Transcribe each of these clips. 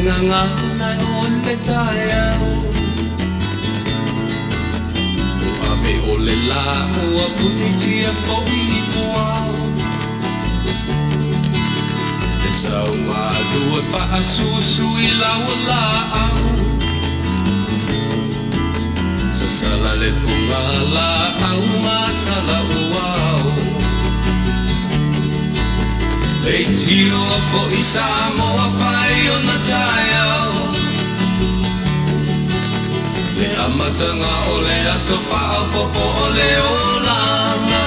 ngangana on le tae Abe ole la ua puniti a koi moao E sau lua wha susu I lau la au Sa sala le punga la au matala uao E tio a fo I Samoa whai o na tae au Le amatanga o le aso whao popo o le olanga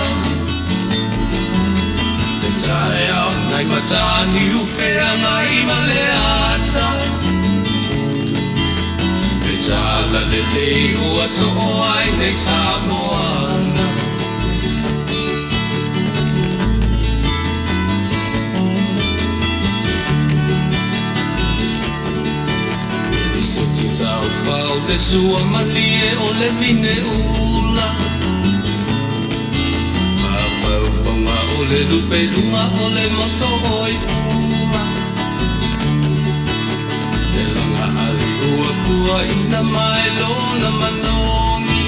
Le tae au nai matani uwhea ngai ma le ata Le tala le lei ua so o ai nei Samoana Tau whao le sua malie o le mine ula Mawau whonga o le lupe lunga o le moso oi ula Le langa ali ua pua ina mai lona manongi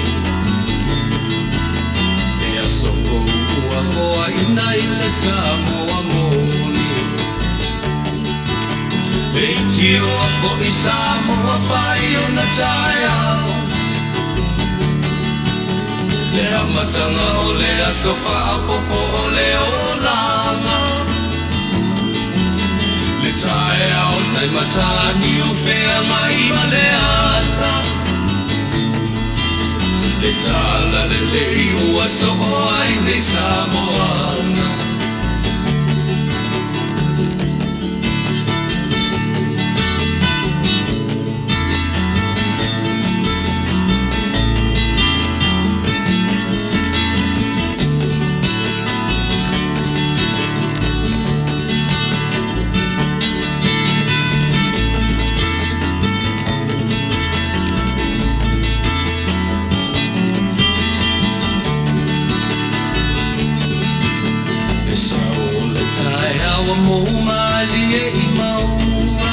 E aso ua hoa ina I le Samoa moni E tio a fo I Samoa whai o na tae au Le amatanga o le aso wha popo o le olanga Le tae au nai matani uwhea mai ma le ata Le tala le lei ua so o ai nei Samoana Mo malie I maua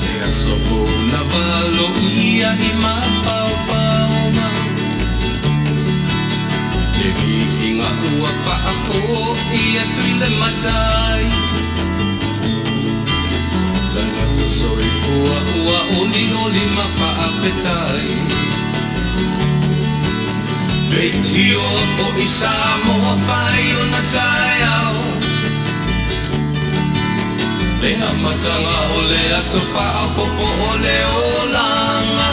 E asofo na valo ia I mapaupauma E hihinga ua whaako ia tuile matai Tangata soifua ua oli oli ma Faafetai Tio fo I Samoa whai o na tae au Le amatanga o le aso whao popo o le olanga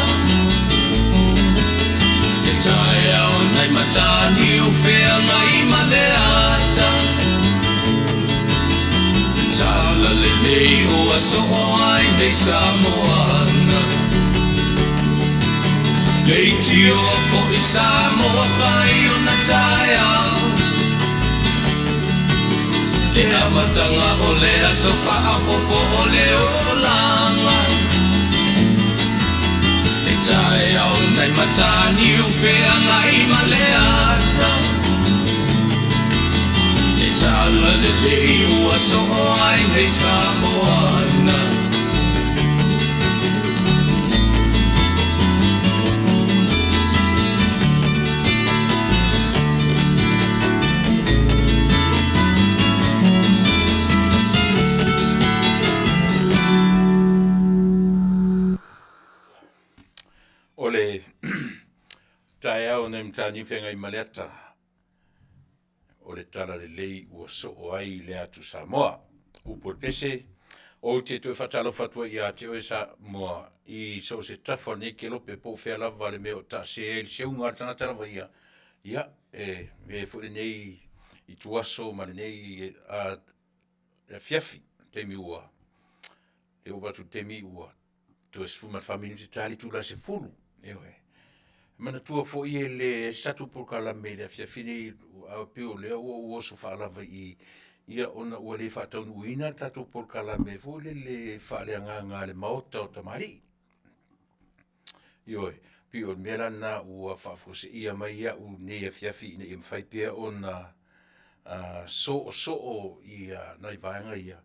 Le tae au nai matani uwhea ngai ma le ata Tala le nei o aso o ai nei Samoana Nei tio fo I Samoa whai o na tae au Le amatanga o le aso wha popo o le olanga Le tae au nai matani uwhea ngai ma le ata Le tala le lei ua so o ai nei Samoana Ole tae au nei mtani whenga I maleata o le tala le lei ua so o ai le atu Samoa upo pese o te tue whatalo whatua I a te oe Samoa I so se tafa nei ke lope po whea lava le meo ta se e se unga tana tarawa ia me fure nei I tuaso ma nei a Afiafi temi ua e o watu temi ua tu es fuma famili te tali tu la se fulu ewe mana tua fo I le statu por kala me le Afiafi a pio le o so fa lava I ia ona ua le fa Taunu'u tatu por kala me fo le fa le nga le maota o tamari Ioe, pio mera na ua fa fo se ia mai ia u ne Afiafi ne mfai pia ona so ia nai vaenga ia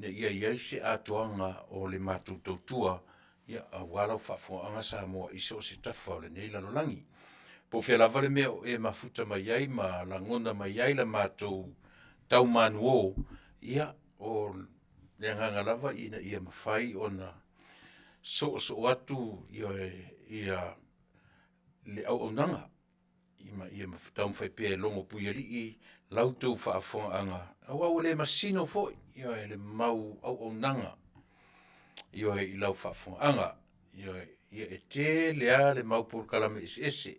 ia se atoanga o le mātou tautua, ia a wala whaafonga Samoa iso se Tafa o le nei lalolangi. Po whea lava le mea o e mafuta mai ai, ma langona mai ai la mātou tau manuo, ia o le anganga lava ia mawhai o na so atu ia le au nanga. Ia mawhitau mwhai pēr longo puiari I lautou whaafonga anga. Awa le masino foi, ia le mau au nanga. Ia I lau whaafonga anga. Ia e te lea le mau pōrkalame Eseese.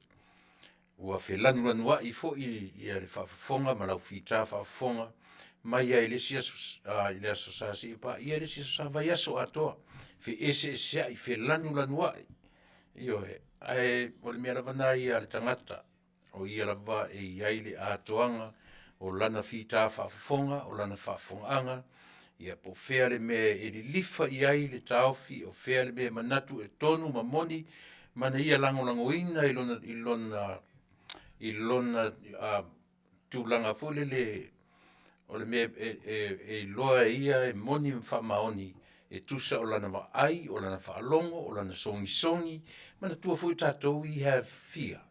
Ua whelanu ai foi ia le whaafonga, ma lau whita whaafonga. Mai ia le sia sosasi pa ia le sia sava yaso atoa. Fe Eseese ai whelanu ai. Ia ai o le mea ravana ia le tangata. O ia lava e iai le atoanga, o lana whita whaafonga, o lana whaafonga, ia po whea le me e li lifa iai le taufi, o whea le me manatu e tonu mamoni, mana ia lango ina ilona tūlanga fule le, o le me e loa ia e moni whamaoni, e tusa o lana maai, o lana whaalongo, o lana songi, mana tua fui tātou we have fear.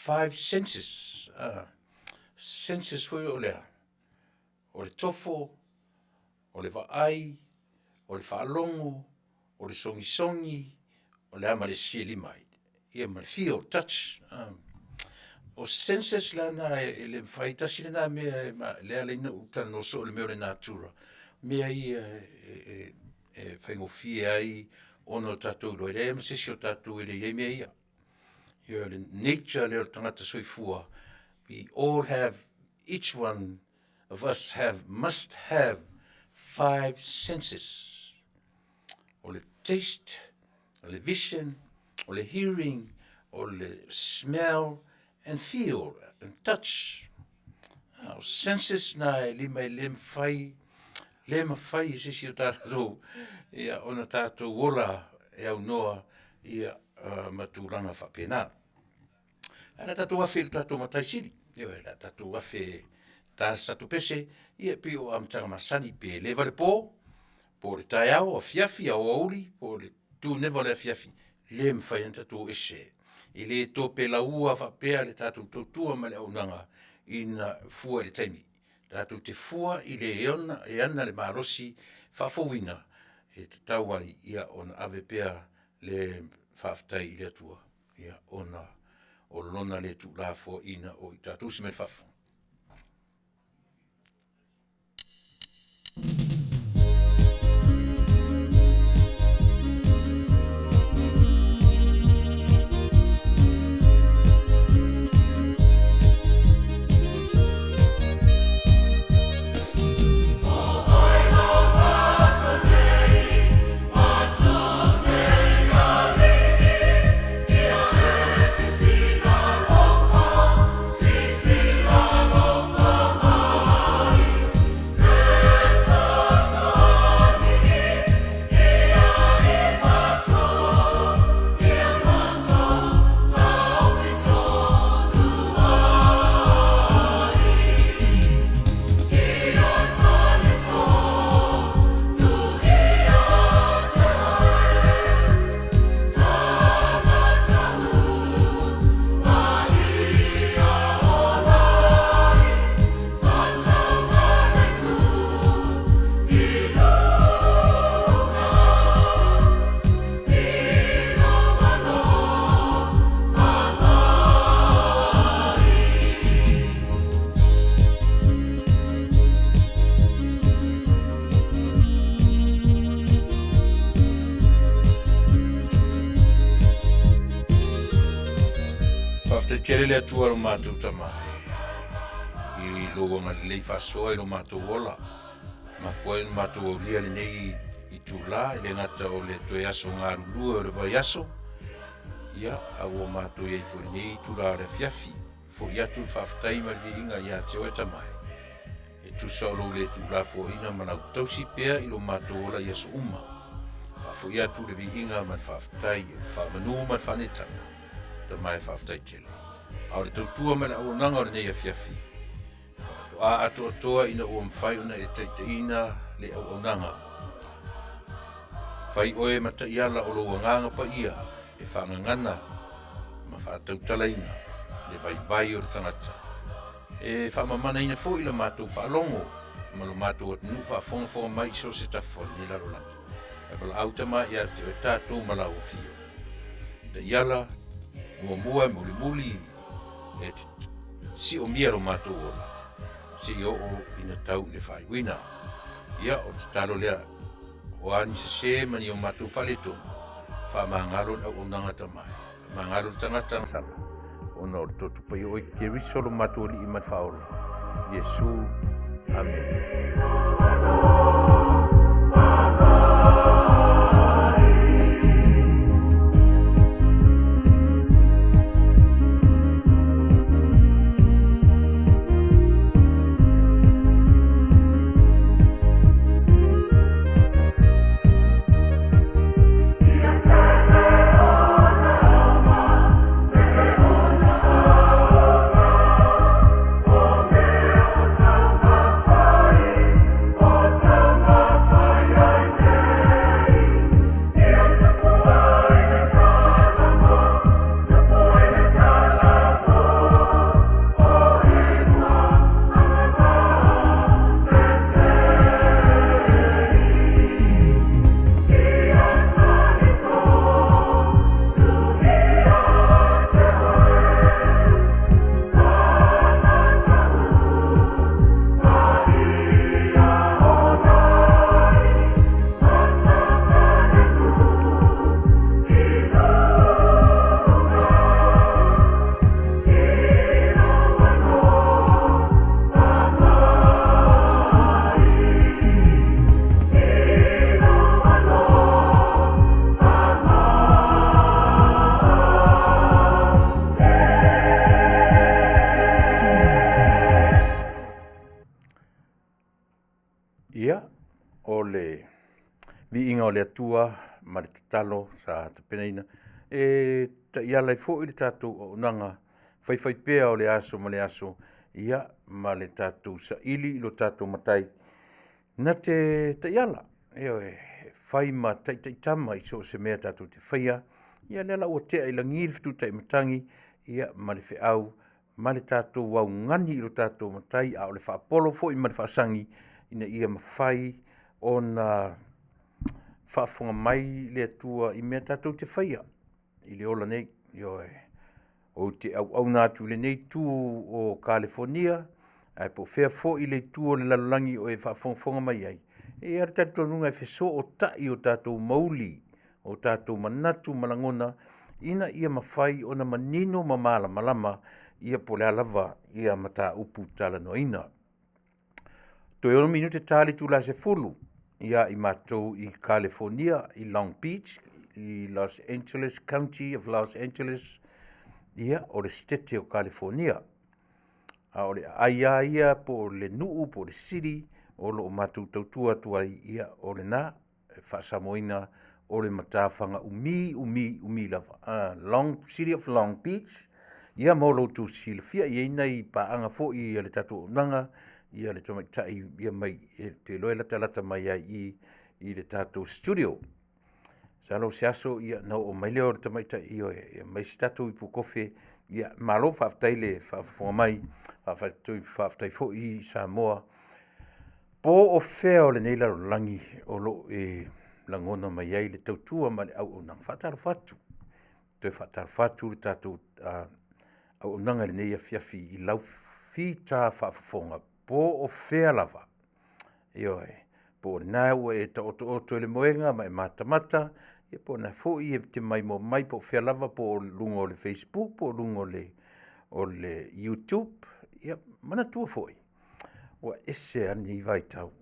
5 senses. Senses foi o lea. O le tofo, o le vaai, o le whaalongo, o le songi, o le ama le silimai. Ia ma le feel, touch. O senses lana e le whaitasi lana mea lea leina utana no so le meo le natura. Mea ia e whaingofia ai ono tātou roi. Lea ma sesi o tātou ele iei mea ia. The nature leo tangata soifua. We all have, each one of us must have 5 senses. O le taste, o le vision, o le hearing, o le smell, and feel, and touch. Our senses na lima lem fai sisi o tātou, ia ona tātou wola e au noa, ia matulanga whapena. Ana tātou afe il tātou mataisiri. Ia la tātou afe tā satu pese, ia pio amtanga masani pe leva le po le taiao, Afiafi, au auri, po le tūnewa le Afiafi. Le mwhai an tātou ese. I le tō pe la ua whapea le tātou tautua ma le aunanga ina fua le taimi. Tātou te fua i le e ana le marosi whafowina e te tauai ia ona ave pea le Faafetai I le atua, ia ona o lona le tu la fo ina o I tātou si me whafo. Tere le atua lo mātou tamai. I logo ma lei whasoa I lo mātou ola. Ma fwai lo mātou au lia le nei I tūla, le ngata o le toe aso ngā rulua o le vai aso. Ia, au o mātou iei fwai nei tūla o le Afiafi. Fwai atu Faafetai ma le inga ia te oe tamai. E tusa o lo le tūla fwai ina manau tausi pea I lo mātou ola ia so uma. Fwai atu le vi inga ma le Faafetai, whamanu ma le whanetanga. Tamai Faafetai tele. Au le tautua me la uananga o le nei Afiafi. A atoa ina ua mwhai una e teiteina le au nanga. Fai oe mata iala o lo nganga pa ia e whangangana ma whaatau Talanoaina le vai o le tangata. E whamamana ina fo ila mātou whaalongo ma lo mātou atunu whaafonga mai so se tafon ni lalo langi. E pala autama ia te o tātou malau fio. Te iala mua muli e si o mia lo mātou ola. Si o ina tau le whai wina. Ia o te talo lea o ani se mani o mātou whaleto. Whamangalo na o nanga tamai. Mangalo tangata sama. Ona o totu pai o ke risolo mātou li iman whaole. Yesu. Amen. O le atua ma le tatalo sa tapenaina e ta ia lai fo i le tatu o nanga fai pea o le aso ma le aso ia ma le tatu sa ili lo tatu matai na te ta iala e fai ma tai tama i so se mea tatu te faia ia le la o te ai langi fitu tai matangi ia ma le feau ma le tatu wau ngani i lo tatu matai a o le fa polo fo i ma le fa sangi ina ia ma fai ona whaafonga mai le atua i mea tātou te whaia. I le ola nei, o te au nātu le nei tū o California, ai po whea fo i le tū o le lalolangi o e whaafonga mai ai. E ar tātou nunga e wheso o tai o tātou mauli, o tātou manatu malangona, ina ia mawhai o na manino mamala malama, ia po le alava, ia Mataupu Talanoaina. Toi ono minute tāli tū la se fulu, ia i mātou i California, i Long Beach, i Los Angeles, County of Los Angeles, ia o le stete o California. A o le ia po le nuu, po le city, o lo o mātou tautua tua ia o le nā, Fasa moina o le matawhanga umi lava. City of Long Beach, ia molo tu Silafia, ia nei paanga fo i le tatu nanga, ia le tamaitai ia mai te loe lata mai ai i le tātou studio. Sa lo se aso ia no o mai leo le tamaitai ia mai statu i pukofe ia malo Faafetai le whaafonga mai Faafetai fo i Samoa. Po o feo le neila langi o lo langona mai ai le tautua ma le au nang whaataro fatu. Toi whaataro fatu le tātou au nanga le nei Afiafi i lau fita whaafonga. Po o fea lava. Po na e ta oto le moenga mai mata. E po na fo i te mai mo mai po fea lava po lungo le Facebook, po lungo o le YouTube. Ia mana tua foi. Wa ese ani vai tau.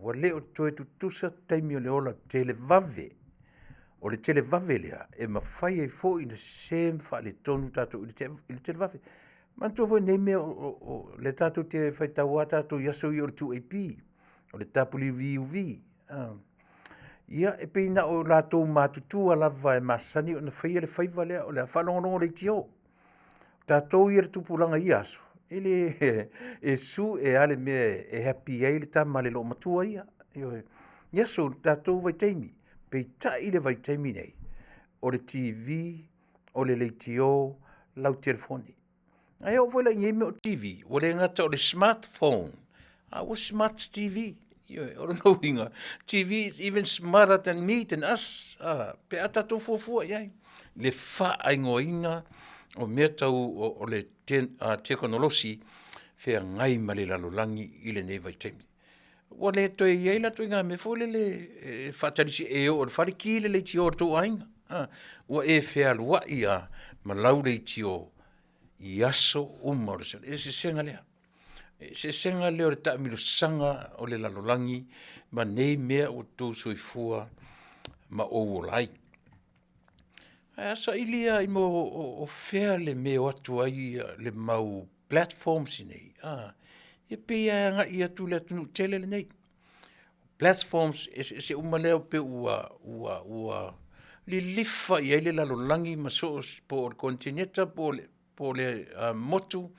Wa leo toe tutusa taimi o le ola televave. O le televave lea. E mawhai e fo i na sem fa le tonu tato i le televave. Mantua voi nei mea o le tātou te whaitaua tātou yaso i o le Tuilaepa, o le tapuli viuvi. Ia e peina o lātou mātutua lava e masani o na whaia le whaiva lea o le whanongonongo le tio. Tātou i le tupulanga i aso. Ele e su e ale mea e happy ai le tama le lo matua ia. Yesu tatou vai taimi, pe tai le vai taimi nei, o le TV, o le leitio, lau telefoni. Ai o voila ngai me o TV, o le ngata o le smartphone, o smart TV, o no inga, TV is even smarter than me, than us, pe a tatou fuafua iai, le fa aingoinga, o mea tau o le teknolosi, fea ngai ma le lalolangi i le nei vai taimi. Wa le toi iai la toi ngā me fole le whatarisi o le whariki le tio o tō ainga. Wa fea lua ia ma lau le tio i aso o le sale. Se senga lea. Se senga lea o le taamiro sanga o le lalolangi ma nei mea o tō soifua ma o lai. Asa ilia i mo o fea le mea atu ai le mau platforms i nei. E pia nga ia tu le tunu tele le nei. Platforms se umaleo pe ua li lifa ia le lalolangi ma so po kontineta po le motu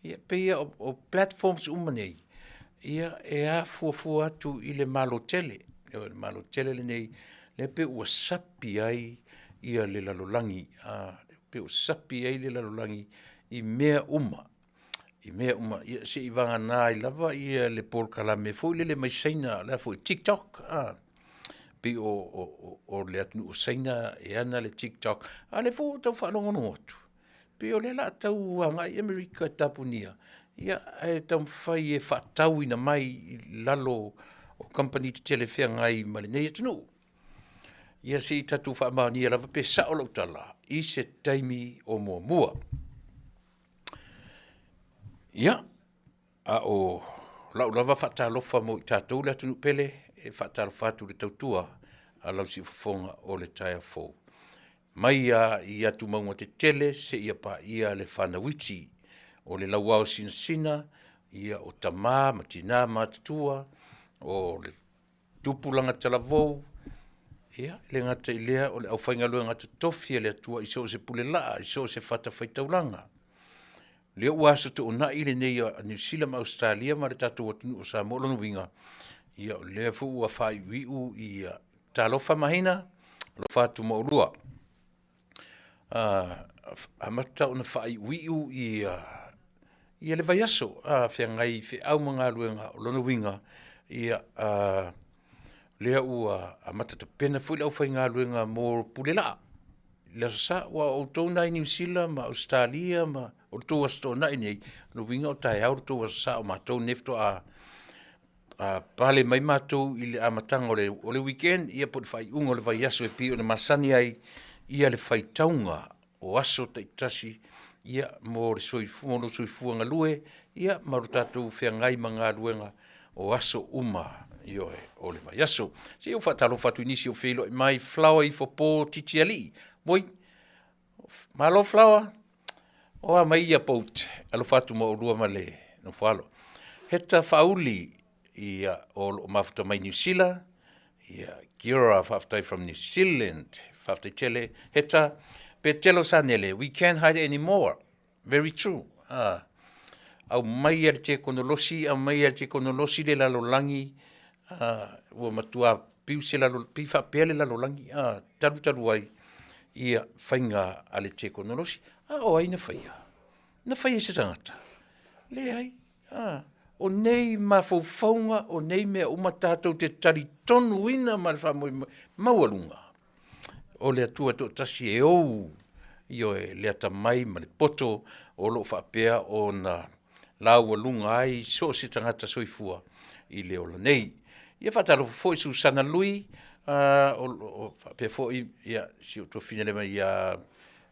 ia pia o platforms umanei. Ia a fuafua atu i le malotele. Le malotele le nei le pe ua sapi ai ia le lalolangi. Pe ua sapi ai le lalolangi i mea uma. I mea ia se i vanga nā i lava ia le Paul Kalame fo le maisaina la fo TikTok pe o le atnu saina e ana le TikTok ale fo tau whanongono atu pe o le la tau anga i Amerika tapunia ia e tau whai e whatau ina mai lalo o company te telefea ngai ma le nei atnu ia se i tatu whamania lava pe saolo tala i se taimi o mua ia, o lau lava whatalofa mo i tātou le atunu pele, e whatalofa atu le tautua, a lau si whafonga o le taia fō. Mai i atu maunga te tele, se ia pa ia le whanawiti, o le lauao sina, ia o tamā, matina, matutua, o le tupulanga talavou, ia, le ngata i lea, o le au whaingalua ngata tofia le atua, iso se pule laa, iso se whatawhaitaulanga. Le waso to na ile nei a New Zealand Australia ma le tatu o Samoa lo winga ia le fu wa fai wiu i talofa mahina lo fatu mo lua amata ona fai wiu i le vaiaso fe ngai fe au manga luenga lo winga ia le amata te pena fu le au fai nga luenga mo pulela le sa wa o tona i New Zealand ma Australia ma o tō asto na nei no winga o tai au tō sa o matou nefto a pale mai matou i le amatanga o le weekend ia pot fai ungo le vai aso e pi o le masani ai ia le fai taunga o aso te tasi ia mo le soifuanga lue ia marutatu fea ngai manga luenga o aso ioe o le vai aso se o fatalo fatu inisi o felo mai flower i fopo titiali moi malo flower o a mai ia pout alo fatu mo lua male no falo heta fauli ia o mafuta mai New Zealand ia Kira Faafetai from New Zealand Faafetai tele heta pe telo sanele we can't hide anymore very true au mai ia te konolosi au mai ia te konolosi le lalolangi o matua piuse lalo pifa pele lalolangi taru ai ia fainga ale te konolosi o ai na faia se tangata. Le ai, o nei mawhauwhaunga, o nei mea umatātou te tari Taunu'u ma maualunga. O le atua to tasi e ou, ioe le atamai ma le poto, o lo whapea o na laualunga ai, so se tangata soifua i le ola nei. Ia whataro fo i Susana Lui, o whapea fo i, ia, si o to finale mai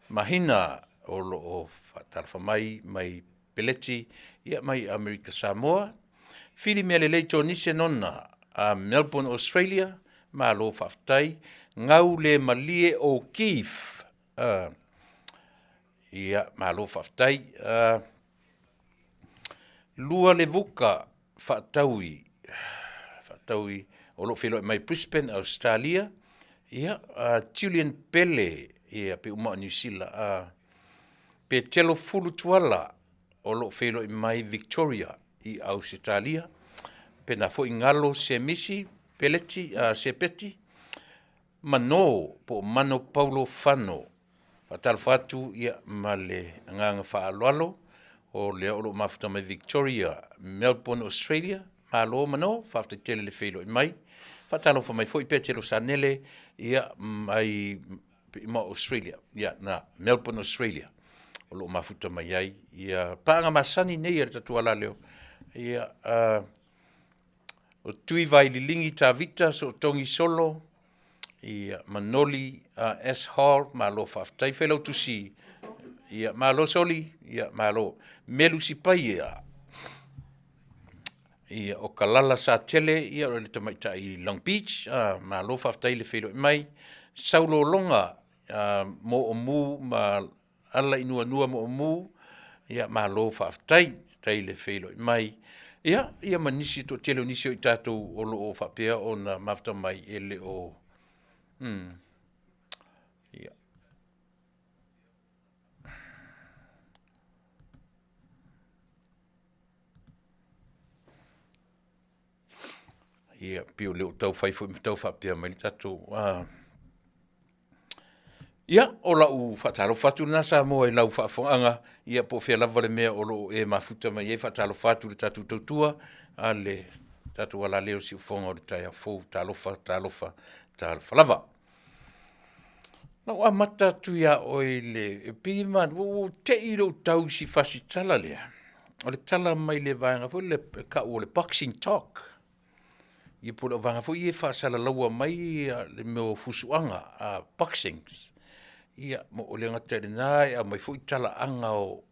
mahina, o tarfa mai peleti ia mai Amerika Samoa fili mele leito nise nonna a Melbourne Australia ma lo Faafetai ngau le malie o Kif ia ma lo Faafetai lua le vuka Faataui o lo filo mai Brisbane Australia ia Julian Pele ia pe uma New Zealand pe telo fulu tuala o lo felo i mai Victoria i Australia pe na fo ingalo se misi peleti, sepeti, mano, po mano paulo fano, fatalfatu ia male nganga faaloalo, o le olo mafuta mai Victoria, Melbourne, Australia, malo mano, faafetai le feilo mai, fatalofa mai foi petelo sanele, ia mai ma Australia, ia na Melbourne, Australia, o lo mafuta mai ai, ia paanga masani nei ar tatuala leo, ia o tui vai lilingi ta vita so tongi solo, ia manoli S Hall, malo faafetai feilo tusi, ia malo soli, ia malo melu si pai ia o kalala sa tele, ia o le tamaita i Long Beach, malo faafetai le feilo mai, saulo longa, mo o mu, ma ala inua nua mo o mu, ia malo faafetai, tai le feilo mai, ia manisi to tele nisi o i tātou o lo o faapea o na mafuta mai ele o, ia. Ia pio leo tau fai foi tau faapea mai tātou, ia, o lau whatalo whatu na Samoa i lau whaafonga, ia po whea lava le mea o lo e mafuta mai e whatalo whatu le tatu tautua, a le tatu ala leo si ufonga o le tai a fōu, talofa lava. Lau a mata tu ia o le e pima, o te iro tau si fasi tala lea. O le tala mai le vanga fo le ka o le boxing talk. Ia po le vanga fo i e whaasala laua mai le meo fusuanga, boxings. Ia mo o le ngata le nai a mai fo i tala anga o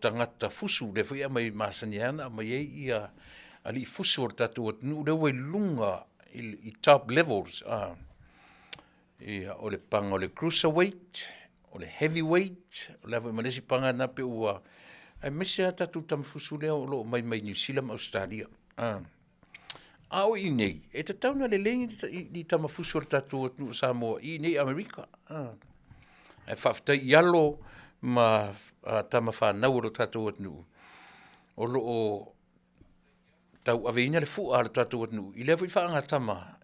tangata fusu le fo ia mai masaniana mai e ia ali fusu o tatu o nu le wai lunga i top levels ia o le panga o le cruiserweight o le heavyweight o le ava malesi panga na pe ua ai mese tatu tam fusu le o lo mai New Zealand Australia au i nei e te tauna le lengi di tama fusu o tatu o nu Samoa i nei Amerika e whaftai ialo ma tama whanau o tātou atnu. O lo o tau aveina le fua o tātou atnu. I lewa i whaanga tama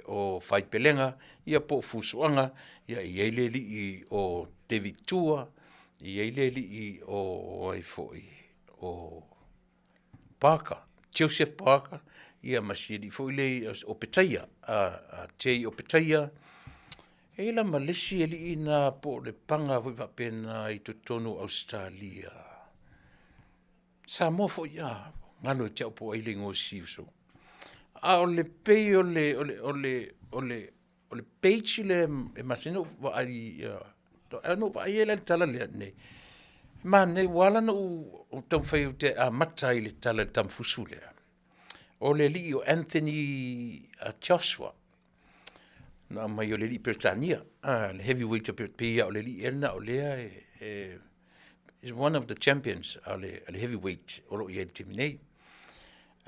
o whaipelenga, ia po fusuanga, ia i eileli i o David Tua, i eileli i o aifoi, o Parker, Joseph Parker, ia masiri foi le o Petaia, Jay o Petaia, e la malesi e li ina po le panga voi va pena i Taunu'u Australia. Samoa fo ia, ngalo e tau po aile ngō siuso. A o le pei o le peichi le e masino va ai, no va ai le tala le ne. Ma ne wala no o tam fai te a mata i le tala tam fusule. O le li o Anthony Joshua. Na mai o le li Britannia, le heavyweight of Pia o le li erna o lea is one of the champions o le heavyweight o lo i e timinei.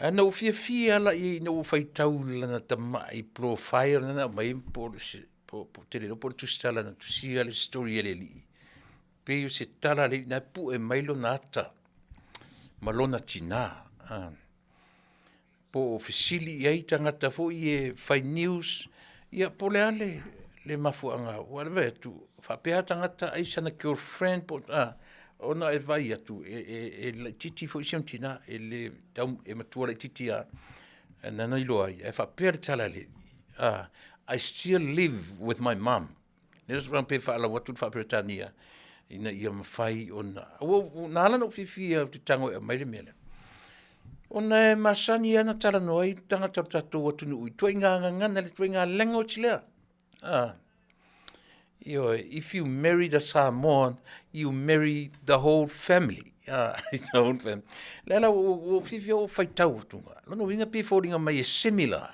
Na o fia la i no fai tau lana tama i profile na mai po tele lo por tu stala na tu sia le story le li. Pe o se tala le na pu e mailo nata. Malona tina. Po ofisili i tangata fo i e fai news ia po le ale le mafuanga whatever tu whapea tangata aisa na girlfriend po ona e vai atu e titi fo ision tina e le tau e matua le titi nana ilo ai e whapea le tala le I still live with my mom neres rampe whaala watu whapea tania ina ia mawhai ona nala no fifia tu tango e maile mele ona e masani ana Talanoaina tangata tātou Taunu'u. Tua inga ngana le tua inga lengo chilea. If you marry the Samoan, you marry the whole family. The whole family. Lela o fifi o whaitau tunga. Lono winga pe fōringa mai e similar.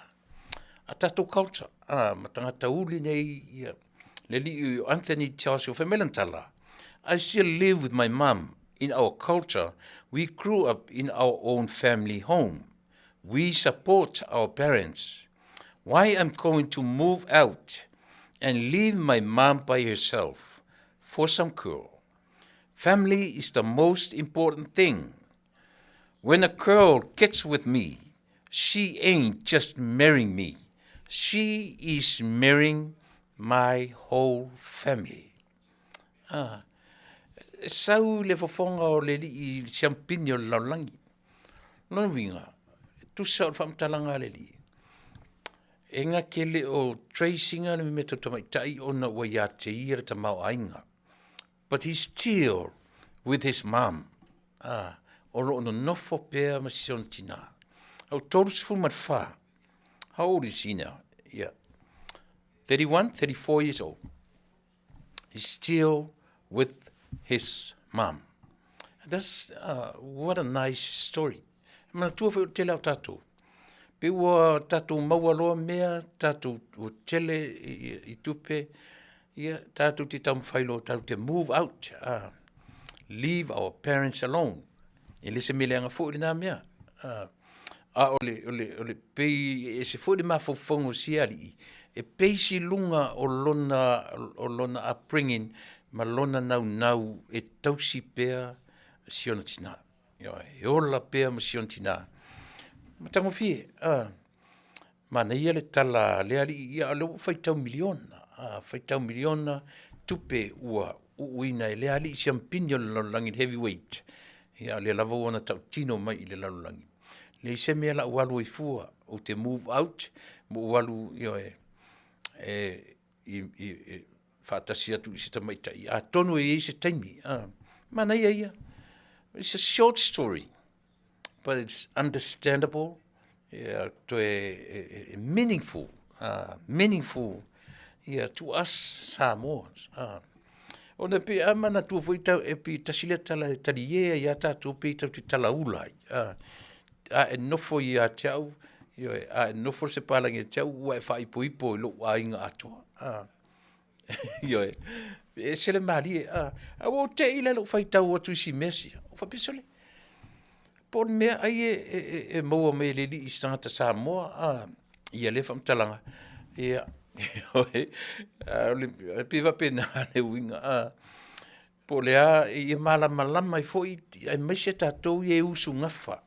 A tātou culture. Matangata uli nei le li Anthony Joshua Femelantala. I still live with my mom. In our culture, we grew up in our own family home. We support our parents. Why I'm going to move out and leave my mom by herself for some girl? Family is the most important thing. When a girl gets with me, she ain't just marrying me. She is marrying my whole family. Sau le fofonga o le li I champigno laulangi. Non vinga. Tu sa o whamtalanga le li. E ngā kele o tracinga le me tamai tai o na wa ia te ira ta mau ainga. But he's still with his mom. O ro no nofo pea ma sion tina. Au torus fu mat fa. How old is he now? Yeah. 31, 34 years old. He's still with his mom. That's what a nice story. Mana tua whai o tele au tātou. Pe ua tātou maua loa mea, tātou o tele I tupe, tātou te tau mwhailo, tātou te move out, leave our parents alone. E lese mele anga fo nā mea. Ole pei, e se fo de mawhawhango siari, e pei si lunga o lona upbringing, ma lona nau e tausi pea siona tina. E ola pea ma siona tina. Ma tango fie, mana ia le tala, le ali, ia le whaitau miliona, tupe ua uina e le ali champigno lalangin heavyweight. Ia le lava wana tau tino mai I le lalangin. Le se mea la walu I fua, o te move out, mo walu whātasi atu I se tamaitai. A tonu e se taimi. Mana ia. It's a short story, but it's understandable, to meaningful, to us Samoans. Ona pe amana tu foi tau e pi tasile tala talie ia tātou pe tau te talaulai. E nofo ia tau, e nofo se palangi tau, ua e whaipoipo I lo ainga atoa. E sele mari, o te ile lo whai tau atu si mesi, o whapisole. Por mea ai e maua me le li I stangata Samoa, ia le whamtalanga. Ia, piva pena le winga. Po lea, ia malama I fo I maise tātou I e usu ngafa.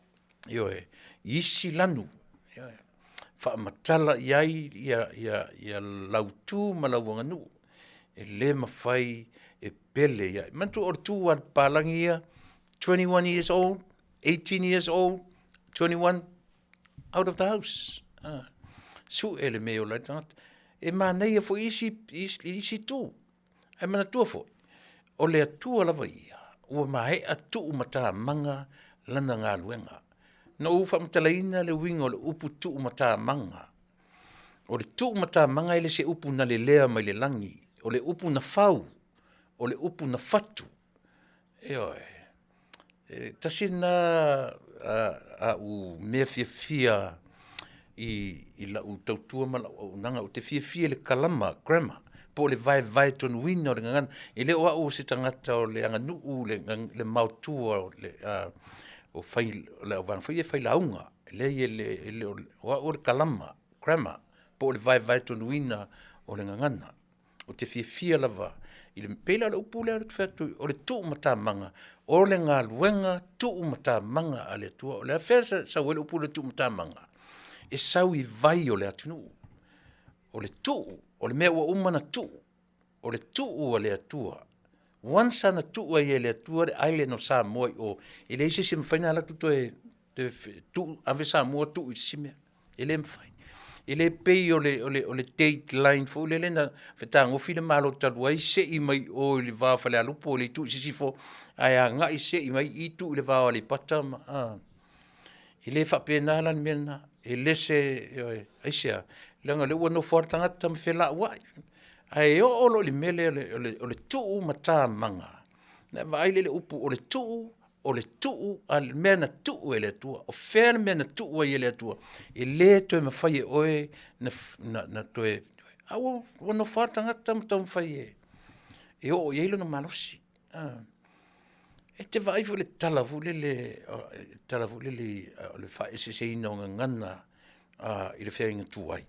Isi lanu. Whaamatala iai ia lautu ma lauanganu. E le mawhai e pele iai. Mantu or tu ar palangi ia, 21 years old, 18 years old, 21, out of the house. Su ele meo lai tangata. E mānei fo isi tu. E mana tua fo. O le atua lava ia. Ua mahe atu mata manga lana ngā luenga. Na ufa mtalaina le winga o le upu tu mata manga. O le tu mata manga ele se upu na le lea mai le langi. O le upu na fau. O le upu na fatu. Tasina u mea fia I la u tautua ma la unanga o te fia le kalama, grammar. Po le vai Taunu'u o le ngangana. E le oa o se tangata o le anganu'u, le mautua o le o fai le wang fai fai launga. Le oa o le kalama, grammar. Po le vai Taunu'u o le ngangana. O te fia lava. I le pela le upu le o le tu mata manga. O le ngā luenga tu mata manga a le tua. O le afesa sa wele upu le tu mata manga. E sau I vai o le atunu. O le tu, o le mea ua umana tu. O le tu o le atua. Wansa na tu o le atua le aile no Samoa o e le ise si mwhaina ala tuto tu ave Samoa tu I simea. E le mwhaina. E le pei o le date line fo le lena whetanga o file malo talu ai se I mai o le vāwha le alupo o le tu sisifo ai a ngai se I mai I tu le vāwa le patama. I le whapena lan mena. E lese, aisea, langa le ua no wharatangata me whela wai. Ai o lo le mele o le tuu mata manga. Na vai le upu o le tuu, al mena tuu e le tua, o whena mena tuu e le tua. E le toe mawhai e oe na toe. Awa, ua no wharatangata me tau mawhai e. E o yeilo no malosi. E te vai fu le talavu le fa Eseese ina o ngana I le whainga tuai.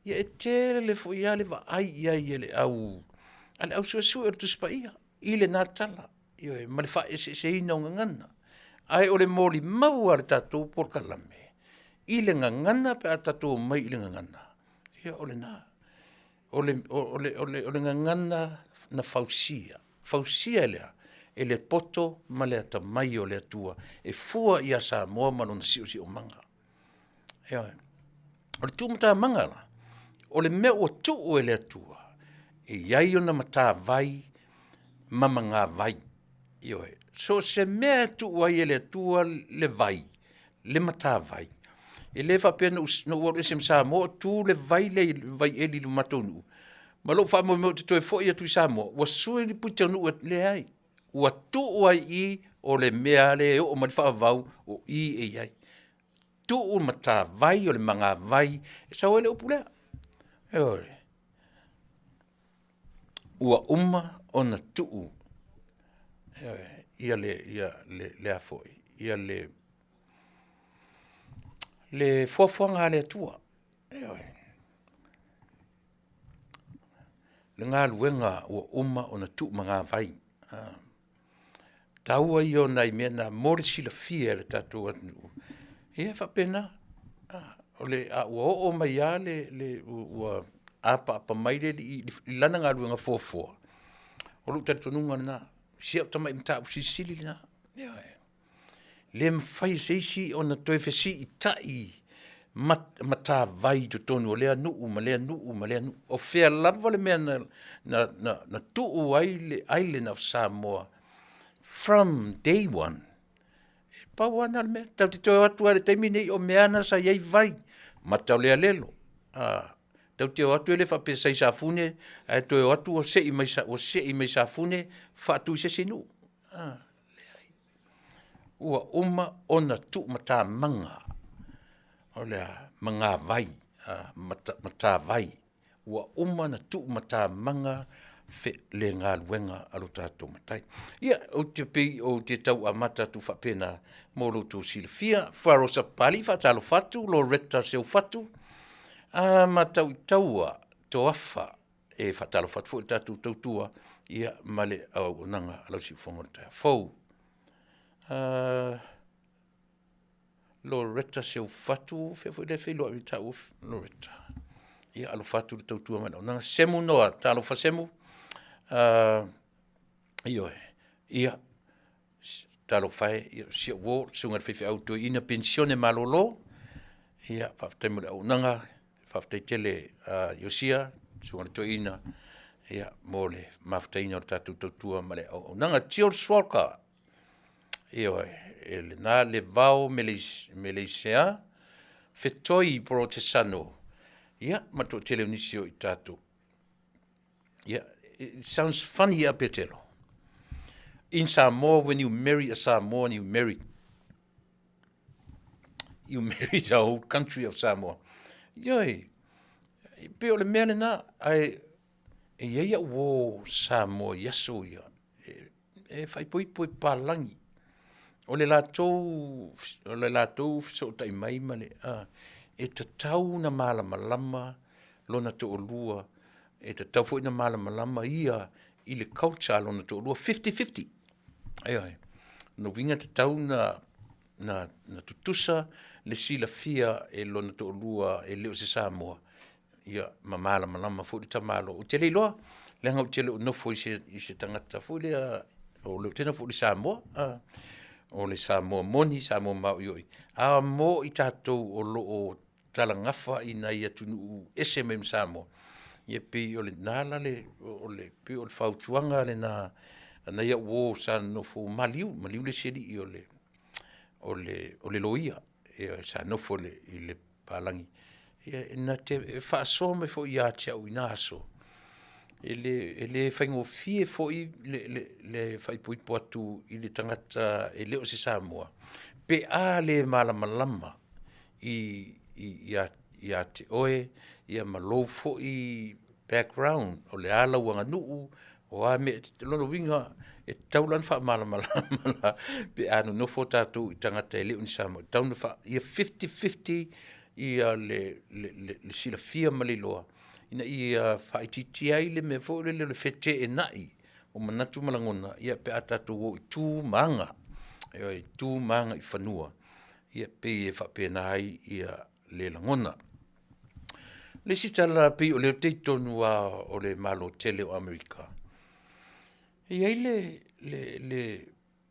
Ia e tere le fu ia le va ai ia le au. Ale au sua e tu spa ia. I le nā tala. Ia ma le fa Eseese ina o ngana. Ai o le mori mau ar tatou por kalame. I le ngana pe a tatou mai I le ngana. Ia ole na. Ole ngangana na fausia. Fausia lea. Ele poto ma le atamai o le atua. E fua ia Samoa malona si o manga. Ia. Ole tūmata manga la. Ole mea o tuu ele atua. E iai ona mata vai, mama ngā vai. Ioe. So se mea tuu ai ele atua le vai. Le mata vai. E le whapea no ua esem Samoa, tū le vai le vai eli lu Mataunu'u. Ma lo wha mo te toe fo ia tui Samoa. Wa sue ni puti Taunu'u le ai. Ua tuu ai i o le mea le o mani whaavau o i e iai. Tuu mata vai o le manga vai. E sa oele upulea. E ore. Ua ona tuu. Ia le afoi. Ia le fuafuanga le atua. E ore. Le ngā luenga ua ona tuu manga vai. Taua i o nai mea na mori Silafia le tatou atu. Ia whapena. Ole a ua o mai a le ua apa mai le i lana ngā luenga fuafua. O lu tatununga na. Sia o tamai mta usi sili na. Ia e. Le mwhai seisi o na toe whesi i tai mata vai to tonu o lea nuu ma lea nuu. O whea lava le mea na tuu ai le island of Samoa. From day one. Pau ana le mea. Tau te toi atu ale teimi nei o meana sa iei vai. Matau lea lelo. Tau te atu ele whape sai sa fune. Ai toi atu o sei mai sa fune. Whaatu se sinu. Ua ona tu mata manga. O lea manga vai. Mata vai. Ua na tu mata manga. Fe le ngā luenga alo tātou matai. Ia, o te pei o te tau amata tu whapena mōlo tu Silafia, wharosa pali, whatalo fatu, lo reta seu fatu, matau taua to afa e whatalo fatu, fo tātou tautua, ia male au nanga alo si whongorita. Fou, lo reta seu fatu, fefo le fei loa mi tau lo reta. Ia alo fatu le tautua mana. Nanga semu noa, talo fa semu, ia talo fai si wo sunga fefe auto ina pensione malolo ia faafetai mo le aunaga faafetai tele iosia sunga to ina ia mo le mafetaina o le tatou tautua ma le aunaga tiol swalka ia ele na le vao Malaysia fetoi protesano ia ma to tele unisio i tatou ia. It sounds funny up here. In Samoa, when you marry a Samoan, you marry the whole country of Samoa. Yoi. Pe ole mea na ai ia wo Samoa yaso ia. E fai poi palangi. Ole latou so tai mai male. E tatau na malama lona to olua. E te tau fwoi na malama ia i le culture lona to olua 50-50. Ai. No winga te tau na tutusa le Silafia e lona to olua e leo se Samoa. Ia ma malama fwoi ta malo. O te leiloa, le hanga o te leo nofo i se tangata fwoi le o leo tena fwoi Samoa. O le Samoa moni, Samoa mau ioi. A mo i tātou o loo talangafa i na ia Taunu'u ese me Samoa. Ia pe o le nala o le pe o le fautuanga le na ia wo sa no fo maliu le seri i o le loia e sa no fo le i le palangi ia na te fa so me fo ia tia u naso ele faingo fie fo i le fai pui poatu i le tangata e leo se Samoa pe a le malama ia te oe ia malo fo i background o le ala wanga nuu o a me te lono winga e taulan fa malama pe anu no fo tatu i tangata e leo ni Samoa taunu fa ia 50-50 ia le Silafia maliloa ina ia fa ititi ai le me fo le fete e nai o manatu malangona ia pe atatu o i tu manga i whanua ia pe e fa pe nai ia le langona Le sitala pi o le te tonu o le malo tele o Amerika. Ia le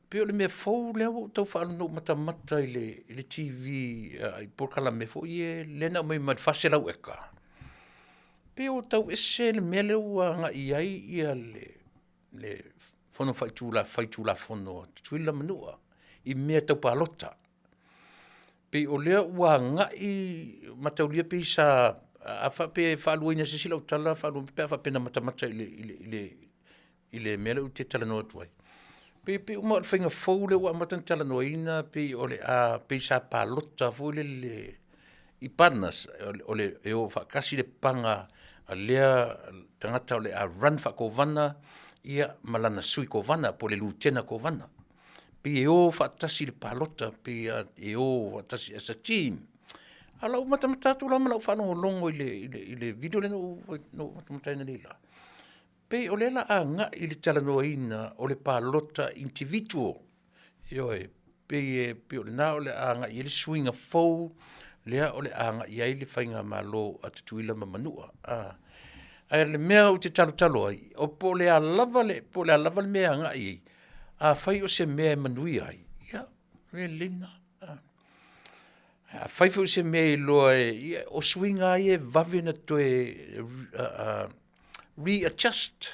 pe o le mea fau lea o tau whaano no mata i le TV i porkala me fau i le na mai fase lau eka. Pe o tau ese le mea leo nga i ai ia le fono faitula fono tuila manua i mea tau palota. Pe o lea ua nga i mataulia pe sa afa pe whaaluaina se sila utala whaaluaina pe afa pena mata i le mea leo te talanoa tuai. Pe uma o whainga fau le ua matan talanoaina pe o le pe sa palota fau le i partners o le e o whakasi le panga a lea tangata o le run whakovana ia malana sui kovana po le lutena kovana. Pe e o whaatasi le palota pe e o whaatasi as a team. Alau matamatatu la malau whanongo longo i le video le no matamataina leila. Pe o le la nga i le talanoaina o le palota individual. Ioe, pe o le na o le nga i le swinga fau lea o le anga i ai le whainga malo a tutuila Manua. Ai le mea o te talo ai, o po le alava le mea anga i, a whai o se mea Manuia ai. Ia, me lina. A whai o se mea i loa o swinga ai e vavena to readjust.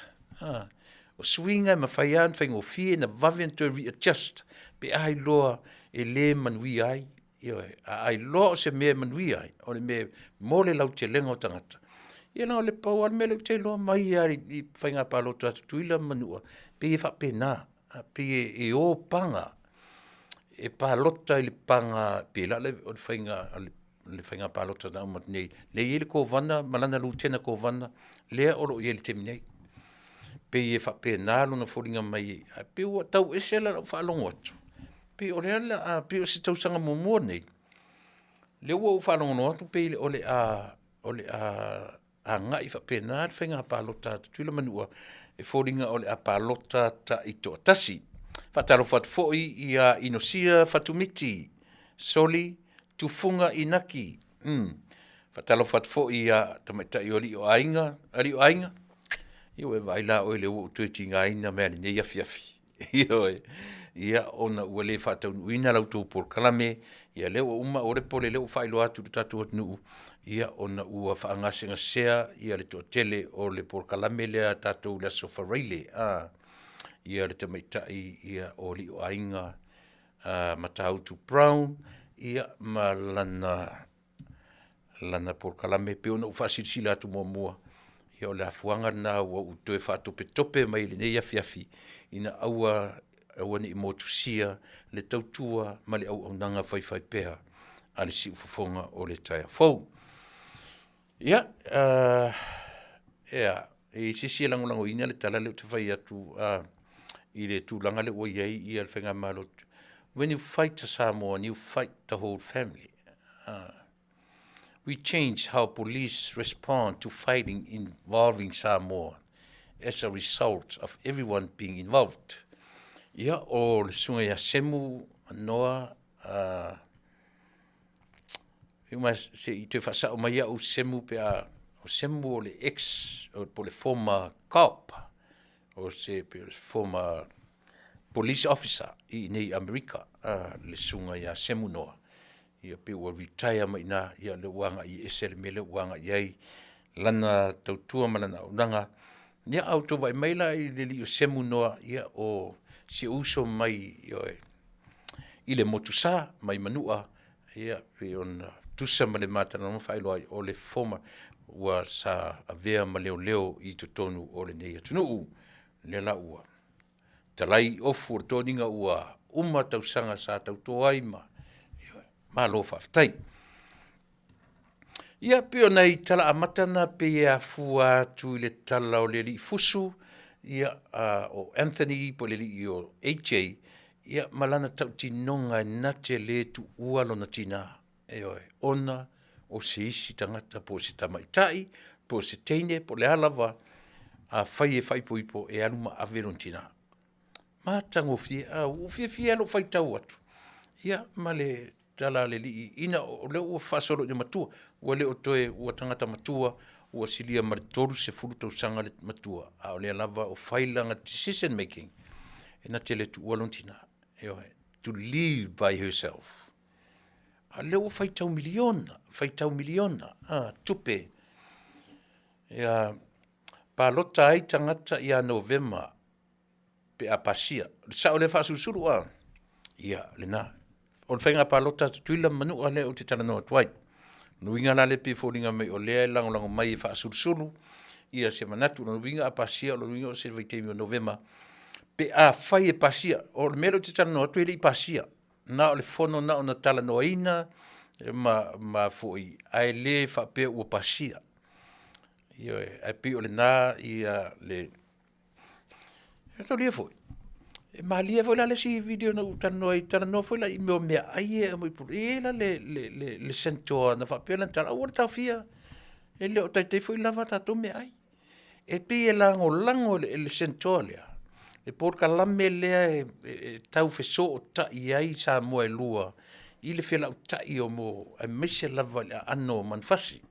O swinga e mawhaian whaingo fie na vavena to readjust. Pe ai loa e le Manuia ai. Ai loa o se mea Manuia ai, o le mea mole lau te lenga o tangata. Ia na o le pau al mele te loa mai ai i whainga palota tuila Manua, pe e whapena, pe e o panga, e palota i le panga, pe la le o le whainga palota na umat nei, le ele ko vana, malana lutena ko vana, lea oro i ele te minei. Pe e whapena luna fōringa mai, pe ua tau esela lau whaalongo atu. Pe o lea la pe o se tausanga mumua nei. Le ua u whanongono atu pe o le a ngai whapena le whainga palota tuila Manua e whoringa o le a palota ta i toa tasi. Whataro whatfoi i a inosia whatumiti, soli, tufunga inaki. Whataro whatfoi i a tamaita i oli o ainga, Io e vaila o le o tueti ngā ina mea ni nei Afiafi. Ia ona ua le Taunu'uina lau tō por kalame, ia leo uma ore pole leo whailo atu tatu Taunu'u, ia ona ua whaangasengasea, ia le tō tele o le por kalame lea tātou la sofa reile, ia le tamaitai, ia o li o ainga, Mataupu Brown, ia ma lana por kalame pe ona ufasirisila atu mua, ia o le afuanga na ua utoe whaatope mai le nei Afiafi, ina aua ni motusia le tautua ma le au nanga whaiwhai pēha a le si ufafonga o le taia fau. Ia, e sisi lango ina le tala le te whai atu i le tūlanga le o iei i al whenga malot. When you fight a Samoan, you fight the whole family. We change how police respond to fighting involving Samoa as a result of everyone being involved. Ia o le sunga ia semu noa se i te whasa o mai o semu pe o semu o le ex o le former cop o se pe o former police officer i nei Amerika le sunga ia semu noa ia pe o retire mai na ia le wanga i ese le mele wanga iai lana tautua malana unanga ia auto vai maila i le li o semu noa ia o si uso mai i le motusa mai Manua ia pe on tusa ma le matana no whailo ai o le former ua sa avea ma leo i tonu o le nei Taunu'u le la ua talai ofu o toninga ua uma tausanga sa tautoa ai ma lo Faafetai ia pe ona i tala amatana pe ia fua tu le tala o le li fusu ia o Anthony po le li o AJ ia malana tautinonga na te le tu ua lona tina ona o se isi tangata po se tamaitai po se teine po le alava a whai po ipo e aluma averon tina ma tango fie fie lo whai tau atu ia ma le tala le li ina o le ua whasoro i matua, ua le o toe ua tangata matua, ua silia maritoru se fulu tau sanga le matua, a o le lava o whailanga decision making, e na tele tu walontina, to live by herself. A le ua whaitau miliona, tupe, pa lota ai tangata ia Novema, pe a pasia, sa o le whasurusuru le na, o le whainga pa lota tuila Manuia le o te Talanoaina tuai. Nuinga la le pe fōringa mai o lea lango mai e whasurusuru, ia se manatu, nuinga a pasia, o nuinga o se vaitemi o Novema, pe a whai e pasia, o le mero te Talanoaina tuai le i pasia, na o le fono na o na Talanoaina, ma foi, ai le whapea ua pasia. Ia ai pe o le na, ia le, to lia foi. Ma lia foi la le si video na Talanoa foi la i meo mea ai e mo i la le sentoa na whapea na tala, ua Taufia, e leo tai foi lava tato mea ai. E pe e lango le sentoa lea. Le por ka lame lea e tau feso o ta i ai Samoa e lua, i le fela o ta i o mo, e mese lava le ano manfasi.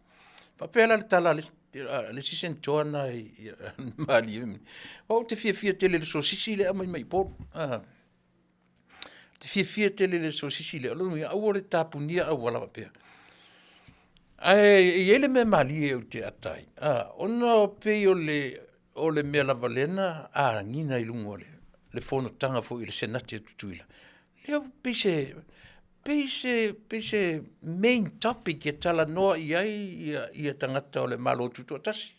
Whapea la le tala le si sentoa na i mali imi. O te fia tele le sosisi le amai mai por. Te fia tele le sosisi le alo nui au le tapunia au wala wapea. Ai ele me mali e te atai. Ona o pei o le mea lava lena, ngina i lungo le fono tanga fo i le senati e tutuila. Leo pese main topic e Talanoa i ai ia tangata o le malo tutu atasi.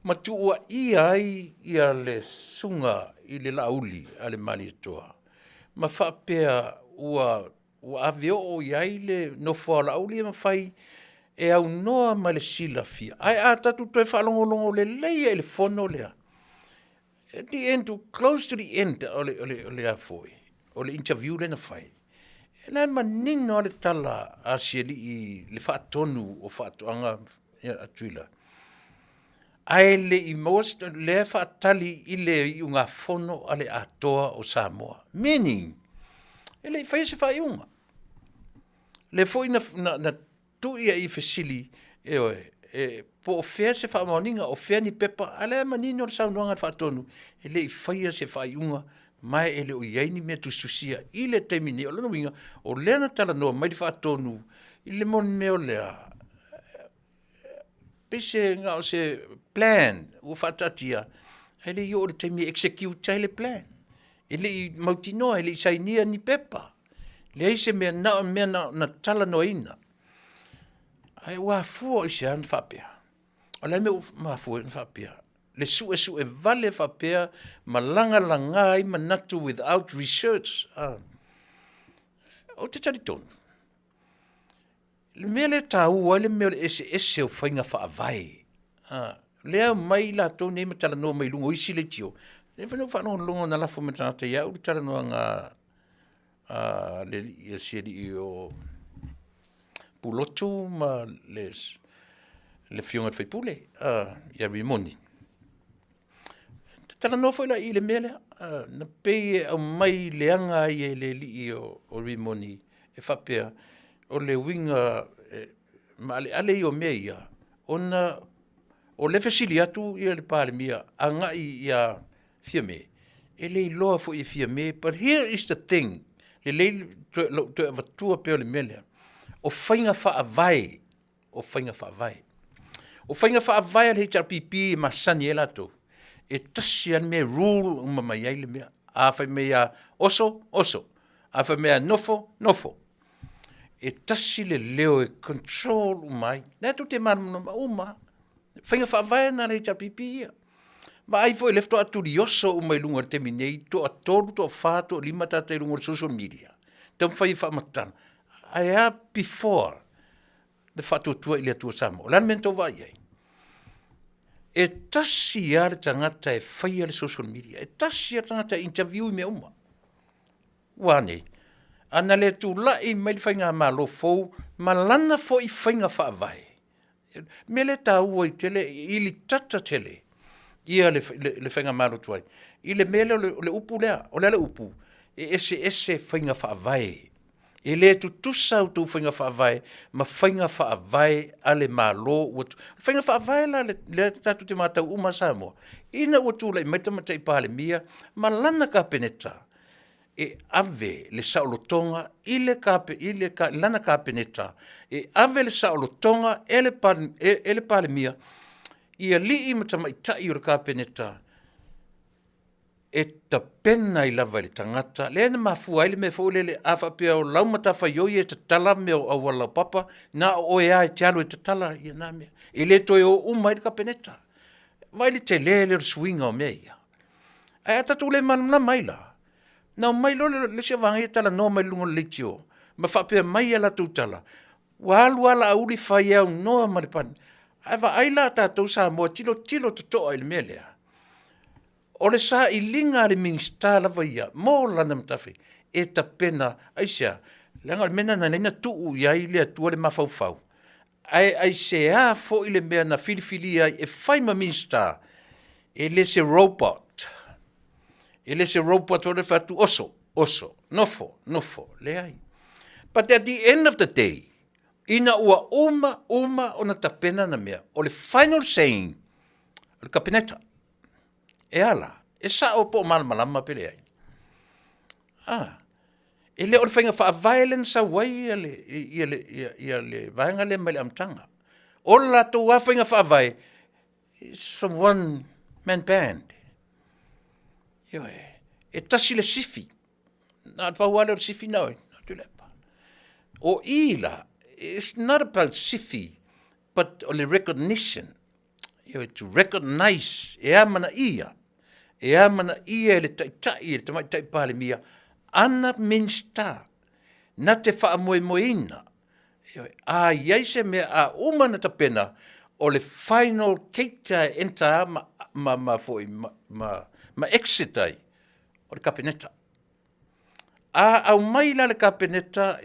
Matua i ai ia le sunga i le lauli a le mali toa. Ma whapea ua aveo o i ai le nofo lauli e mawhai e au noa ma le Silafia. Ai a tatu toi whalongolongo le leia i le fono lea. At the end, close to the end o le afoi, o le interview le na whai. E lai manino le tala a sieli i le whaatonu o whaatoanga a tuila. Ai le i most le whaatali i le i unga fono a le atoa o Samoa. Meaning, e le i whai se whai unga. Le foi na tuia i fesili po o fea se wha maoninga o fea ni pepa ale manino le saunuanga le whaatonu e le i whaia se whai unga mai e le o iaini mea tustusia i le temini o lana winga o lena Talanoa mai le whaatonu i le mon meo lea pese nga o se plan o whaatatia e le i o le temi execute le plan e le i mautinoa e le i sainia ni pepa le eise mea na Talanoaina ai wa fu i se an whapea o le me ma fu i whapea le su e vale whapea ma langa ai manatu without research o te taritonu le mea le tau le mea le Eseese o whainga whaavai lea mai la tau nei ma Talanoa mai lungo isi le tio le whanau longo na lafo me tanata ia u Talanoa ngā le ia seri o pulotu ma le fionga whaipule ia rimoni. Talanoa foi la i le mele na pei au mai leanga i e le li o rimoni e whapea o le winga ma ale i o mea ia ona o le fesili atu i le pāle mia anga i a fiame e le loa fo i fiame but here is the thing le to avatua pe le mele o whainga whaavai o whainga whaavai le HRPP ma sani e lato e tasi an me rule mai ai le mea a whai mea oso a whai mea nofo e tasi le leo e control mai na tu te manu uma whainga whaavai na le HRPP ia ma ai foi lefto atu rioso mai lunga te minei to atoru to fato lima tata lunga social media te whai whaamatan ai before the fato tua ile tua Samoa lan mento vai ai e tasi ar tangata e whai ale social media e tasi ar tangata interview me uma wane ana le tu lai mai whainga malo fou malana fo i whainga whaavai me le tau i tele ili tata tele ia le whainga malo tuai i le mele le upu lea o le upu e ese whainga whaavai E le tutusa o tu whainga whaavai, ma whainga whaavai ale malo. Whainga whaavai la le tatu te mātau uma Samoa. Ina ua tūlai maita i pāle mia, ma lana ka peneta. E ave le saolotonga, lana ka peneta. E ave le saolotonga, ele pāle mia, ia li mata maitai o le ka peneta. E ta pena I lava le tangata. Le na mafua ile me fōle le awhapea o lau matafa yoi e te tala me o awala papa, na o e ai te alo e te tala ia nā mea. E le toi o umai le ka peneta. Vai le te le swinga o mea ia. Ai atatu le manamna maila. Na mai lo le se vanga e tala no mai lungo le tio. Ma whapea mai ala tu tala. Walu ala auli whai au noa maripani. Ai wa aila tātou Samoa tilo to toa ile mea lea. O le sa I linga le minsta lava ia, mo lana matafi, e ta pena, aisia, langa le mena na leina tuu ia I le atua le mafau. Ai se a fo I le mea na filifili ai e whaima minsta, e le se robot. E le se robot o le fatu oso, nofo, le ai. But at the end of the day, ina ua uma o na tapena na mea, o le final saying, o le kapeneta. E ala, e sa o po malama pele ai. E le o le whainga wha violence a wai ia le vaenga le mai le amtanga. O la to wa whainga wha vai, some one man band. E tasi le sifi. Nā pa wale o sifi nau, nā Tuilaepa. O ila, it's not about sifi, but o le recognition. To recognize, e amana ia le taitai, le tamaitai pāle mia, ana minsta, na te wha moina. Iai se mea a umana ta pena, o le final keita enta ma exitai, o le kapeneta. Au maila le kapeneta,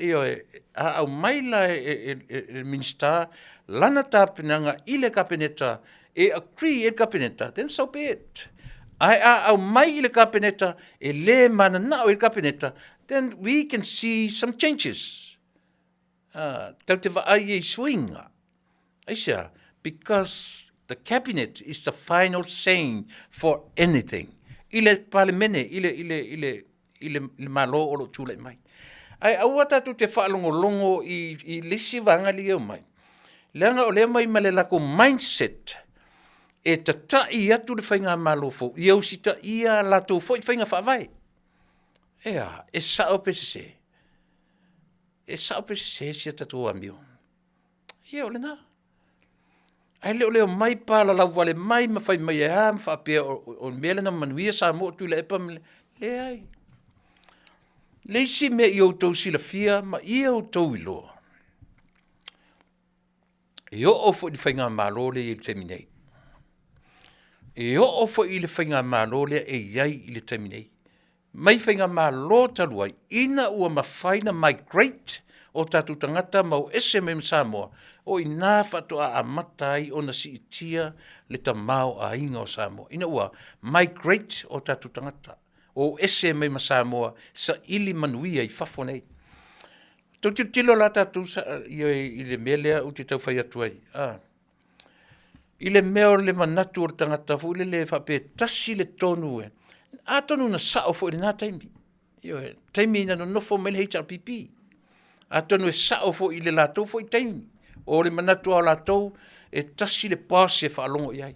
au maila le minsta, lana ta penanga I le kapeneta, e agree e kapeneta, then so be it. Au mai le kapeneta, e le mana nao le kapeneta, then we can see some changes. Tau te vaai e swinga. Aisia, because the cabinet is the final saying for anything. Ile palemene, ile malo o lo tūlai mai. Ai au atatu te whaalongolongo I lisi vangali o mai. Leanga o le mai male lako mindset, e tatai atu le whainga malofo, I au sita ia lato fo I whainga whaavai. E sao pesese. E sao pesese si atatu amio. O le nā. Ai leo mai pala lau wale mai ma whai mai e ha, ma whaapea o mele na Manuia Samoa Tuilaepa le ai. Le isi me I outou Silafia, ma I outou iloa. E o ofo I whainga malo le I terminate. E o ofo I le whainga malo le e iai I le terminate. Mai whainga malo taluai, ina ua mawhaina migrate o tatu tangata mau ese me Samoa, o I nā whatoa a matai o na si itia le tamau a inga o Samoa. Ina ua migrate o tatu tangata, o ese me Samoa sa ili Manuia I whafonei. Tau tilo la tatu I le melea o te tau whai atuai. I le mea o le manatu o le tangata fu le whape tasi le Taunu'u e. A tonu na sao fo I nā taimi. Taimi ina no nofo me le HRPP. A tonu e sao fo I le latou fo I taimi. O le manatu o latou e tasi le pāse whaalongo iai.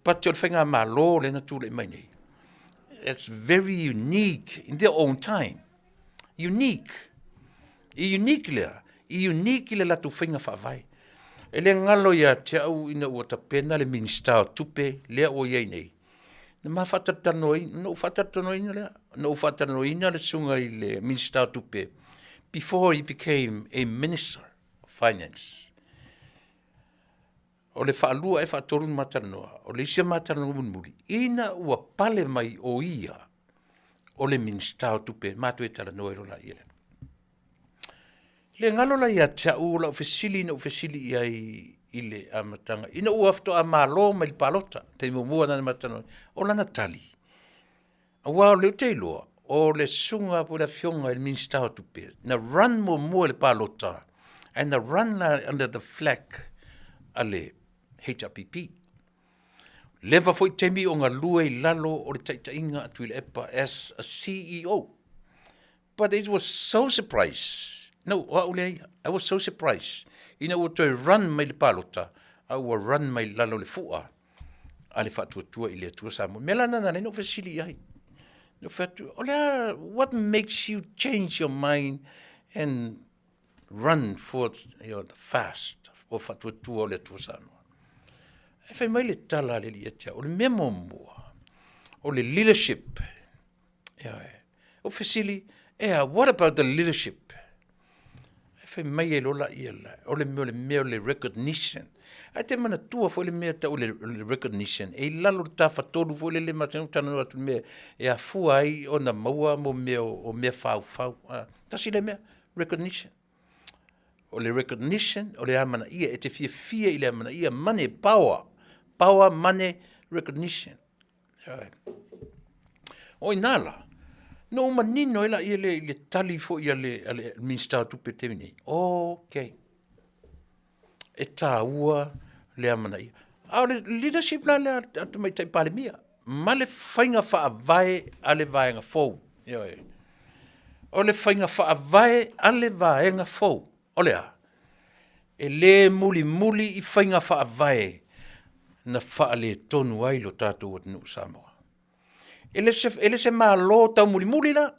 Pati o le whainga malo le na tūle mai nei. It's very unique in their own time. Unique. I unique le latu whainga whaavai. E le ngalo ia te au ina ua tapena le minista o tupe lea o iei nei. Na ma whatatanoina, no whatatanoina le sunga I le minista o tupe before he became a minister of finance. O le whaalua e whaatorun matanoa, o le isia matanoa munmuri, ina ua pale mai o ia o le minista o tupe, mātu e Talanoaina rola ile. Le ngalo la ia te au la ofesili na ofesili ia I le amatanga. Ina ua afto a malo mai palota, te mua na matanoa, o lana tali. A wao leo te iloa, o le sunga po le fionga il minsta tu pe. Na run mo le palota. And na run under the flag ale HRPP. Leva foi temi o ngā lua I lalo o le taitainga Tuilaepa as a CEO. But it was so surprised. No, I was so surprised. Ina o toi run mai le palota, I will run mai lalo le fua. Ale whatuatua I le atua Samoa. Melana na le no fasili ai. No fatu, olea, what makes you change your mind and run for the fast o whatuatua o le atua Samoa? E whai mai le tala le li atia, o le memo mua, o le leadership. O fasili, what about the leadership? E whai mai e lola I ala, o le meo le recognition. Ai te mana tua fo le mea tau le recognition. E lalo ta whatolu fo le matenu tanu atu mea, e a fua ai o na maua mo mea o mea whau. Tasi le mea, recognition. O le recognition, o le amana ia, e te fia I le amana ia, money, power, money, recognition. O inala, no manino ela ia le tali fo ia le minsta tupe te mini. Okay. E tā ua le amana ia. A le leadership la le atu mai tai pale mia. Ma le whainga whaavae a le vaenga fou. O le whainga whaavae a le vaenga fou. O lea. E le muli I whainga whaavae na wha le tonu ai lo tātou o Taunu'u Samoa. E le se maa lo tau muli la.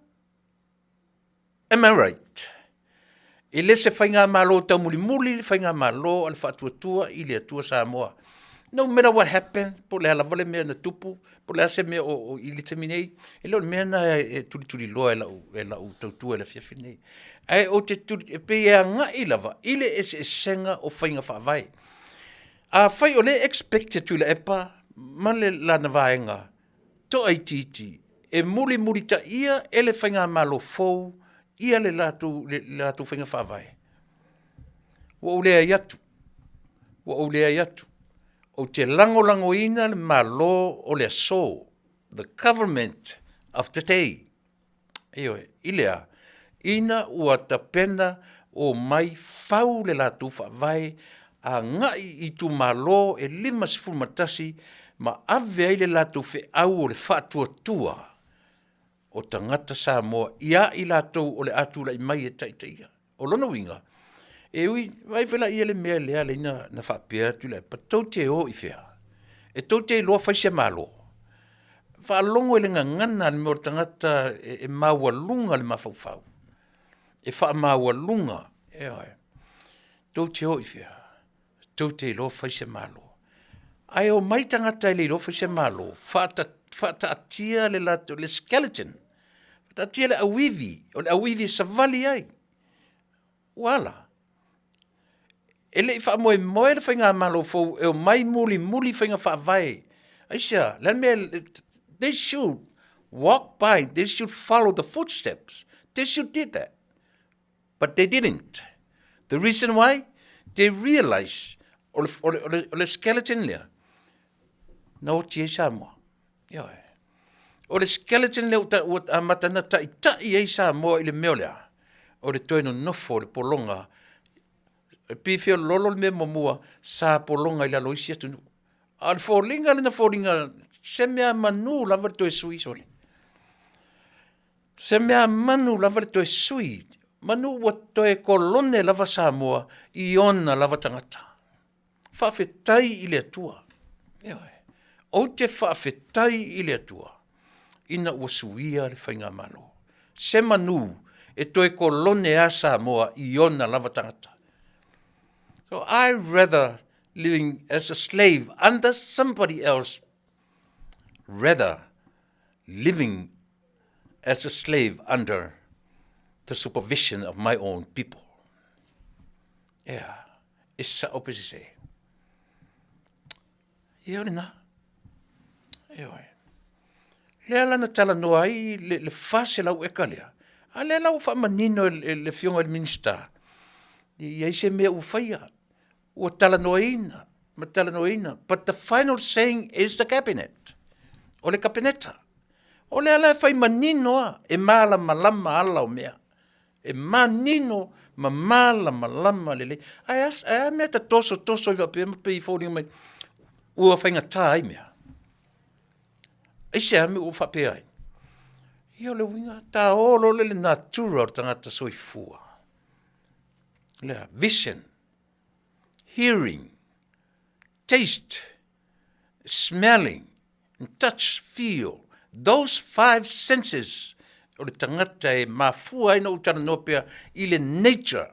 Am I right? E le se whainga malo tau muli, whainga malo al whatuatua I le atua Samoa. No matter what happened, po le ala vale mea na tupu, po le ase mea o ili te minei, e leo mea na e turi loa e la u tautua e la fiafi nei. Ai o te turi, e pe ea ngā I lava, ile e senga o whainga whaavai. A whai o le expected Tuilaepa, ma le lana vaenga, to ai titi, e muli ta ia, e le whainga malo fou, ia le latu whainga whaavai. Wa ulea iatu. O te lango ina le malo o le so, the government of today. Ilea, ina ua tapena o mai fau le latu whaavai, a ngai I tu malo e 5 matasi, ma ave ai le latu au o le whatuatua. O tangata Samoa, ia I lātou o le atu la I mai e taitaia. O lona winga, e ui, vai vela ia le mea lea le na whapea Tuilaepa, tau te o I whea. E tau te loa whaise malo. Whaalongo e le ngangana le mea o tangata e maua lunga le mawhauwhau. E wha maua lunga, tau te o I whea. Tau te loa whaise malo. Ai o mai tangata le loa whaise malo, whata atia le lato, le skeleton. Whata atia le awivi, o le awivi savali ai. Wala. Ele I wha moe le whainga malo fau, e o mai muli whainga whaavai. Aisia, they should walk by, they should follow the footsteps. They should do that. But they didn't. The reason why? They realized, o le skeleton lea, no tia Samoa. O le skeleton lea o a matana tai ei Samoa I le meo lea. O le toino nofo le polonga. E pifio lolo le mea mamua sa polonga I la loisi atu. A le fōlinga le na fōlinga se mea manu lava le toe sui soli. Se mea manu lava le toe sui. Manu wa toe kolone lava Samoa I ona lava tangata. Faafetai I le atua. O te faafetai I le atua. Ina ua suia le whainga malo. Se manu e toe kolone a Samoa I ona lava tangata. So I'd rather living as a slave under somebody else, rather living as a slave under the supervision of my own people. It's opposite. Iorina. Lea lana Talanoaina le Fasa lau eka lea. A lea lau wha manino le fionga le minsta. Ia se mea uwhaia. Ua Talanoaina. But the final saying is the cabinet. O le kabineta. O le ala fai manino e malama ala o mea. E manino ma malama lele. Ai mea ta toso i wapea pe i fōringa mai. Ua whainga tā ai mea. Ese ame ua whapea ai. Ia le winga, tā olo le natura o tangata soifua. Lea, vision, hearing, taste, smelling, touch, feel. Those 5 senses o le tangata e mafua ina utana nopea i le nature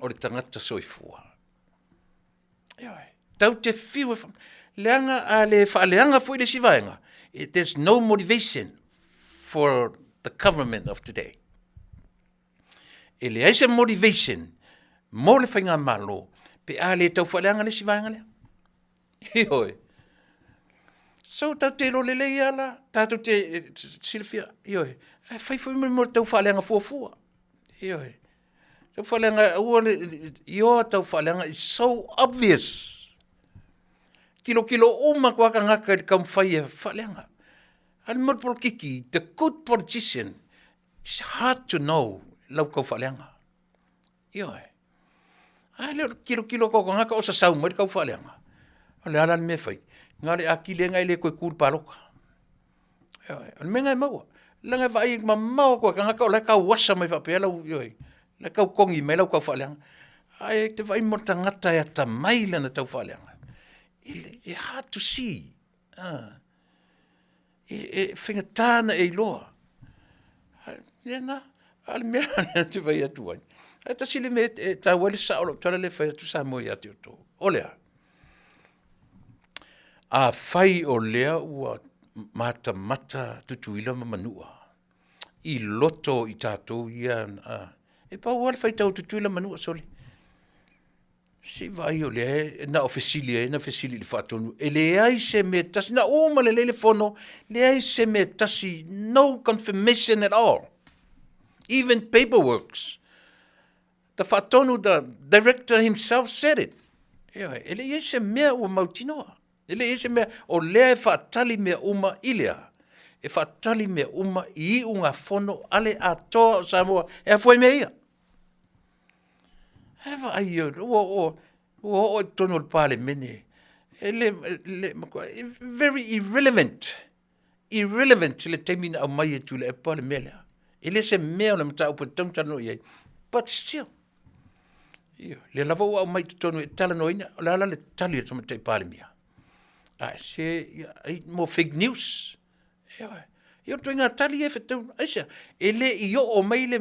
o le tangata soifua. Tau te fiu leanga a le whaaleanga fui le sivaenga. There's no motivation for the government of today. E le aise motivation mo le whainga malo pe a le tau whaaleanga le sivaenga lea. Ioi. So tau te lo le lei ala, tatu te Silafia, ioi. Whai mo tau whaaleanga fuafua. Ioi. Tau whaaleanga, io tau whaaleanga is so obvious. Kilo uma kua ka ngaka i kam whai e whaaleanga. Ani mo kiki, the good politician, it's hard to know lau kau whaaleanga. Ioi. Ai leo kilo ko ngaka o sa sau mo i kau whaaleanga. Ale ala me whai. Ngare a kile ngai le koe kūr paroka. Ioi. Me ngai maua. Langa vai ma mau ko ka ngaka o le kau wasa mai whapea lau ioi. Le kau kongi mai lau kau whaaleanga. Ai te vai mo tangata e ta mai lana tau whaaleanga. It's hard to see. Whinga tāna e loa. Iana, ale mea te vai atu ai. E ta sile me ta wale sa olo, tala le whai atu sa moi ati o tō. O lea. A whai o lea ua mata tutuila ma Manua. I loto i tātou ian. E pa wale whai tau tutuila Manua soli. Si vai o le na ofesili le fatonu e le ai se me tasi na o ma le fono le ai se me tasi no confirmation at all, even paperworks. The fatonu, the director himself said it. E le ai se mea o mautinoa e le ai se mea o le fatali mea uma ilea e fatali mea uma I unga fono ale a toa Samoa e a foi mea ia. Eva ai o tono le pale mene. Very irrelevant le temina au mai tu le pale mele. Ele se mea na Mataupu Talanoaina. But still. Le lava au mai tono Talanoaina, la le tali sama te pale mea. Se mo fake news. Io tu inga tali e fetu aisa ele io o mai le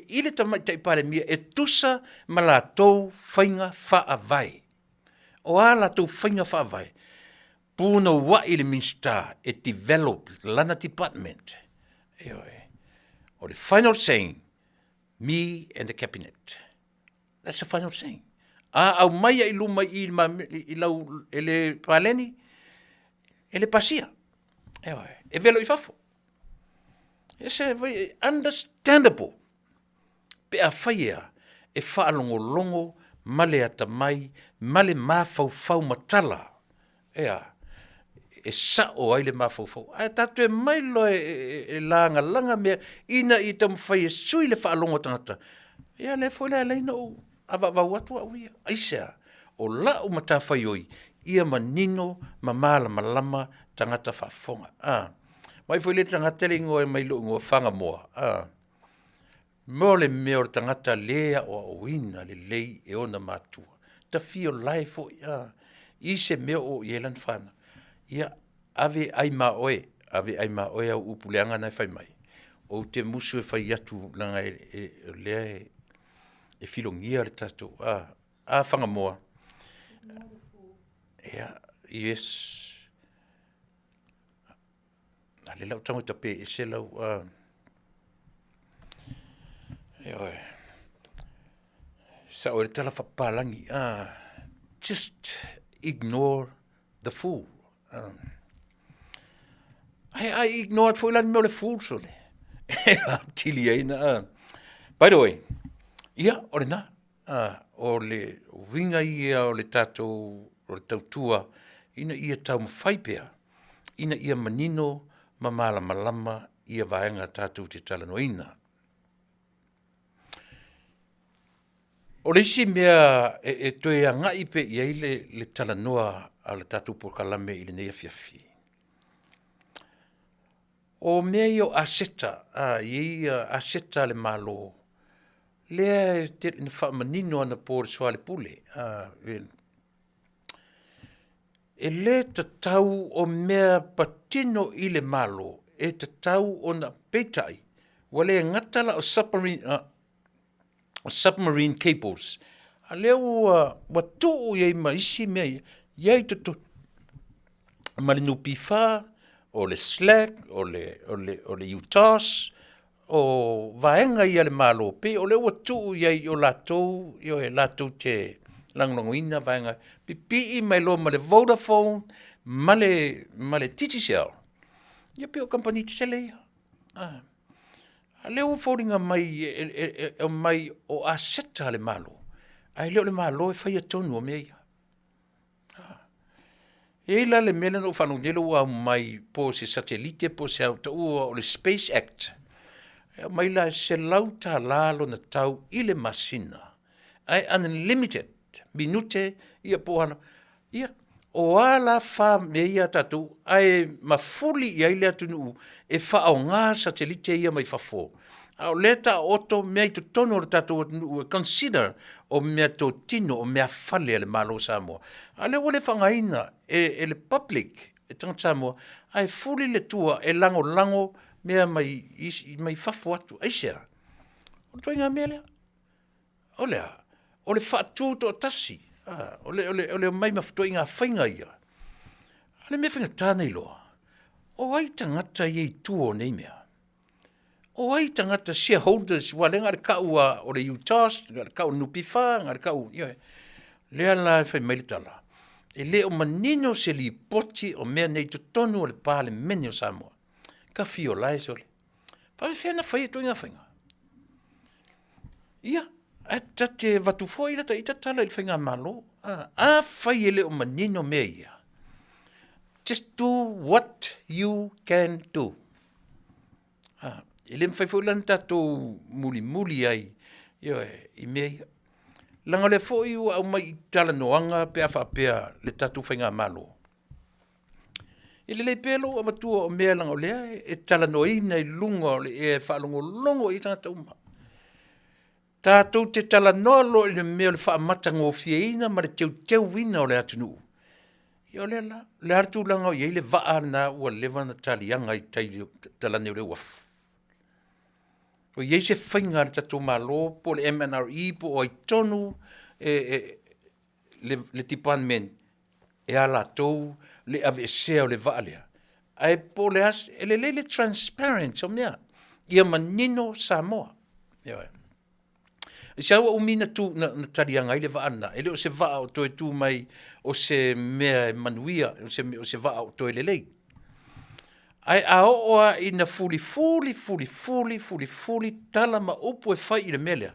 ile tama te pare mia e tusa malatou fainga faavai o ala tu fainga faavai puna wa ile minsta e develop lana department or the final saying me and the cabinet, that's the final saying au mai I luma I lau ele paleni ele pasia e velo I fafo. It's understandable. Pe a whaia e whaalongo male ata mai, male mawhau matala. E sao ai le mawhau. Ai tatu e mailo e langa mea ina I tamu whaia sui le whaalongo tangata. Le fwela leina o awau atua uia. Aisea, o la o mata whaioi, ia manino, malama, tangata whafonga. Mai foi le tangata le ngoe mai lo ngoe whanga moa. Mo le mea o tangata lea o wina le lei e ona matua. Ta fio life o I se mea o ielan whana. Ia ave ai maoe au upuleanga nai whai mai. O te musu e whai atu langa lea e filongia le tatou. Whanga moa. Yes. Le lau tango tape e se lau sa o le tala whapalangi just ignore the fool. I ignored for lan me le fool so le tili aina. By the way, o le na o le winga ia o le tatou o le tautua ina ia tau mawhaipea ina ia manino malama ia vaenga tātou te Talanoaina. O le isi mea toe angai pe iai le talanoa a le tātou pokalame i le nei Afiafi. O mea i o aseta, i aseta le malo, lea te na whaamanino ana po le soa le pule. E le tatau o mea patino i le malo, e tatau o na peitai, wale ngatala o submarine cables. A leo watu iei maisi mea, iei tutu malinu pifa, o le slack, o le utas, o vaenga ia le malo, pe o leo watu iei o latou, io e latou te langongoina vaenga, pipi mai lo ma le Vodafone, ma le TTCL. Ia pe o company te sele ia. A leo fōringa mai o aseta le malo. Ai leo le malo e whaia tonu o mea ia. E la le mele no whanau nelo wa mai po se satellite po se auta o le Space Act. Mai la se lauta lalo na tau i le masina. Ai unlimited. Minute ia po ana. Ia. O ala wha me ia tatu. Ai mafuli ia ile atunu e wha o ngā satellite ia mai whafo. Au leta oto mea i tono le tatu consider o mea to tino o mea fale le malo Samoa. Ale wale whangaina e le public e tanga Samoa ai fuli le tua e lango mea mai whafo atu. Aisea, o toi ngā mea lea? O lea, o le whaatu to tasi. O le mai mafutoi ngā whainga ia. Ale mea whainga tānei loa. O ai tangata iei tuo nei mea. O ai tangata shareholders wa le ngare kau o le UTAS, ngare kau nupifa, ngare kau, lea la whai mailitala. E le o manino se li poti o mea nei to tonu o le pāle mene o Samoa. Ka fio lai se ole. Pa whiana whai e toi ngā whainga. Ia, a tate watu fo i rata i tatala i whainga malo. A whai e le o manino mea ia. Just do what you can do. E le mwhai fōilan tātou muli ai, i mea ia. Langa le fōi ua au mai talanoanga pea whapea le tātou whainga malo. E le pelo a matua o mea langa o lea, e talanoina i lunga o le e whaalongo i tangata uma. Tātou te talanoa lo i le mea le whaamatanga o fieina ma le teu wina o le Taunu'u. Ia o lea la, le hartu langa o iei le waa na ua lewa na talianga i talane o le wafu. O iei se whainga le tatou malo po le MNRE po o i tonu le department e ala tou le Eseese o le Vale. Ai po le as e le transparent o mea ia manino Samoa. E se awa umina tu na tarianga i le vaana. E le o se vaa o toe tu mai o se mea Manuia, o se vaa o toe le lei. Ai a oa i na fuli tala ma upu e whai i le melea.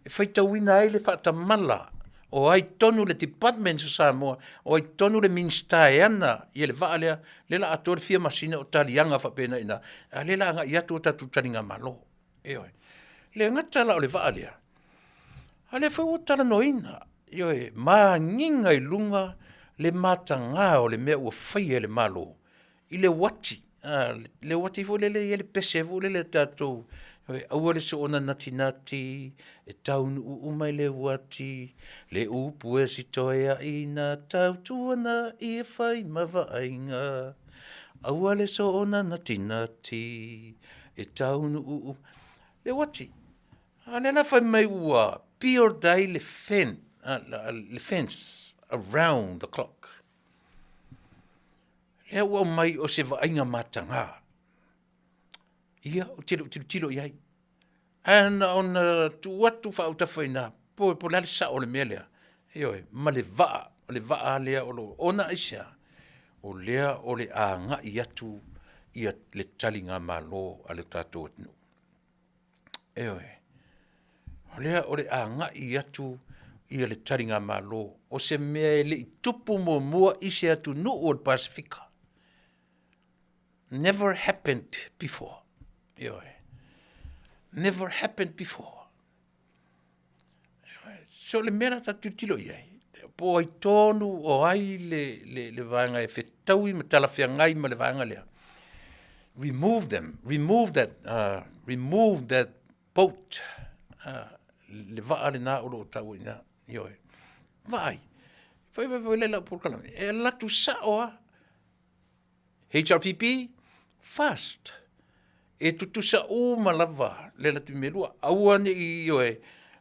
E whai tauina ai le whaatamala o ai tonu le department o Samoa, o ai tonu le minsta e ana i le vaalea, le la ato le fia masina o talianga whapena ina, a le la anga i atu o tatu taringa malo. Le ngatala o le vaalea. A le whai o Talanoaina, maa nginga i lunga le matanga o le mea ua whai e le malo, i le wati. Le wati fo le pese fo le tatou aua le so ona nati e Taunu'u mai le wati le upu e si toea i na tautuana i e whai mawaainga aua le so ona nati e Taunu'u le wati a le la whai mai ua pio dai le fence around the clock. Lea ua mai o se vaainga matanga. Ia, o tilo iai. Ana ona tu watu whauta whaina, po lale sa o le mea lea. Ma le vaa lea o lo, ona aisea, o lea o le a nga i atu, ia le tali ngā malo a le tātou atinu. O lea o le a nga i atu, ia le tali ngā malo, o se mea le i tupu mua ise atu Taunu'u o le Pasifika. Never happened before. Never happened before. So le mera tatu tilo iai. Po ai tonu o ai le vanga e whetaui ma talafia ngai ma le vanga lea. Remove them. Remove that boat. Le vaa le nā oro o tau ina. Vai. Vai le la por kalame. E latu saoa. HRPP, fast. E tutusa o malava le latu melua. Aua ne i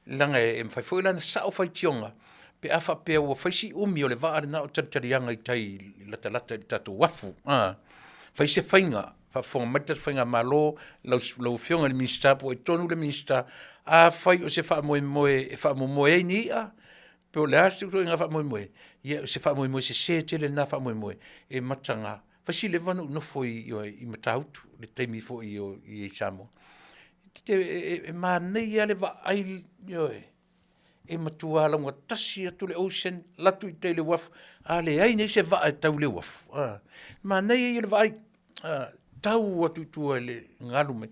langa e mwhai lana sao whai tionga. Pe awha pea ua whaisi umi o le vaare na o taritarianga i tai lata i tatu wafu. Whai se whainga. Whawhonga maita whainga malo. Lau whionga le minista po e tonu le minista. A whai o se wha moe e wha moe ni a. Pe o le asi uto inga wha moe. Ia o se wha moe se se tele na wha moe. E matanga. Whasi le vanu no foi i Mataupu. Le teimi foi i Samoa. E mānei ale wa ai e matua longa tasi atu le ocean latu i te le wafu ale ai nei se wa e tau le wafu mānei le wa ai tau atu tua le ngalume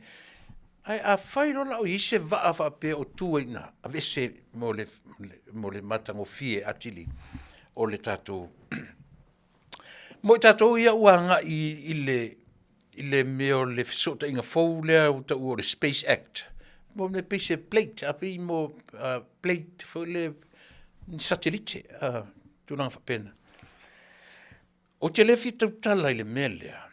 ai a whairo lau i se wa a whape o tua ina a vese mo le matango fie atili o le tatou mo tatou ia uanga i le meo le sota inga fau lea o le Space Act. Mo me pese plate, api mo plate fo le satellite, tunanga whapena. O te le fita utala i le mea lea.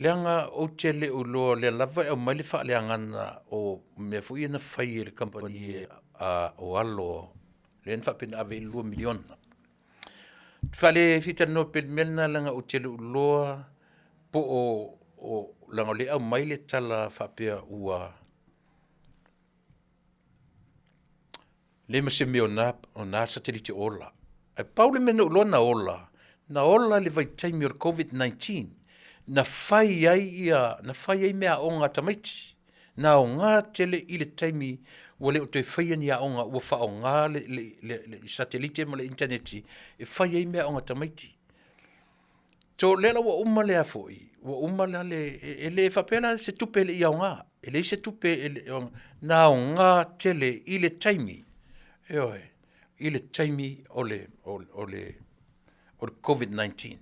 Leanga o te le uloa le lava e o mai le wha le angana o mea fu ia na whai le kampani o alo. Le en whapena ave 2 miliona. Whale fita no pe mena langa o te le uloa po o langa le au mai le tala whapea ua le mase me o nā satellite ola. Ai paule mena uloa na ola le vai taimi o COVID-19 na whai ai mea o ngā tamaiti na o ngā tele i le taimi wale o te whai ani a o ngā ua wha o ngā le satellite ma le interneti e whai ai mea o ngā tamaiti. So lela wa umale a foi, wa umale le whapela se tupe le ia o ngā, le se tupe na o ngā tele i le taimi, i le taimi o le COVID-19.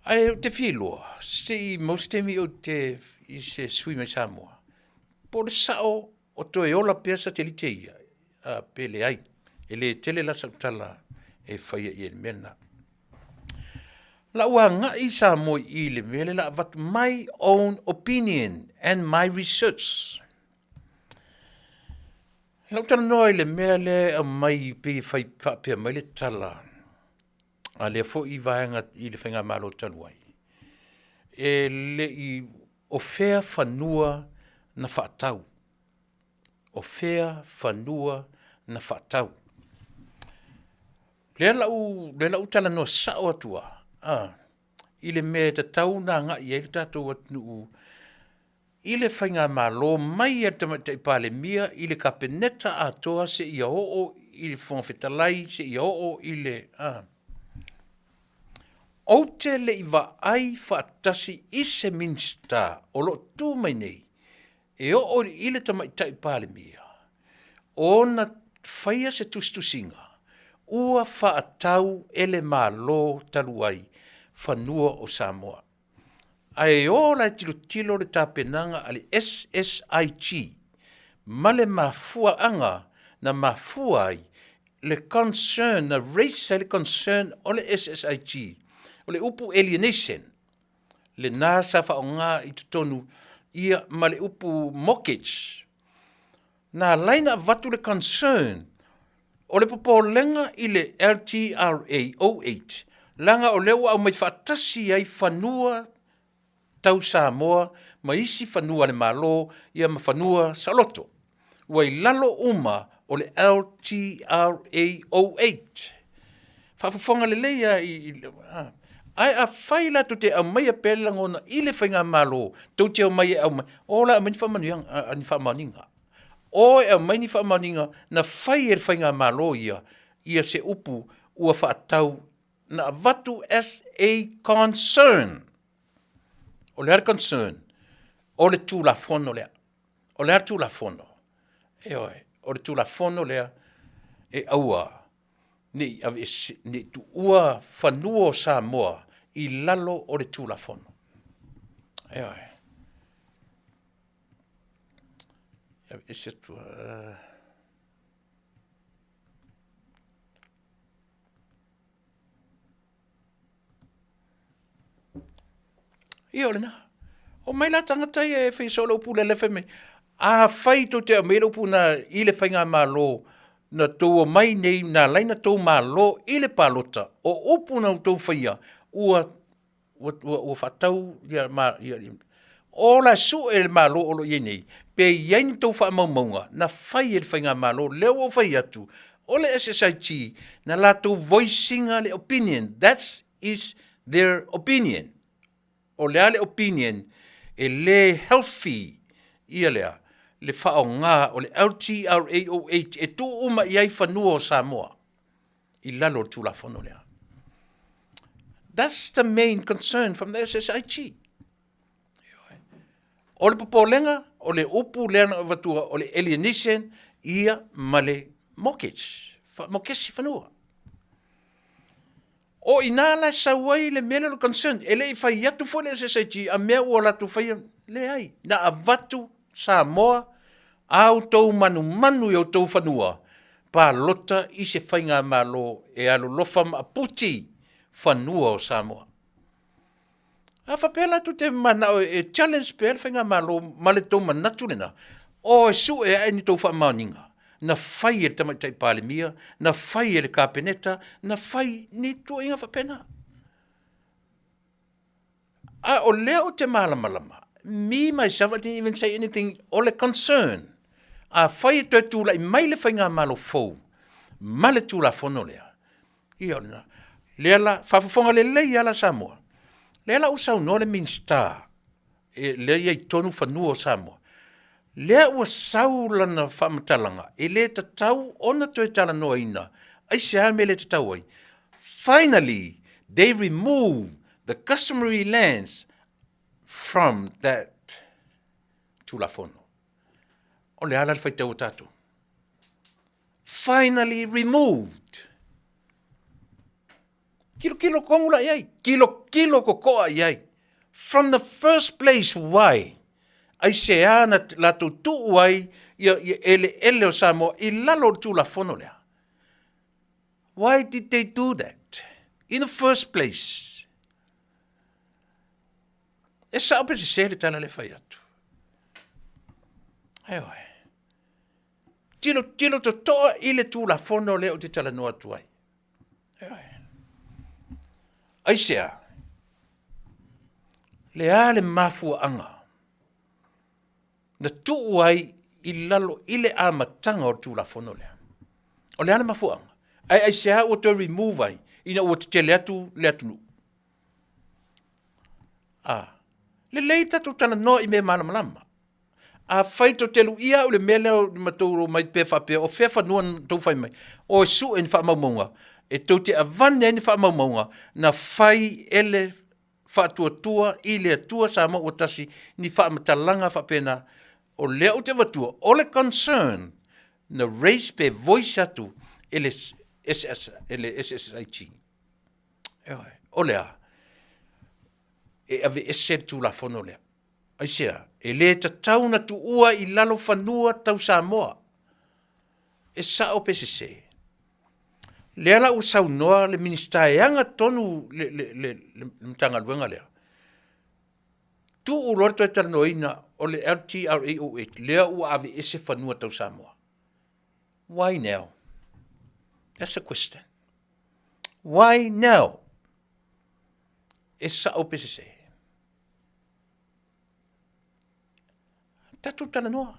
Ai te whiloa, se i maustemi o te i se sui mai Samoa. Po le sao o toe ola pea satellite ia, pele ai, le tele la sautala e whaia i e mena. La ua nga i Samoa i le mele la vat my own opinion and my research. La Talanoaina le mele a mai pe fai pe mai le tala. A le fo i vaenga i le whainga malo taluai. E le i o fea whanua na whaatau. O fea whanua na whaatau. Le lau Talanoa sao atua. I le mea te tau nā ngā i e tātou Taunu'u. I le whainga malo mai a tamata i pāle mia, i le kapeneta atoa se i a o i le whangawhetalai, se i a o i le... O te le i wa ai whaatasi i se minsta o lo tū mai nei, e o i le tamata i pāle mia. O na whaia se tustusinga, ua whaatau ele malo taluai, whanua o Samoa. Ai o la tilo le tāpenanga ali SSIG, ma le mafua anga na mafua ai, le concern, na racial concern o le SSIG, o le upu alienation, le nasa wha o ngā i tutonu ia ma le upu mortgage, na laina vatu le concern, o le popo lenga i le LTRA 08, langa o lewa au mai whaatasi ai whanua tau Samoa, ma isi whanua le malo, ia ma whanua saloto. Wai lalo uma o le LTRA 08. Whawhawhanga le leia ai a whaila tu te au mai a pelangona i le whainga malo, tau te au mai au mai. Ola a mani whamaninga. O e au mai ni whamaninga na whai e whainga malo ia se upu ua whaatau na vatu as a concern. O le concern. O le tulafono lea. O le tulafono. E oi. O le tulafono lea. E aua. Ni tu ua whanua o Samoa I lalo o le tulafono. E oi. Ese tua... Ia ole na. O mai la tangata e whi solo pule le wheme. A whai to te amero puna I le whainga malo na tō mai nei na laina tō malo I le palota. O upuna o tō whaia ua whatau ia o la su e le malo o lo i nei. Pe iai ni tō wha maumaunga na whai e le whainga malo leo o whai atu. O le SSIT na la tō voicinga le opinion. That is their opinion. O le ale opinion e le healthy ia lea le whao ngā o le LTRAOH e tū uma iai whanua o Samoa I lalo tulafono lea. That's the main concern from the SSIT. O le popolenga, o le upu lea na watua, o le alienation ia ma le mortgage whanua. O inala sawai le mele lo concern ele I fai atu fo le SSIT a mea ua latu fai le ai na avatu Samoa au tau manu I o tau whanua pa lota I se whainga malo e alo lofa ma puti whanua o Samoa. A whapela tu te mana e challenge pe le whainga malo ma le tau manatu lena o su e ai ni tau whamauninga. Na whai e le tamaitai palemia, na whai e le kapeneta, na whai ni tua inga whapena. A o leo te malamalama. Me, myself, I didn't even say anything, o le concern. A whai e tue tūla I mai le whainga malo fau. Ma le tūla whono lea. Ia ona. Lea la, whawhawhonga le lei ala Samoa. Lea la usau no le minsta. Lea I tonu whanua o Samoa. Lea ua saula na whamatalanga, e le tatau ona toe Talanoaina, ai se ame le tatau ai. Finally, they remove the customary lands from that tulafono. O le ala le whaitau tatu. Finally removed. Kilo kongula iai, kilo kokoa iai. From the first place, why? Ai se ana la tutu ai ele o Samoa I lalo tulafono lea. Why did they do that? In the first place. E sa ope se sere tana le whai atu. Eoi. Tilo to toa I le tulafono lea o te talanoa atu ai. Eoi. Ai sea. Lea le mafua anga. Na tuu ai I lalo ile a matanga o tulafono lea. O le ana mafuanga. Ai se ha o to remove ai. Ina o te le atu nu. Le leita to tana no I me malama. A faito telu ia o le mele o matouro mai pe fa pe o fefa no to fai mai. O su en fa mamunga. E to te avane ni fa mamunga na fai ele fa tua ile tua sama o tasi ni fa matalanga fa pena. O leo te watua, o le concern na race pe voice atu ele SSIT. O lea, e ave ese tu la fono lea. Aisea, e le tatau na tu ua I lalo whanua tau Samoa. E sa o PCC. Lea la usau noa le minister e anga tonu le mtanga luenga lea. Tu urorto e Talanoaina o le LTRAOH, lea ua ave ese whanua tau Samoa. Why now? That's a question. Why now? E sa o PCC. Tatu Talanoa.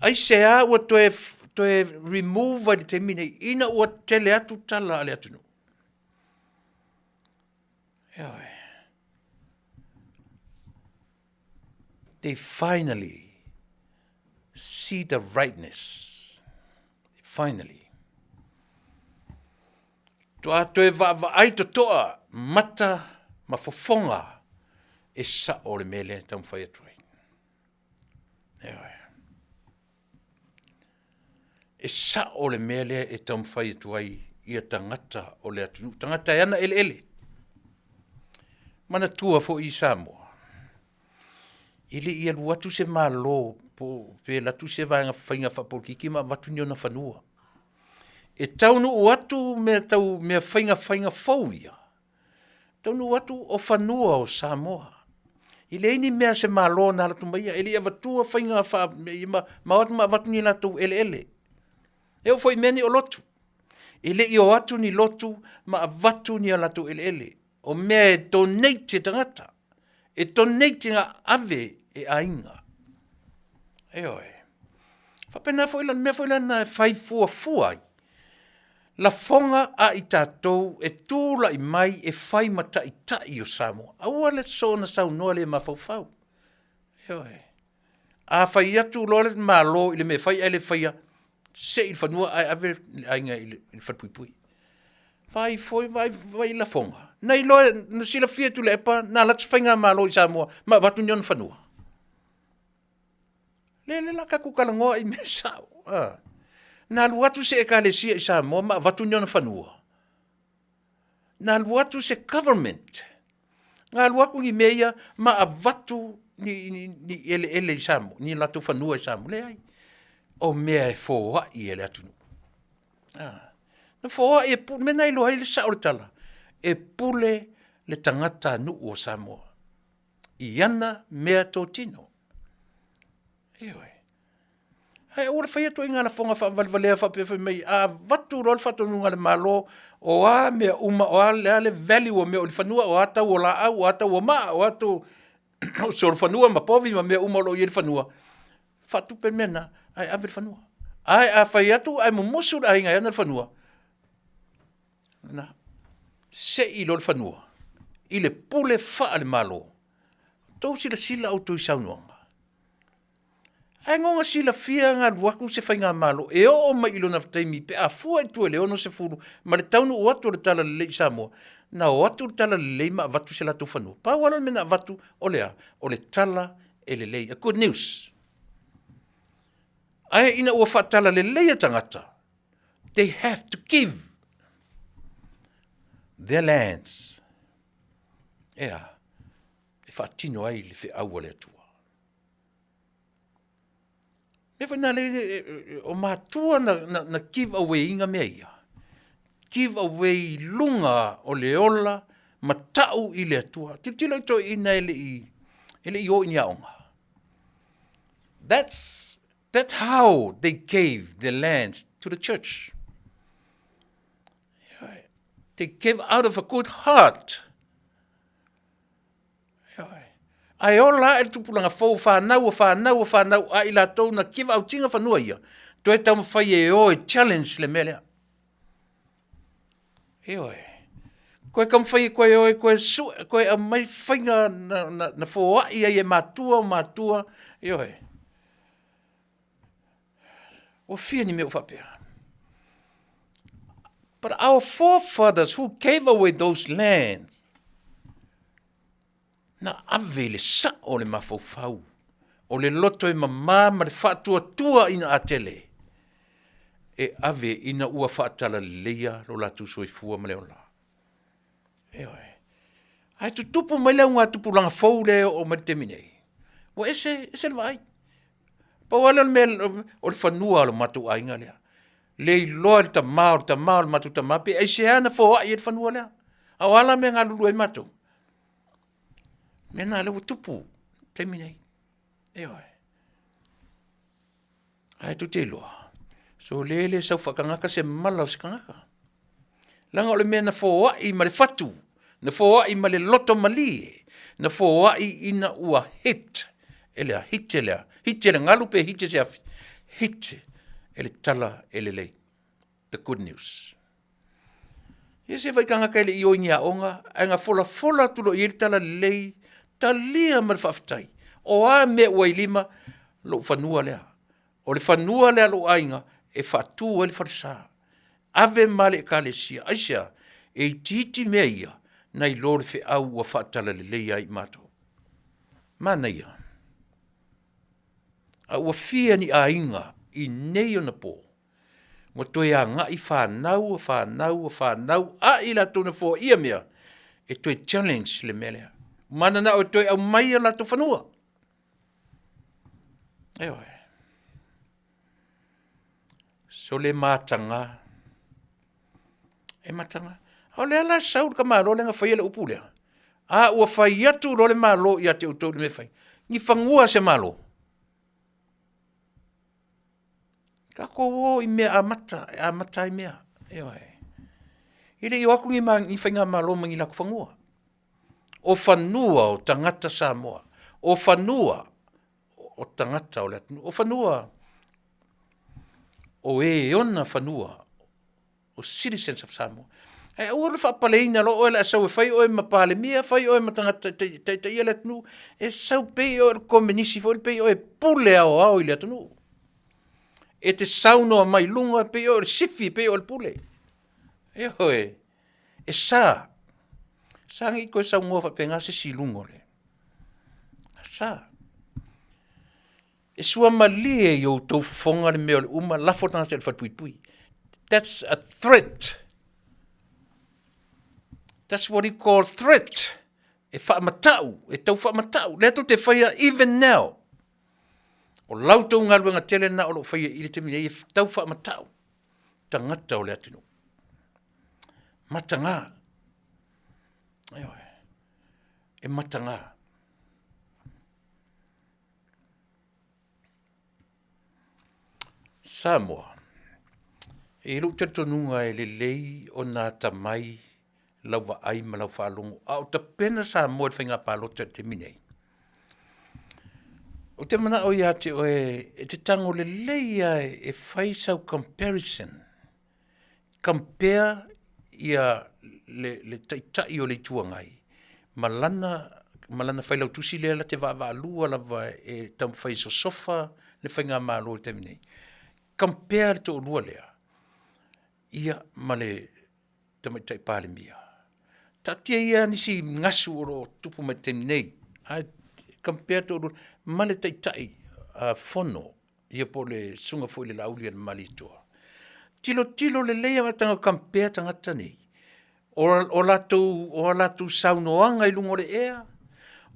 Ai sea ua toe remove ai te mine, ina ua tele atu tala ale atu no. They finally see the rightness. Finally. Toa toe va ai to toa mata mafofonga e sa o le mele tam whai atui. E sa o le mele e tam whai atui ia tangata o le atunu. Tangata e ana ele. Mana tua fo i Samoa. Ili ia luatu se malo po pe latu se vanga whainga whapolkiki ma watu niona whanua. E Taunu'u atu me tau me whainga fauia. Taunu'u atu o whanua o Samoa. Ile ini mea se malo na latu maia. Ili ia watua whainga ma watu ni latu ele. E o foi meni o lotu. Ile i o atu ni lotu ma watu ni latu ele. O mea e donate tangata. E donate nga ave e ainga. Eoi. Whapena foilan, mea foilan na whai fuai. La fonga a i tātou e tūla i mai e whai mata i tai o Samoa. Aua le sona sau noa le mawhauwhau. Eoi. A whai atu loa ma lo i le me whai ele whaia se il whanua ai ave ainga i le whatpuipui. Vai foi vai la fonga. Nei loa na Silafia Tuilaepa na latu whainga ma lo i Samoa ma watu nion whanua. Le la kakukalangoa i me sao. Na luatu se ekalesia i Samoa ma watu niona whanua. Na luatu se government. Nga luaku i meia ma a watu ni ele i Samoa. Ni latu whanua i Samoa. Le ai. O mea e fōa i ele atunu. Na fōa e pule, mena i loa i le sao le tala. E pule le tangata nu'u o Samoa. I ana mea tō tino. Eoi. Hai ora fai atu inga la fonga valvalea whapewhai mai a watu rol whatonunga le malo o a mea uma o a le value o mea o le whanua o ata o la au o ata o maa o ato o se o le whanua ma povi ma mea uma lo i le whanua. Whatu pe mena ai ave le whanua. Ai a whai atu ai mumusu la inga iana le whanua. Na se i lo le whanua. I le pule wha le malo. Tau sila au tui saunuanga. Ai ngonga Silafia ngā luaku se whainga malo. E o mai ilo na taimi pe a fua i tue leo no se furu. Ma le Taunu'u atu le tala le lei Samoa. Na o atu le tala le lei ma vatu se latu whanua. Pa wala me na vatu o lea. O le tala e le lei. A good news. Ai ina ua whaatala le lei a tangata. They have to give their lands. Ea. E whaatino ai le whi aua le atua. Never na le o matua na give away inga mea ia. Give away lunga o le ola matau i le atua. Tila ito ina ele i o inia onga. That's how they gave the lands to the church. They gave out of a good heart. Ai ola e tupulanga fau whanau a ila tau na kiva au tinga whanua ia. Toi tau whai e o e challenge le melea. Eoi. Koe kam whai koe oi, koe a mai whainga na whoa ia e matua. Eoi. O fia ni meo whapea. But our forefathers who gave away those lands, na ave le sa o le mafau. O le loto e mamā ma le whaatua ina atele. E ave ina ua whaatala leia lo latu soifua ma leo la. Eoi. Ai tu tupu mai leo ngā tupu langa fau leo o ma te minei. Wa ese le vai. Pa wala me o le whanua lo matu ainga lea. Le loa le tamao le matu tamao. Pe eise ana fōa i le whanua lea. Awala me ngā lulu e matu. Mena lewa tupu, teimi nei. Eoi. Ai tu te loa. So lele sau whakangaka se mala o se kangaka. Langa o le mea na fōa i ma le whatu. Na fōa i ma le loto malie. Na fōa i ina ua hit. Elea, hit elea. Hit elea, ngalupe hit se afi. Hit ele tala ele lei. The good news. Ia se vai kangaka ele i oinga onga. Ai ngā fola tulo i ele tala lei. Talia ma le Faafetai. O a me ua i lima lo whanua lea. O le whanua lea lo ainga e whaatua le wharisa. Ave male e kalesia. Aisea, e titi mea ia, nai lore fe au ua whaatala le leia i mātou. Mana ia. A ua fia ni a inga i nei o na pō. Mo toi a ngai whanau, a ila tōna fō ia mea, e toi challenge le melea. Mana na o toi au mai a lato whanua. Ewa. So le mātanga. E mātanga. Au le ala saur ka mālo le nga whaia le upu lea. A ua whai atu ro le mālo i a te utau le me whai. Ni whangua se mālo. Ka ko i mea a mata i mea. Ewa e. Ile i waku ngi whai ngā mālo mangi laku whangua. O whanua o tangata Samoa. O whanua o tangata o le atu. O whanua o e ona whanua o citizens of Samoa. E ora whapaleina lo o e la sau e whai o e mapale mea, whai o e matangata te ia le atu. E sau pei o e komenisi fo, pei o e pule au i le atu. E te sauno mai lunga pei o e sifi, pei o e pule. E hoe, e sa. Sa ngi koe sa ngua whapenga se si lungo le. Sa. E sua malie i o tau whonga le mea le uma lafotanga se le whatuipui. That's a threat. That's what you call threat. E whaamatau, e tau whaamatau. Le atu te whaia even now. O lautou ngaluanga tele na o lo whaia i le te mine, e tau whaamatau. Tangata o le atinu. Matanga. E matanga. Samoa. E lu te tonunga e le lei o nā tamai lau wa ai ma lau whaalongo. A o ta pena Samoa e whainga pālota te minei. O te mana o ia te o e te tango le lei e whaisau comparison. Compare ia le taitai o le tuangai. Malana whailau tusi lea la te wa lua la wa e tam whaiso sofa le whainga mālo te minei. Compare to lua lea. Ia male tamaitai pāle mia. Ta tia ia nisi ngasu o tupu mai te minei. Compare to lua. Male taitai whono. Ia po le sunga fo le laulia le malitoa. Tilo le leia matanga compare tangata nei. O latu saunoanga i lungo le ea.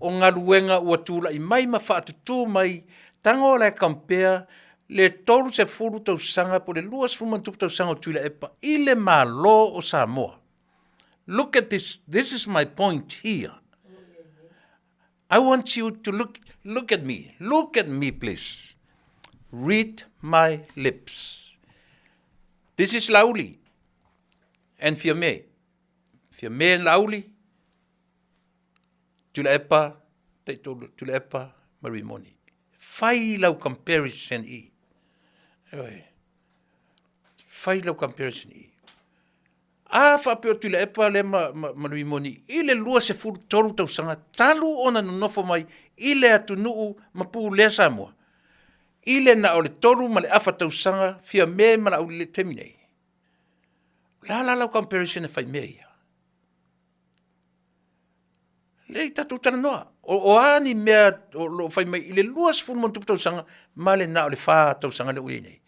O ngā luenga ua tūla i mai ma whaatutu mai. Tango le compare le toru se furu tau sanga po le luas fumantupu tau sanga o Tuilaepa. I le malo o Samoa. Look at this. This is my point here. I want you to look at me. Look at me, please. Read my lips. This is lauli. And fia me. Fia me lauli. Tuilaepa, Tuilaepa, marimoni. Fai lau comparison i. Fai lau comparison i. A whapeo Tuilaepa le marimoni. I le lua se furu toru tau sanga. Talu ona nonofo mai. I le atunu'u mapu lea Samoa. I le na o le toru ma le afa tau sanga. Fia me ma la au le teminei. La lau comparison e fai mea ia. Le tatu Talanoaina. O ani mea o lo fai mai. I le lua se furu montupu tau sanga. Ma le na o le wha tau sanga le ui nei.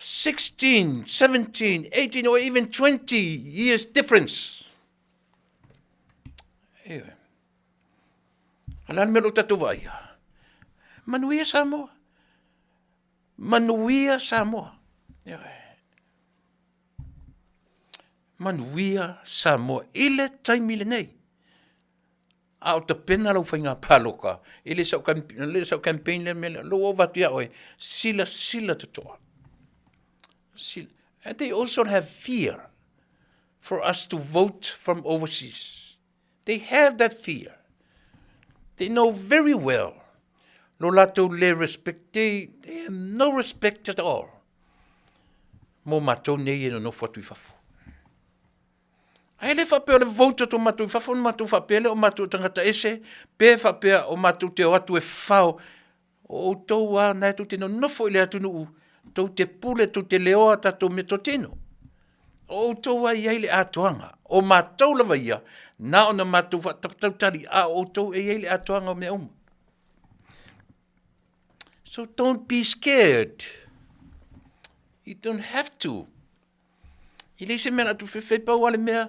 16, 17, 18, or even 20 years difference. Ewe. Alan me lo tatu vai. Manuia Samoa. Manuia Samoa. Ewe. Manuia Samoa. Ile taimile nei. A o te pena lau whainga pāloka. Ile sau campaign le mele. Lo o vatia oe. Sila tutoa. And they also have fear for us to vote from overseas. They have that fear. They know very well. Lo lato le respect. They have no respect at all. Mo matou nei e no fatu fafu. Ai le whapea le vote to matou fafu, matou whapea le o matou tangata ese, pe whapea o matou te o atu e whao. O tau wā nai tu te no nofo i le atu nuu. Tau te pule, tau te leoa, tatou me totino. O tau ai ai le atoanga. O mātou lava ia. Na ona mātou whatapatau tari a o tau ai ai le atoanga o mea uma. So don't be scared. You don't have to. I leise mea atu whewhepau ale mea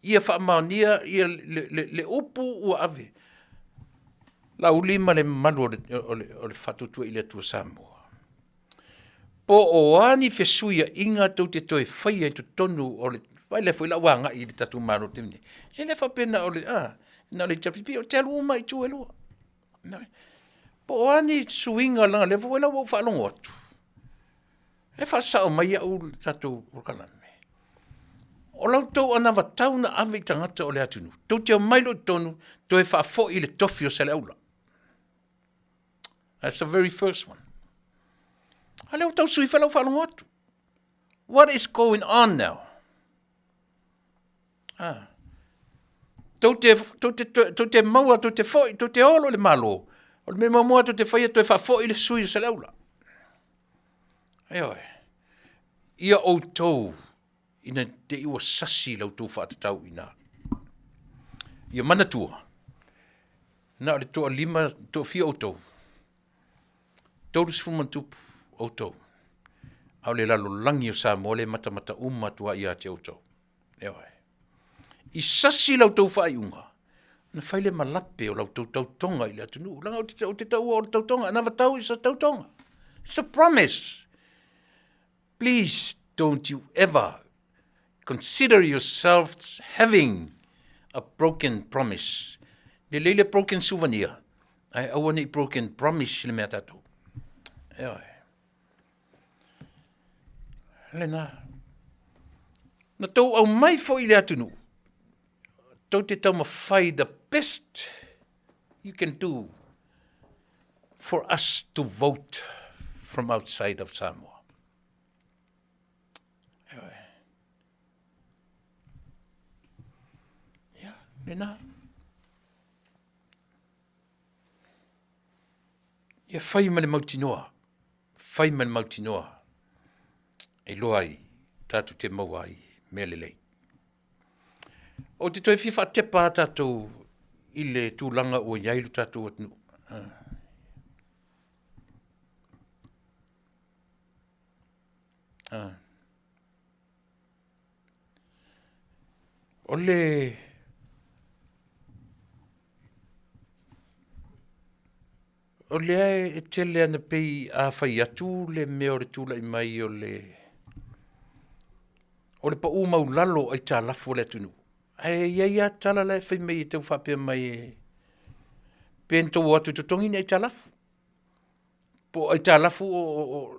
ia whaamaunia ia le upu ua ave. La ulima le malu o le whatutua i le atua Samoa. Po o ani whesuia inga tau te toi whaia i tu tonu o le whaile whaila wanga i le tatu maro te mne. E le whapena o le na le tapipi o te aluma i tu elua. Po o ani suinga langa le whaila wau whalongo atu. E whasao mai au tatu urkalame. O lau tau ana watau na ave i tangata o le atunu. Tau te mailo tonu toi whaafo i le tofi o se le aula. That's the very first one. Haleo tau sui whalau whalongo atu. What is going on now? Tau te maua, tau te foi, tau te olo le malo. O le me mamua tau te whaia toi whaafo i le sui o se le aula. Aioe. Ia o tau ina te iwa sasi lau tau whaatatau ina. Ia manatua. Na le toa lima, toa fia o tau. Tau rusi fumantupu o tau. Au le lalo langi o Samoa le mata umatua ia te o tau. Eoe. I sasi lau tau whaiunga. Na whaile malape o lau tau tonga i le atunu. Langa o te tau o tau tonga. Anawa tau i sa tau tonga. It's a promise. Please don't you ever consider yourselves having a broken promise. Le leile broken souvenir. Ai awane i broken promise le mea tatou. Eoe. Lena. Na tau au mai fo i le atunu. Tau te tau mawhai the best you can do for us to vote from outside of Samoa. Nena. Ia whai male mautinoa. Whai male mautinoa. E loai, tātu te mauai, mea lelei. O te toi whiwha tepa tātou i le tūlanga o iailu tātou atunu. O le ai e tele ana pei a whai atu le mea o le tūla i mai o le pa umau lalo ai tā lafo le atunu. Ai ia tala lai whai mai e tau whapea mai e pento atu tutongi ni ai tā lafo. Po ai tā lafo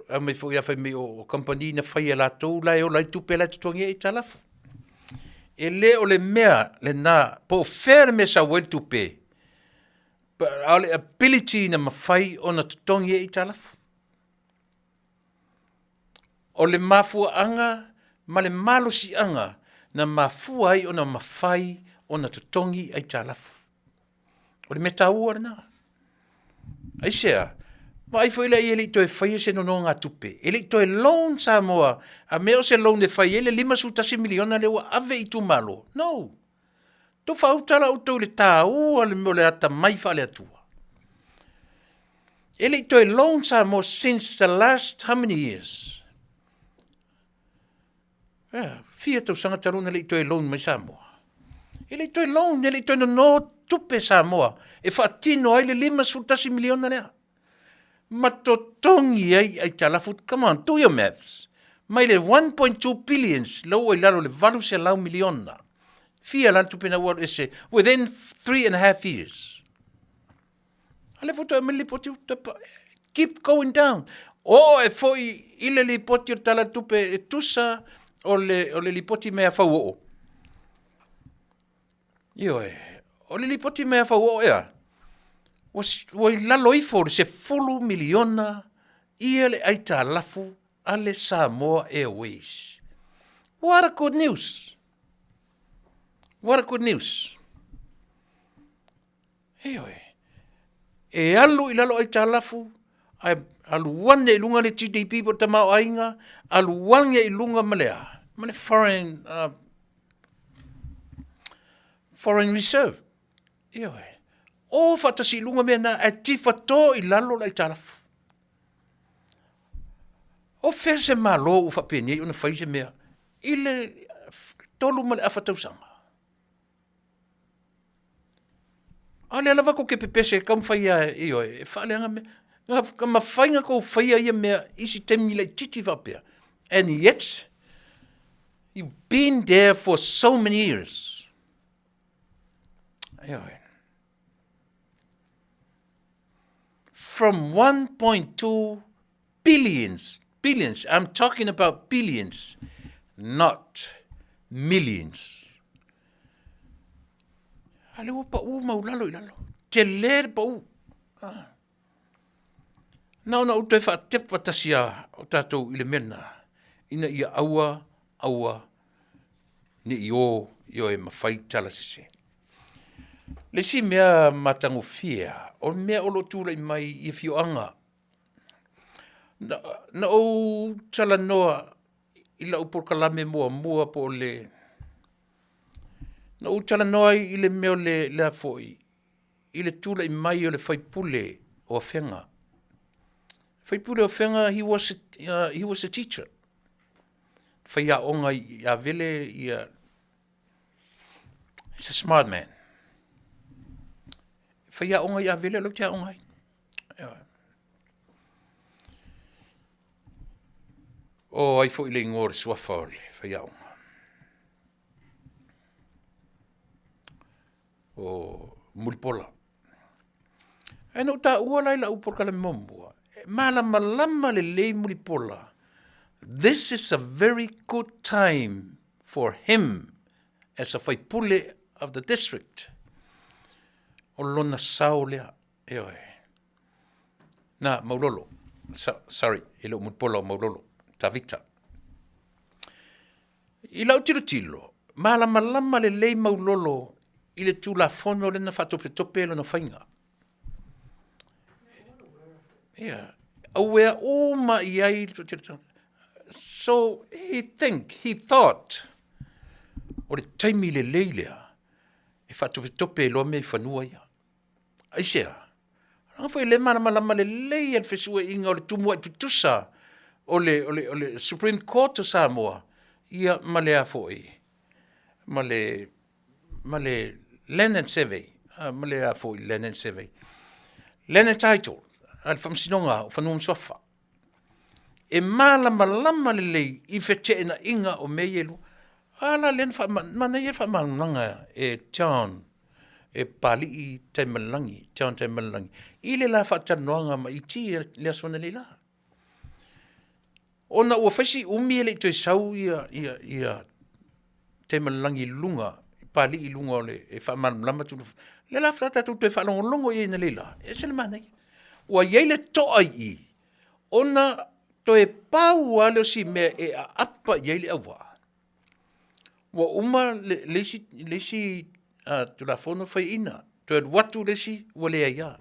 a mai fo ia whai mai o company na whai e la tau lai o lai tupe lai tutongi ai tā lafo. E le o le mea le nā po where me sa wel tupe. Ale ability na mawhai o na tutongi e i talafu. O le mafua anga, ma le malosi anga, na mafua ai o na mawhai o na tutongi e i talafu. O le metau arana. Aisea, ma ai fo ila i ele toi whai se nono ngā tupe. Ele toi loan Samoa, a meo se loan le whai ele 5 miliona lewa ave i tu malo. No. Tau whautala o tau le tāu ale mo le ata mai wha le atua. Ele i toi loan Samoa since the last how many years? Fia tau sanga taruna ele i toi loan mai Samoa. Ele i toi loan, ele i toi no tupe Samoa. E whaatino ai le 5 miliona lea. Matotongi ai talafut. Come on, do your maths. Mai le 1.2 billions, lau ai lalo le valu se lau miliona. Fia lan tupena wal ese within 3.5 years. Ale foto mili poti keep going down. E foi ile li poti tala tupe tusa o le li poti mea fau. O le li poti mea fau ea. Was la loifo se fulu miliona ile aita lafu ale Samoa Airways. What a good news. What a good news. E alu i lalo ai talafu, alu wane i lunga le GDP po tamau ainga, alu wane i lunga malea. ma le foreign reserve. Ia e. O whatasilunga mea na e tifato I lalo la I talafu. O fese malo u whapeni o na whaise mea. I le tolu ma le awhatausanga. A le alawa ko ke pepese kam whaia e oe. E whaaleanga mea. Ka mawhainga ko whaia ia mea isi temi le titi whapea. And yet, you've been there for so many years. Ia oe. From 1.2 billions, I'm talking about billions, not millions. Ale o pa u maulalo I lalo. Te le pa u. Na o te wha tepa tasia o tātou I le mena. Ina ia aua, ni I o e mawhai tala sese. Le si mea matango fia, o mea olo tūla I mai I fioanga. Na o talanoa I la uporkalame mua po le. Na o talanoa I le meo le foi. I le tūla I mai o le whaipule o whenga. Whaipule o whenga, he was a teacher. Whaia onga I vele he's a smart man. Whaia onga I vele lo tia onga. O ai fo I le ngore swafa o le whaia onga. O mulipola. E no ta ua lai la uporkala mombua. Malama le lei mulipola. This is a very good time for him as a whaipule of the district. O lona sao lea. E oe. Na, maulolo. Sorry, ilo mulipola o maulolo. Tavita. I lau tilo. Malama le lei maulolo. I le tūla fono le na whatope le na whainga. Yeah. Aware o ma iai. So he thought, o le taimi le leilea, e whatope lo me whanua ia. Aisea. Rangwhai le malama le lei al whesua inga o le tumua tutusa o le Supreme Court o Samoa. Ia malea foi. Male land and survey. Malea foi land and survey. Land and title. Al whamsinonga o whanua mswafa. E malama le lei I whete na inga o meielu. Ala len mana ia whamananga e town e pali I town taimalangi. I le la whatanoanga ma I ti le aswana le la. Ona ua whaisi umi le toi sau ia taimalangi lunga, pali I lunga o le e whamanama tulu. Le la whatatu toi whalongolongo I na le la. E sena mana ia. Ua iei le toa I. Ona toe pau aleo si mea e a apa iei le awa. Wa uma lesi tulafono fai ina. Toe watu lesi wale ia.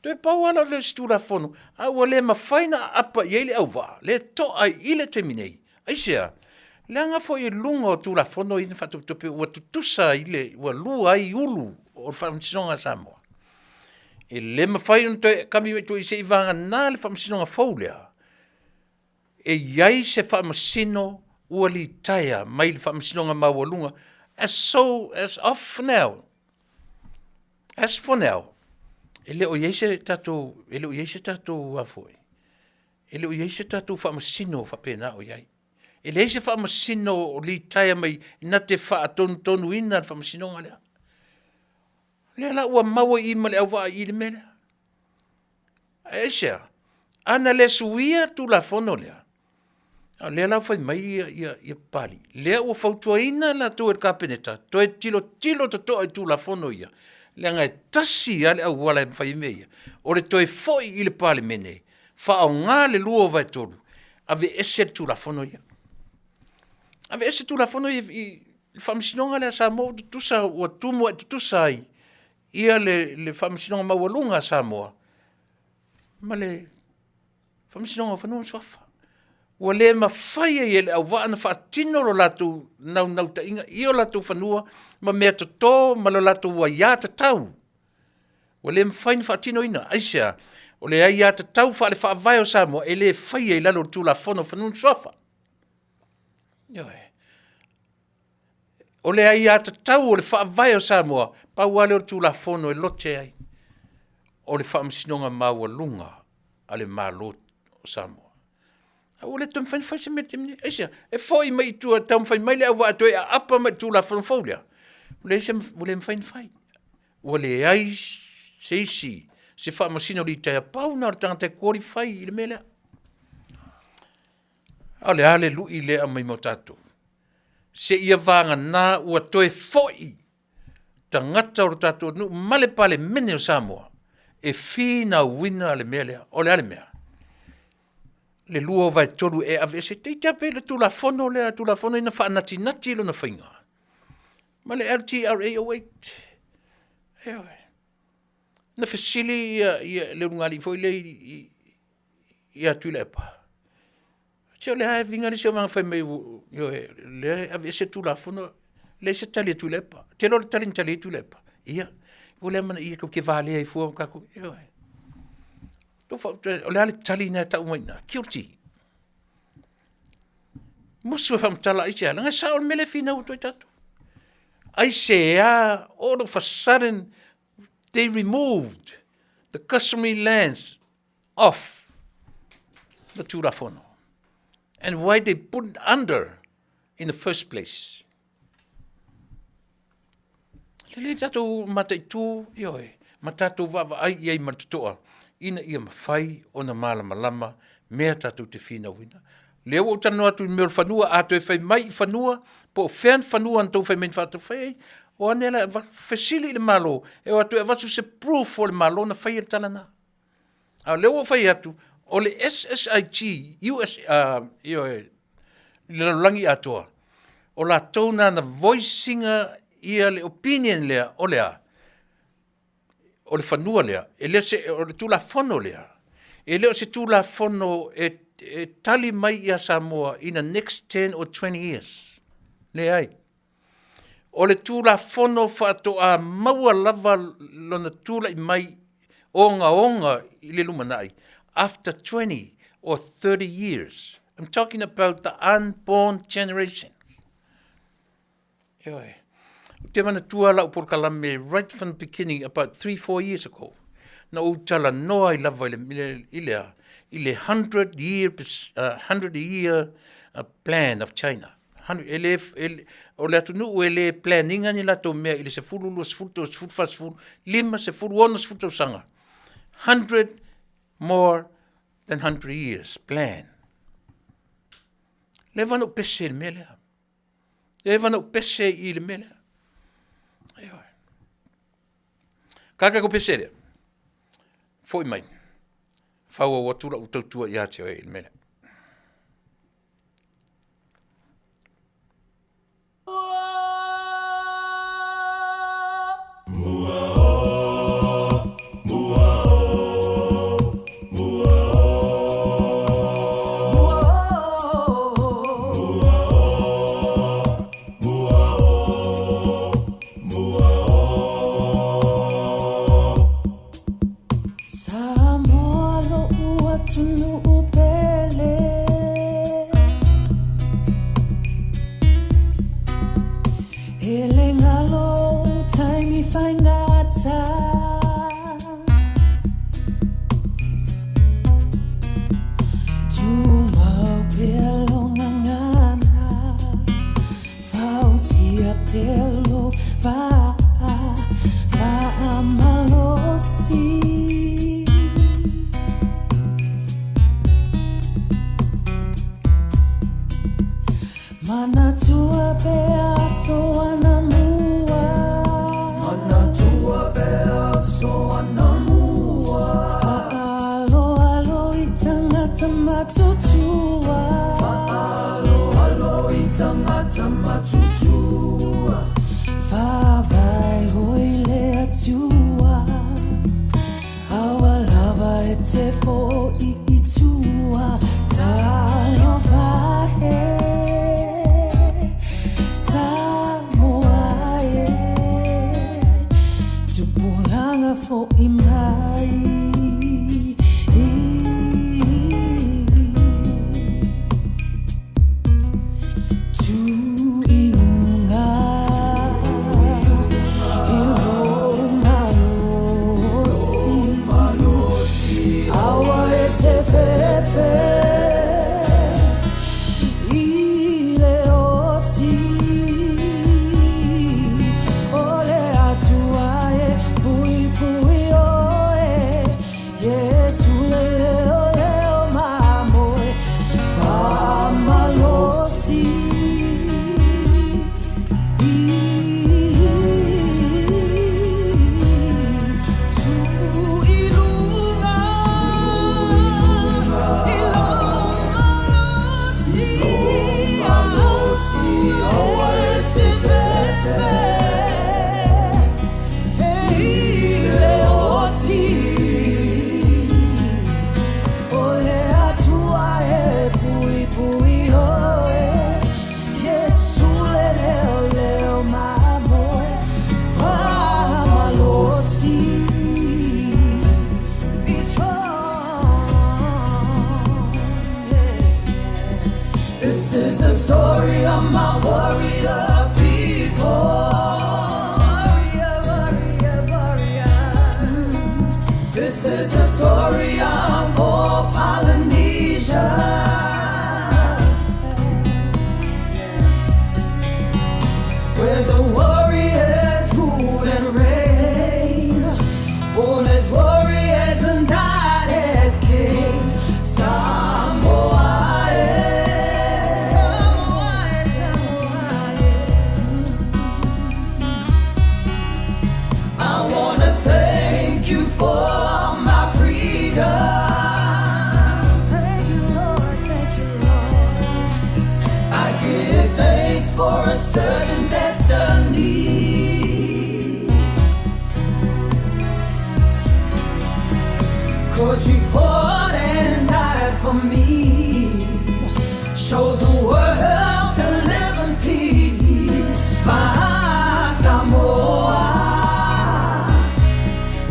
Toe pau aleo lesi tulafono. A wale mawhaina apa iei le awa. Le toa I le teminei. Aisea. Le anga fo I lunga o tulafono ina whatutupe ua tutusa I le ua lua I ulu o whamsinonga Samoa. E le mawhaina toe kami wetu I se iwanga nā le whamsinonga faulea. E iai se whamasino ua li taia mai le whamasinonga mawalunga as for now. Ele o iei se tatou wafoi. Ele o iei se tatou whamasino whapena o iei. Ele iei se whamasino o li taia mai na te tonu ina le whamasinonga lea. Lea la ua maua I ma le awa I le mele. Esea. Ana le suia tu la fono lea. Lea la fai mai ia pali. Lea ua fautua ina la tu e kapeneta. Toe tilo to toa tu la fono ia. Lea ngai tasi ale au wala e fai meia. O le toe foi I le pali mene. Fao ngā le lua vai tolu. Ave ese tu la fono ia. Ave ese tu la fono ia. Whamsinonga lea Samoa tutusa ua tumu e tutusa ai. Ia le whamsinonga mawalunga Samoa. Ma le whamsinonga whanua swafa. ua le mawhai e le au waa na whaatino lo latu nau ta inga i o latu whanua ma mea tato ma lo latu wa ia ta tau. Ua le mawhai na whaatino ina, aisea, o le ai ia ta tau wha le whaavai o Samoa e le whai e lalo tu la whono whanun sofa. O le ai ia ta tau o le whaavai o Samoa pa wale o tu la whono e lote ai. O le whaamsinonga maua lunga a le malo o Samoa. O le tom whai se mete mene. Eisa, e fwoi mai tua tam whai mai le awa atu e a apa mai tu la whanfaulia. O le mwhai. O le ai seisi, se whaamasino li taia pau na o tangata kori whai i le mele. O le ale lui le a mai motato. Se ia vanga na ua toe fwoi. Tangata o tato nu male pale mene o Samoa. E fina wina le mele. O le ale mea. Le lua vai tolu e ave se te tape le tu la fono ina fa nati lo na fainga. Ma le RTRA 08. Ewe. Na fasili le ngali foi le ia Tuilaepa. Tio le hai vinga le se mang fai me yo le ave se tu la fono le se tali Tuilaepa. Te lo tali Tuilaepa. Ia. Wole mana ia ko ke Vale ai fu ka ko. Ewe. O le ale tali na ta umaina, kiurti. Musu fam tala i langa sa o mele fina uto i tatu. I say, all of a sudden, they removed the customary lands off the turafono. And why they put under in the first place. Le tatu mataitu, yoe, matatu vava ai iai matutoa. Ina ia mawhai o na malama mea tatu te whina wina. Leo o tano atu mea whanua ato e whai mai whanua, po whean whanua anto whai meni whatu whai, o anela whesili le malo, e o atu e watu se proof o le malo na whai e talana. A leo o whai atu, o le SSIG, le langi atoa, o la tona na voicinga ia le opinion lea, o lea, o le whanua lea, e lea se, o le tula whono lea, e lea se tula whono e tali mai ia Samoa in the next 10 or 20 years. Le ai. O le tula whono whato a maua lava lona tula i mai onga i le lumanai after 20 or 30 years. I'm talking about the unborn generations. Eoi. Te mana tua lau por kalame right from the beginning about 3-4 years ago. Na o Talanoaina I lava ile 100 year plan of China. O le Taunu'u ele planninga ni lato mea ile se fulu lua se fulu se fulu fas fulu lima se fulu ona se fulu sanga. 100 more than 100 years plan. Le vano pese le mele. Le vano pese I le mele. Kaka ko pese le. Foi mai. Faua watura utautua ia te oe le mele. Te fo I tua, talo of my warrior people. This is the story of all Polynesia. Where the warriors ruled and reigned, born as warriors and died as kings. Samoa, Samoa, Samoa. I wanna thank you for my freedom. Thank you, Lord, thank you, Lord. I give thanks for a certain destiny. 'Cause you fought and died for me. Show the world to live in peace. My Samoa,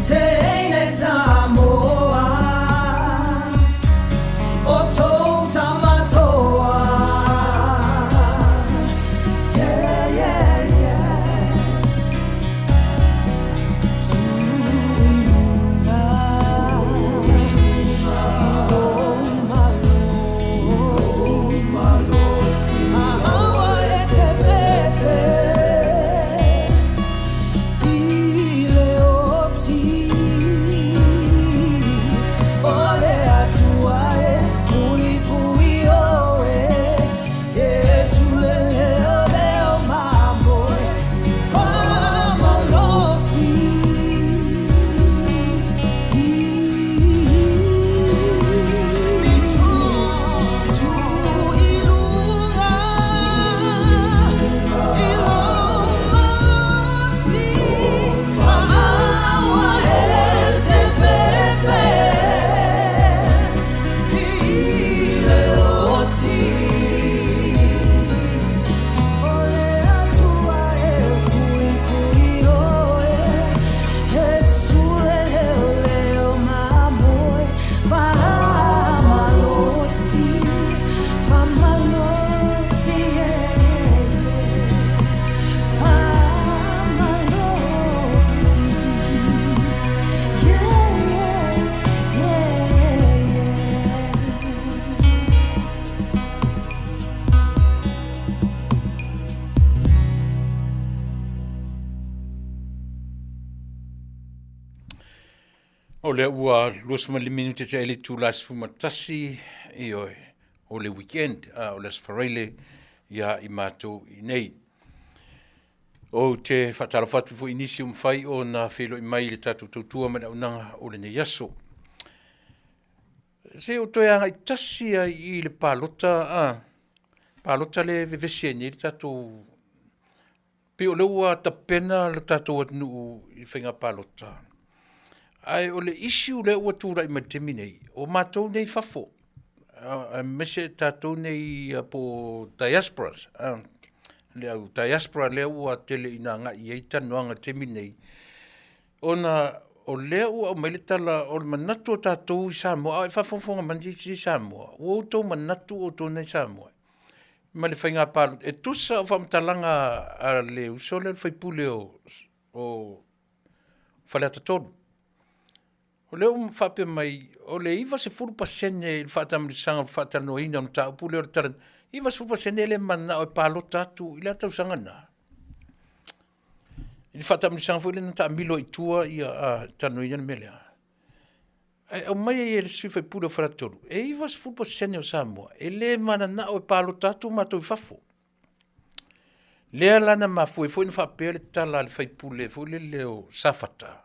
Tene Samoa, Oto Tamatoa. Yeah, yeah, yeah. Tuilaepa, O le ua luasma le minute te ele tu las fumatasi i oe o le weekend o le sfareile ia i mātou i nei. O te whatalawhatu fu inisi fai o na whilo i mai le tatu tautua mana unanga o le nei aso. Se o toi anga i tasi i le pālota, pālota le vevesi ni le tatu pe o le ua tapena le tatu atnu i whenga pālota. Ai o le issue le ua tūra i matemi nei, o mātou nei fafo. Mese tātou nei po diasporas. Le au diaspora le ua tele ina nga i eitanoanga temi nei. Ona o le ua o maile tala o le manatu o tātou i Samoa, ai fafonfonga mandi i Samoa. O tō manatu o tō nei Samoa. Ma le whainga pālu. E tusa o whamtalanga a le usole le whaipule o whaleata tonu. O leo mwhape mai, o le iwa se furu pasene il whatamrisanga o Talanoaina o Mataupu leo taran, iwa se furu pasene le mana o pālota atu i lea tausanga nā. Il whatamrisanga furu le nata amilo i tua i a Talanoaina ni melea. O mai e le sui whaipule o wharatolu, e iwa se furu pasene o Samoa, e le mana na o pālota atu mato i whafo. Lea lana mafue, fo ina whapea le tala le whaipule, fo le leo safata.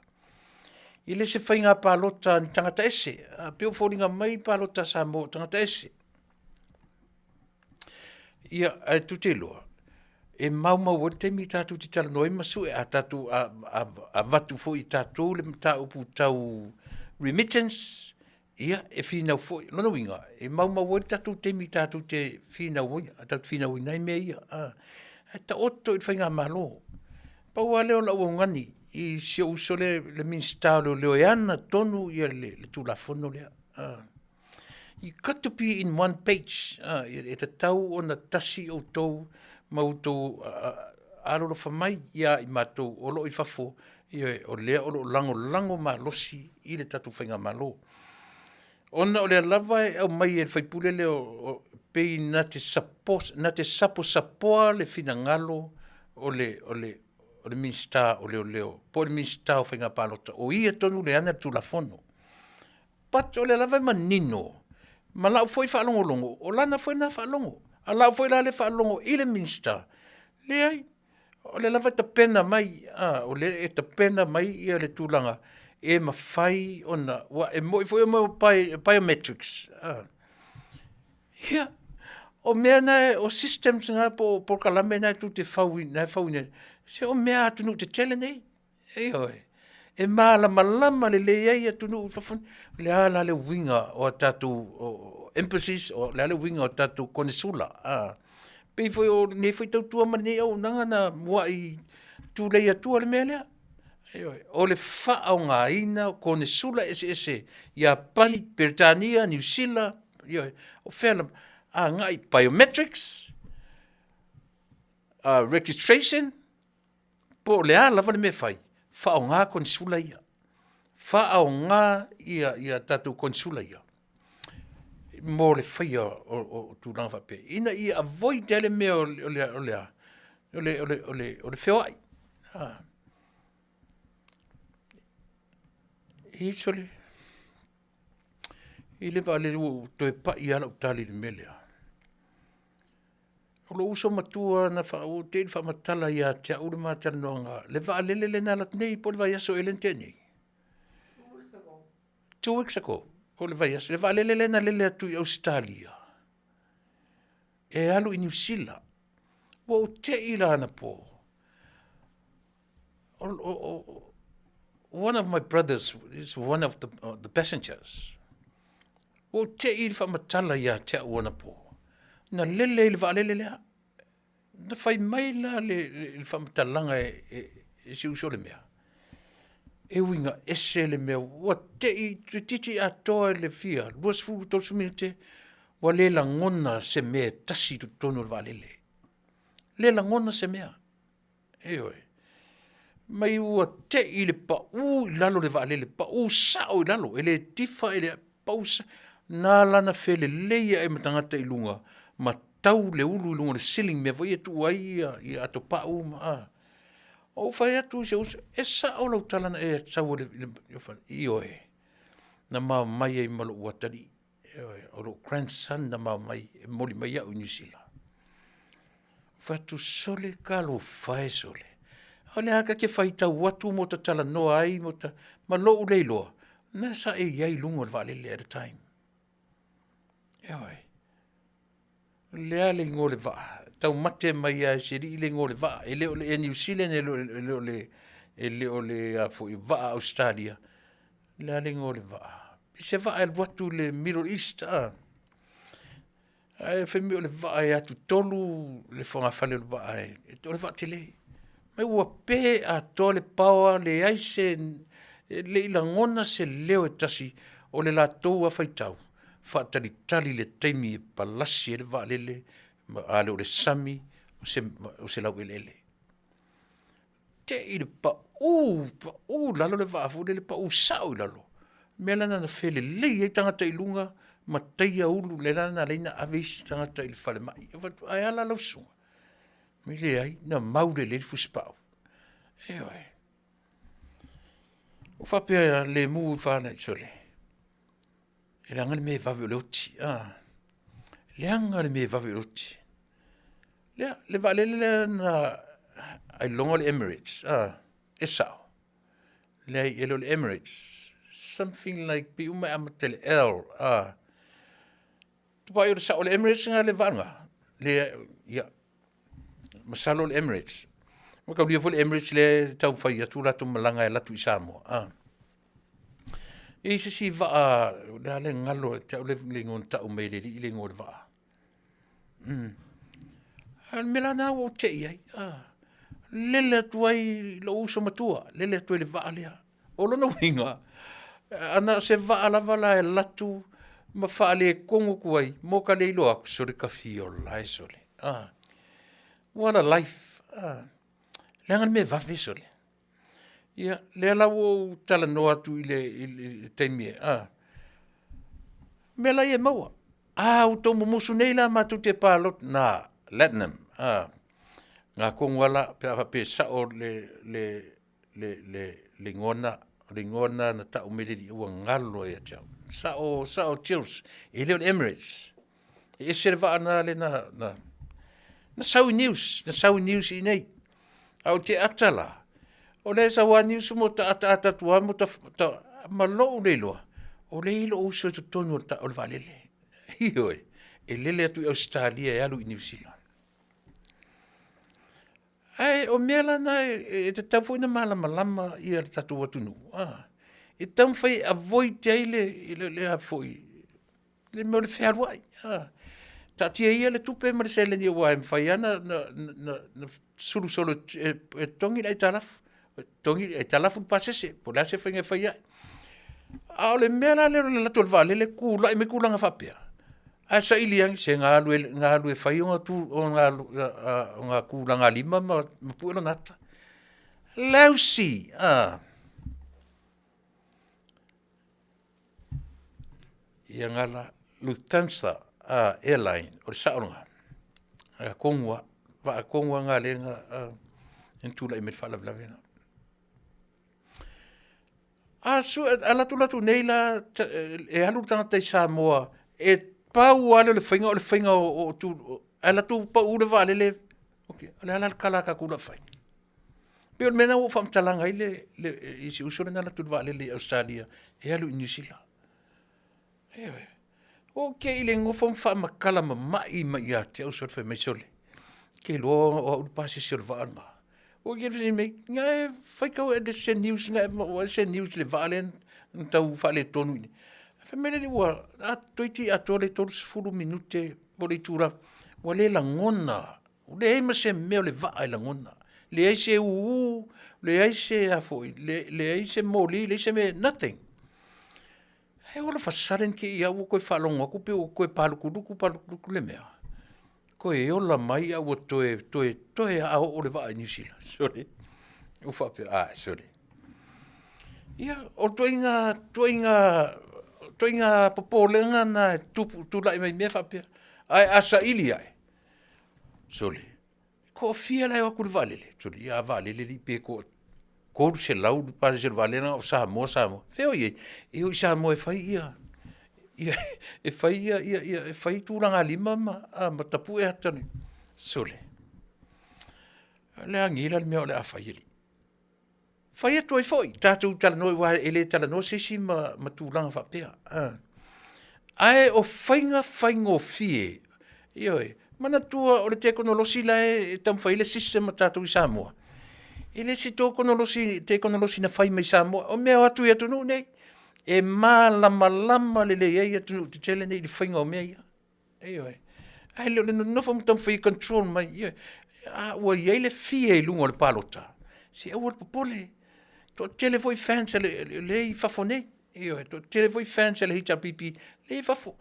I le se whainga pālota ni tangata ese. Peo whoringa mai pālota Samoa tangata ese. Ia, tute loa. E maumau o te mi tātou ti Talanoaina masu e a tātou a watu fo i tātou le Mataupu tau remittance. Ia, e whina fo, nono winga. E maumau o tātou te mi tātou te whina woi, a tātou whina woi nai mea ia. Ta oto i whainga malo. Pau a leo la ua ngani. I se uso le minstalo leo e ana tonu ia le tulafono lea. You got to be in one page. E te tau o na tasi o tau mautou aroro whamai ia I mātou o lo I whafo o lea o lo lango malosi I le tatu whainga malo. Ona o lea lava au mai e whaipule le o pei na te sapoa le fina ngalo o le minsta o leo. Po le minsta o whainga palota. O ia tonu le ana tu la fono. Pat o le lava manino. Ma lau foi whaalongo. O lana foi na whaalongo. A lau foi la le whaalongo I le minsta. Le ai. O le lava ta pena mai. O le e ta pena mai ia le tūlanga. E mawhai ona. E moi foi o biometrics. Ia. O mea nai, o systems ngā po kalame nai tu te whauine. Se o mea atunu te tele nei. E oi. E malama le iai atunu whawhani. Le ala le winga o tatu emphasis, o le ala winga o tatu konsula. Pei foi o ne foi tau tua mane au nanga na mua I tūlei atua le mea lea. E oi. O le wha o ngā ina konsula Eseese. Japani, Britania, New Zealand. E oi. O whelam. Ngai biometrics, registration, po lea lava le me fai, wha o ngā konsula ia. Wha o ngā ia tatu konsula ia. Mo le fai o tūranga whape. Ina I avoid tele mea o le whioai. I sole. I le va le toe pa I ala utali le melea. O lo uso matua na o te wha matala ia te aure mātara noanga. Le va lele na lat nei po le vai aso elente nei. 2 weeks ago. Po le vai aso. Le va lele na lele atu I Australia. E alu I New Zealand. Wo te ila ana po. One of my brothers is one of the passengers. O te I whamatala ia te awana po. Na lele I le wa lele lea. Na whai mai la le whamatalanga e siuso le mea. E winga ese le mea. Wa te I titi atoa le fia. Luas fulu tosu minute. Wa le la ngona se mea tasi tu tono le wa lele. Le la ngona se mea. E oi. Mai ua te I le pa u lalo le wa lele. Pa u sao I lalo. E le tifa e le pa u sao. Nā lana whele leia e matangata I lunga, ma tau le ulu I lunga le siling mea vai atu ai I ato pau ma. O whai atu se usa, e sa o lau talana e tau le I oe. Na maa mai e malo uatari. O lo grandson na maa mai e moli mai au New Zealand. Whai atu sole ka lo whai sole. O le haka ke whai tau watu mo ta Talanoa ai, ma lo uleiloa. Na sa e iai lunga le valele at a time. Oi. Lea le ngole va. Tau mate mai a seri le ngole va. E leo le New Zealand e leo le a fo va Australia. Lea le ngole va. Se va el watu le Middle East Ai fe mi le va e atu tolu le fonga fale le va e to le va tele. Mai ua pe a to le power le aise le la ngona se leo e tasi o le la tou a faitau. Whaatari le teimi e palasi e le waalele, ale o le sami, o se lau elele. Te I le pa lalo le waafu, le pa sao I lalo. Mea lana na whele lei e tangata I lunga, ma teia ulu, le lana leina avesi tangata I le whale mai. Ai ala lau sunga. Me le ai, na maure le fuspau. E oi. O whapea le mu whana I sole. E langa le me vawe o le oti. Leanga le me vawe o oti. Le valele na ai longa le Emirates. E sao. Le ai elo le Emirates. Something like pi uma amatele L. Tupai o le sao le Emirates nga le vanga. Le, masalo le Emirates. Maka ulia fo le Emirates le tau whai atu latu malanga e latu I Samoa. E si va le ngalo te le ngon ta o mele le ngol va. Al melana o te ai. Lele tuai lo uso matua, lele tuai le va le. O lo no winga. Ana se va ala vala e latu ma whaale kongo kuai, mo ka leilo aku, sore ka fio lai sole. What a life. Leangan me vafe sole. Ia, lea lau Talanoa atu i teimie. Me lai e maua. Uto mumusu nei la matu te pālot na Latinum. Ngā kongwala pe awape sao le ngona na ta umedidi ua ngalo e atau. Sao chills. E leo Emirates. E serva ana le na sau news i nei. Au te atala. O le sa wa news mo ta ata tua mo ta malo le loa. O le ilo o so tonu ta o Vale. Hioi. E lele atu Australia e alu i New Zealand. O mela na e te tau foi na malama i ar tatu atunu. E tau fai avoid te le a foi. Le mo le fair way. Ta tia ia le tupe ma le sele ni wa fai ana na sulu solo e tongi le talaf. Tongi e talafu pasese, po la se fai fai. Le mela le la tol Vale le kula me kula nga fapia. Asa iliang se ngalu e fai o tu o nga kula nga lima ma puelo nata. Lausi, ia ngala Lufthansa airline o saonga. Kongwa nga le nga entula i me fala blavena. Ala tu nei la e alu tanga te Samoa e pau ale le whainga o tu ala tu pa ule Vale le okay ala kala ka kula fai pe mena o fam talanga ile le isi usore na tu Vale le Australia e alu New Zealand okay ile ngo fam fa makala mai ya te usore fa mesole ke lo o pasi serva ana o ge me ngai fai ka de se news ngai se news le Vale tau fale tonu Famele wa toiti atole todos fulu minute bolitura wale la ngona le ma se me le va la ngona le se le se afoi le se moli le se me nothing e ola fasaren ke ia ko falonga ko pe ko paluku le mea ko e ola mai a toe a o le va New Zealand sorry u fa pe sorry ia o toinga popolenga na tu lai mai me fapia ai asa ili ai sole ko fia lai o kur Vale le sole ia Vale le pe ko se lau pa se Vale na Samoa feo ye e o Samoa fai e fai tu langa lima ma tapu e atani sole le angila me o le afai li fai toi foi tatu Talanoa wa ele Talanoa sisi ma tulanga fa pea ai o fainga fie ioi mana tua o le teknolosi la e tam fai le system tatu Samoa ele si teknolosi na fai mai Samoa o me atu ia tunu nei e malama le ia atu te tele nei le fainga o me ioi ai le no fam tam fai control mai ioi wa ia le fie lungo le palota si o popole to tele foi fans le fafone io to tele foi fans le hita pipi le fafo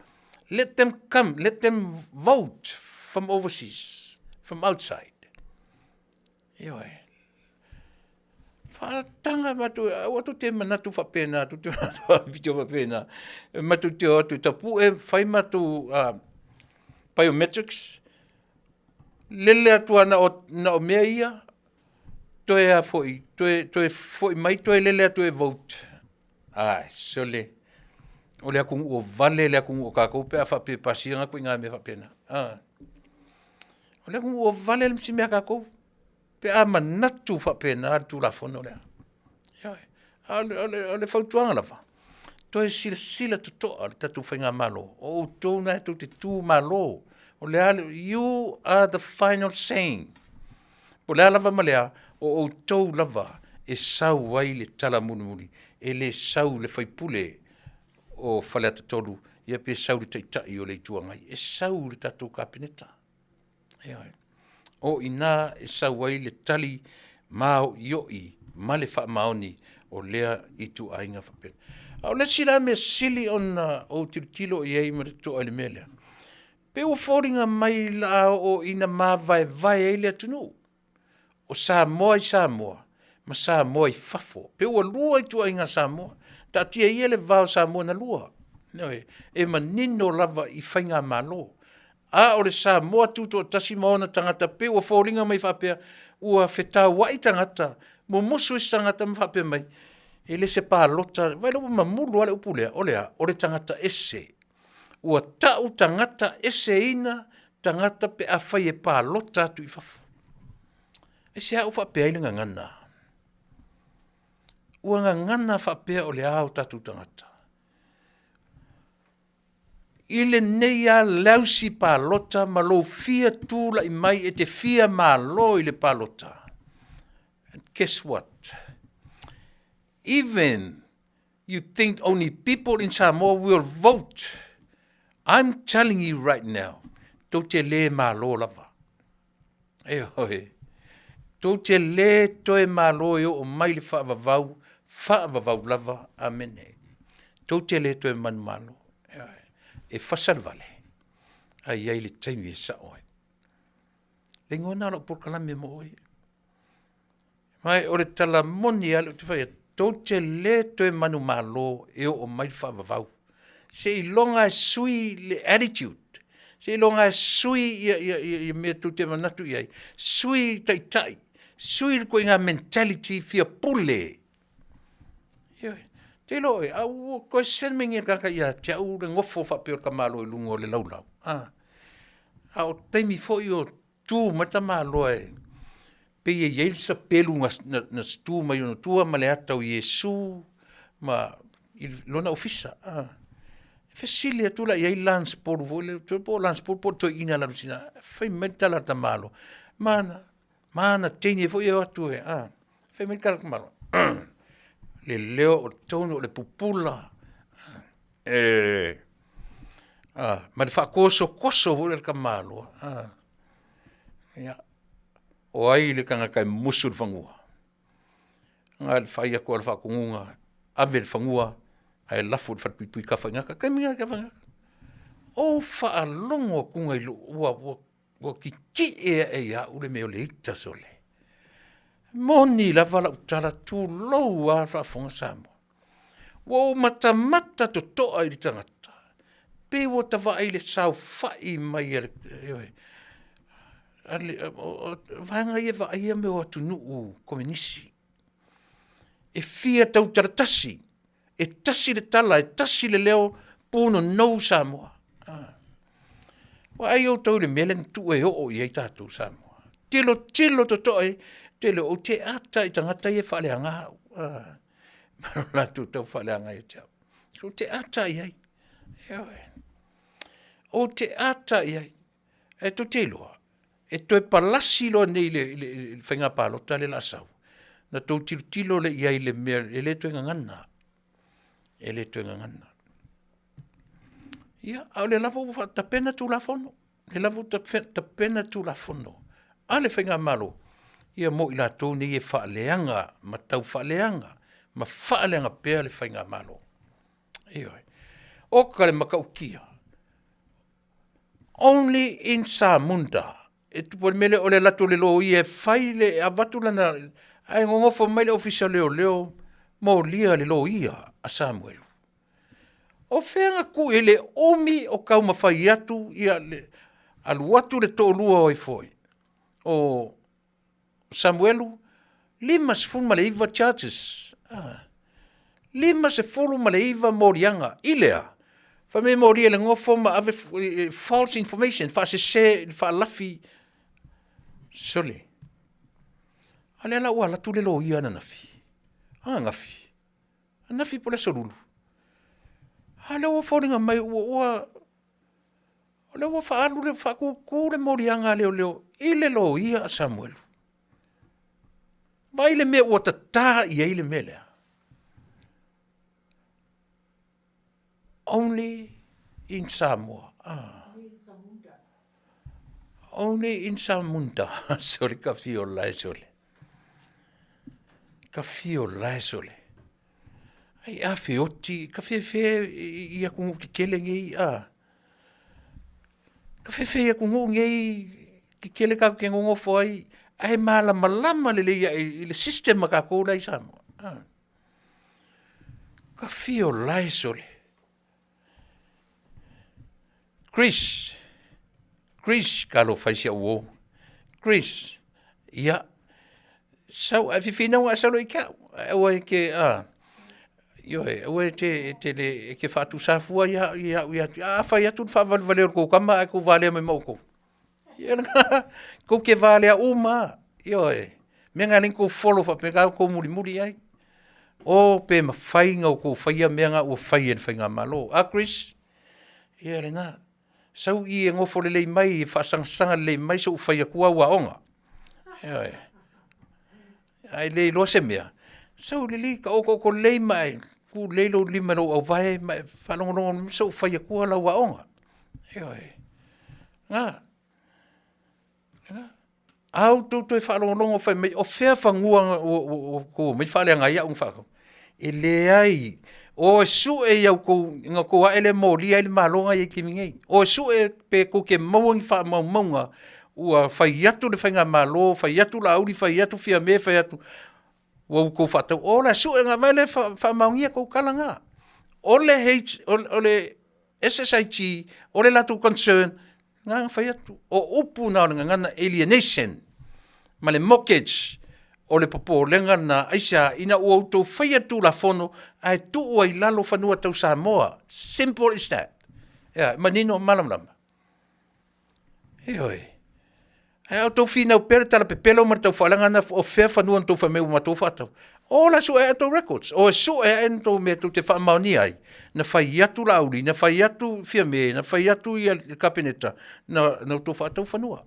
let them come let them vote from overseas from outside io fa tanga matu o to te manatu fa pena tu te video fa pena matu te tapu e fai matu biometrics lele atu na o meia toe foi mai toe lele toe vote sole o le akung o Vale le akung o kako pe fa pe pasia ko nga me fa pena o le akung o Vale le msime kako pe manatu fa pena tu la fono le ole fautuanga la fa toe sila to tatu fenga malo o to na to te tu malo o le you are the final saying po le lava malea o tau lava e sau ai le tala munumuri e le sau le faipule o fale tolu ia pe sau le taitai o le tuangai e sau le tatou kapineta o ina e sau ai le tali mao ioi ma le wha maoni o lea i tu ainga whapena Au le sila me sili ona o tilo iai ma to ale mele. Pe o fōringa mai la o ina mawai vai ele atunu. O Samoa i Samoa, ma Samoa i fafo. Pe o lua i tua inga Samoa, ta tia i ele vau Samoa na lua. Noe, e manino lava i whainga malo. A o le Samoa tuto tasi maona tangata pe o fōringa mai whapea, ua whetau wai tangata, mo mosu i tangata ma whapea mai. E le se pālota, vai lopo mamulu ale upulea, olea, o le tangata ese. Ua tau tangata ese ina, tangata pe a whai e pālota atu i whafu. E se hau whapea ili ngangana. Ua ngangana whapea o le au tatu tangata. Ile nei a lausi pālota, ma lo fia tūla i mai e te fia malo i le pālota. And guess what? Even you think only people in Samoa will vote. I'm telling you right now, tau te le malo lava. E hoi. Tau te le toe malo o mai le whaavavau lava, amene. Tau te le toe manu malo. E Fasa le Vale. Ai ai le taimi e sa oi. Le ngona lo por kalame mo oi. Mai o le talamoni ale te whai, tau te le toe manu malo e o mai whaavavau. Se i longa e sui le attitude. Se i longa e sui i mea tu te manatu iai. Sui tai. Sui ko inga mentality fia pule. Te loe, au koe sen mengi kaka ia, te au le ngofo whapeo ka malo i lungo le laulau. Au teimi fo i o tū mata malo e. Pe ie iei sa pelu na tū mai ono tua ma le atau Iesu, ma lona ofisa. Fesili atu la iei lansport, po lansport po to ina la rusina. Fai metala ta malo. Mana teini fo i o atu e. Fai metala ta malo. Le leo o Taunu'u le pupula. Ma le whakoso vo le kamalo. O ai le kanga kai musu le whangua. Nga le whaia koa le whakongunga. Ave le whangua. Ai lafu le whatpipui ka whaingaka. Kai minga ka whaingaka. O whaalongo kunga i lo. Ua ki e ia ule meo le ita sole. Moni la vala utala tu lou a whafonga Samoa. Wo mata to toa i tangata. Pe wo tawa ai le sau whai mai e vanga ia wa ia me o Taunu'u kominisi. E fia tau taratasi. E tasi le tala, e tasi le leo puno nou Samoa. Wa ai o tau le melen tu e o i ei tātou Samoa. Tilo to toa e. Tele o te ata i tangata i e whaleanga. Maro la tu tau whaleanga i te au. So te ata i ai. O te ata i ai. E to te loa. E to e palasi loa nei le whainga pālota le la sau. Na tau tilo le i ai le mea. E le to e ngangana. Ia, au le lafo ta pena tu la fono. Le lafo ta pena tu la fono. Ale whainga malo. Ia mo ila tō ni e whaaleanga, ma tau whaaleanga, ma whaaleanga pēr le whainga malo. Ioi. O kare makaukia. Only in Samunda. E tupo mele o le lato le lo i e whaile a batulana, ai ngongofo mai le ofisa leo, mo lia le lo ia a Samuelu. O whenga ku e le omi o kauma whai atu, ia le aluatu le tō lua o i foi. O Samuelu, 5 maleiva charges. 5 maleiva morianga. Ilea. Fa me moria le ngofo ma ave false information. Fa se fa lafi. Sole. Ale la wala tu le lo ia na nafi. Ngafi. Nafi po le solulu. Ale wa falling mai wa ole wa fa alu le fa ku le morianga leo. Ile lo ia Samuelu. Vai le me o tata i ele mele. Only in Samoa. Only in Samunda. Sorry, kafio lai sole. ai afe oti, ka fe ia kungu ki kele ngei ka fe ia kungu ngei ki kele ka ke ngongo foi, ai malama le ia i le system ka ko lai Samoa. Ka fio lai sole. Chris ka lo faisia uo. Chris, ia, sau a fifina wa salo ika, awa ke te le ke fatu safua ia fa ia tu fa vale ko kama ko vale me moko. Ia ko ke vale uma, menga ning ko follow fa pe ka ko muri ai. O pe ma fainga ko faia menga o fainga malo. Chris, ia lenga. Sau I ngofo le mai sanga le mai so faia kua wa onga. Ai le lo se mea. Sau le ka ko le mai ku le lo lima no au vai mai falongo so faia kua la wa onga. Nga. Au tu falongo fa mai o fea fangua ko mai fale nga ia un fa. Le ai o su iau ko nga ko ele moli ele malonga i kimingei o su pe ko ke mawang fa maunga ua fai atu le fainga malo fai atu la uri fai atu fia me fai atu o ko fa o la su nga mele fa maungia ko kalanga ole hate ole SSIT ole latu concern nga fai atu o upu na nga alienation male mockage o le popo lenga na aisa ina o auto fai atu la fono ai tu o i lalo fanua tau Samoa. Simple as that. Manino malamlama. Ai auto fina o pere tala pepelo mar tau falanga na o fea fanua tau fameu matou fatau. O la su e ato records. O su e ento me tu te fa maoni ai. Na fai atu lauri, na fai atu fiame, na fai atu i kapineta, na tau fatau fanua.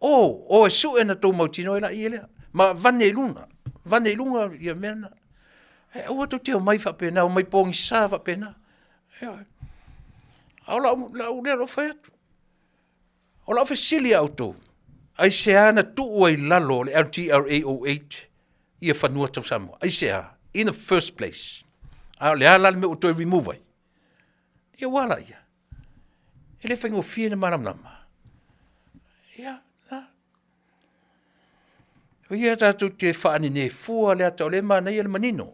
O su e na tau mautino e la i elea. Ma vane lunga ia mena. O to te mai fa pena, o mai pongi sa fa pena. Au la le ro fa. O la fasili auto. Ai se ana tu o I lalo le LTRA08 ia fanua tau Samoa. Ai se in the first place. Au le ala me o to remove ai. Ia wala ia. Ele fa ngo fie na malamlama. Ia. Ia tatu te whaani ne fua lea tau le manei ele manino.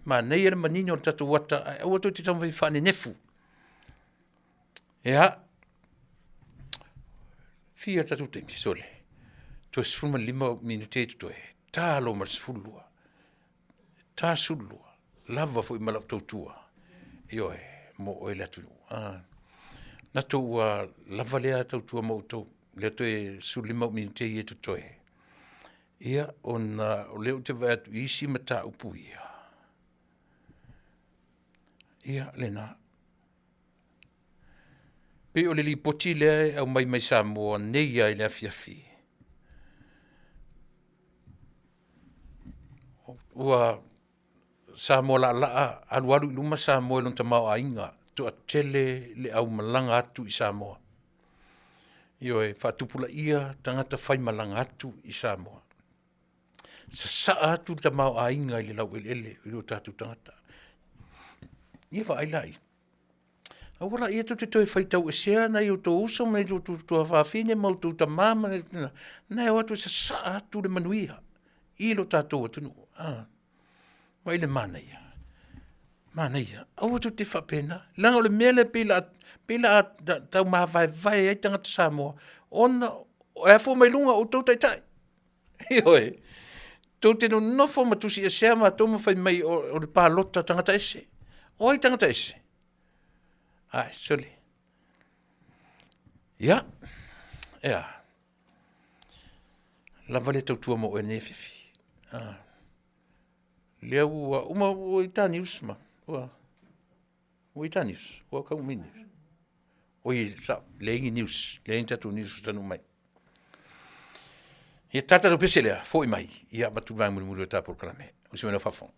Manei ele manino tatu wata. Watu te tamu whaani nefu. Ia. Fia tatu te misole. Tue sfuma 5 minute tu toe. Tā lo mar sfulua. Tā sulua. Lava fu I malap tautua. Mo oe lea tu. Natu lava lea tautua mo tau. Lea toe su 5 minute I tu toe. Ia ona o leo te vatu isi Mataupu ia. Ia lena. Pe o le li poti lea au mai Samoa nei ai le Afiafi. Ua Samoa la alualu luma Samoa lon tamau ainga to atele le au malanga atu I Samoa. Fatupula ia tangata fai malanga atu I Samoa. Sa atu ta mau ainga I le lau ele I lo tatu tangata. Ia wa ailai. Awala ia tu te toi fai tau esea na I o to uso me tu Faafine mau tu ta mama na e watu sa atu le Manuia. I lo tatu atu nu. Wa ile mana ia. Mana ia. Awa tu te whapena. Langa o le mele pila tau maha vai ai tangata Samoa. Ona e fu mai lunga o tau tai. Ioi. Tau te no nofo matusi e sea ma tau mawhai mai o le pālota tangata ese. Oi tangata ese. Ai, soli. Ia. Lava le tau tua mo o ne fifi. Lea ua, uma o I tānius ma. O I tānius. O kau minius. O I sa, leingi news. Leingi tatu news tanu mai. Ia tata do pese lea, fo I mai. Ia batu vai mulu e tāporo kalame. O se mena whafong.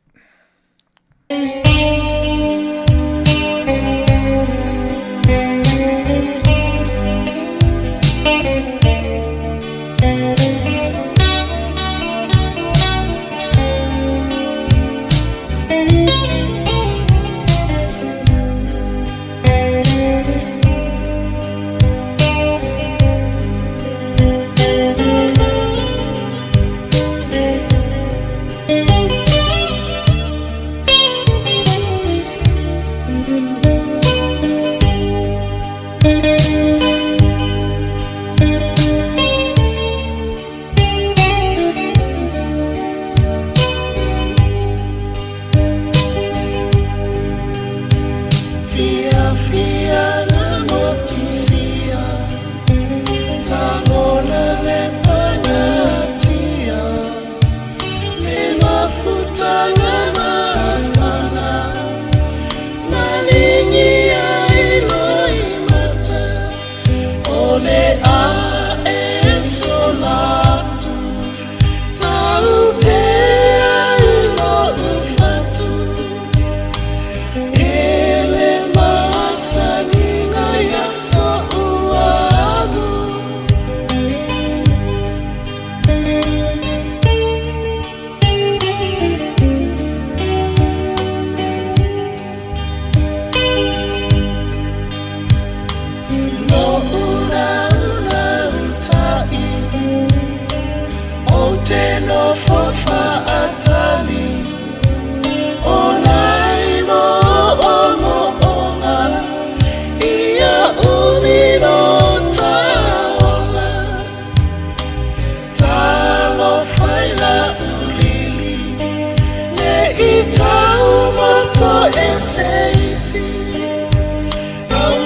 Eseese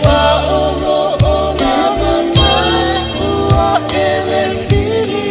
Maolo o la Mataupu a elefili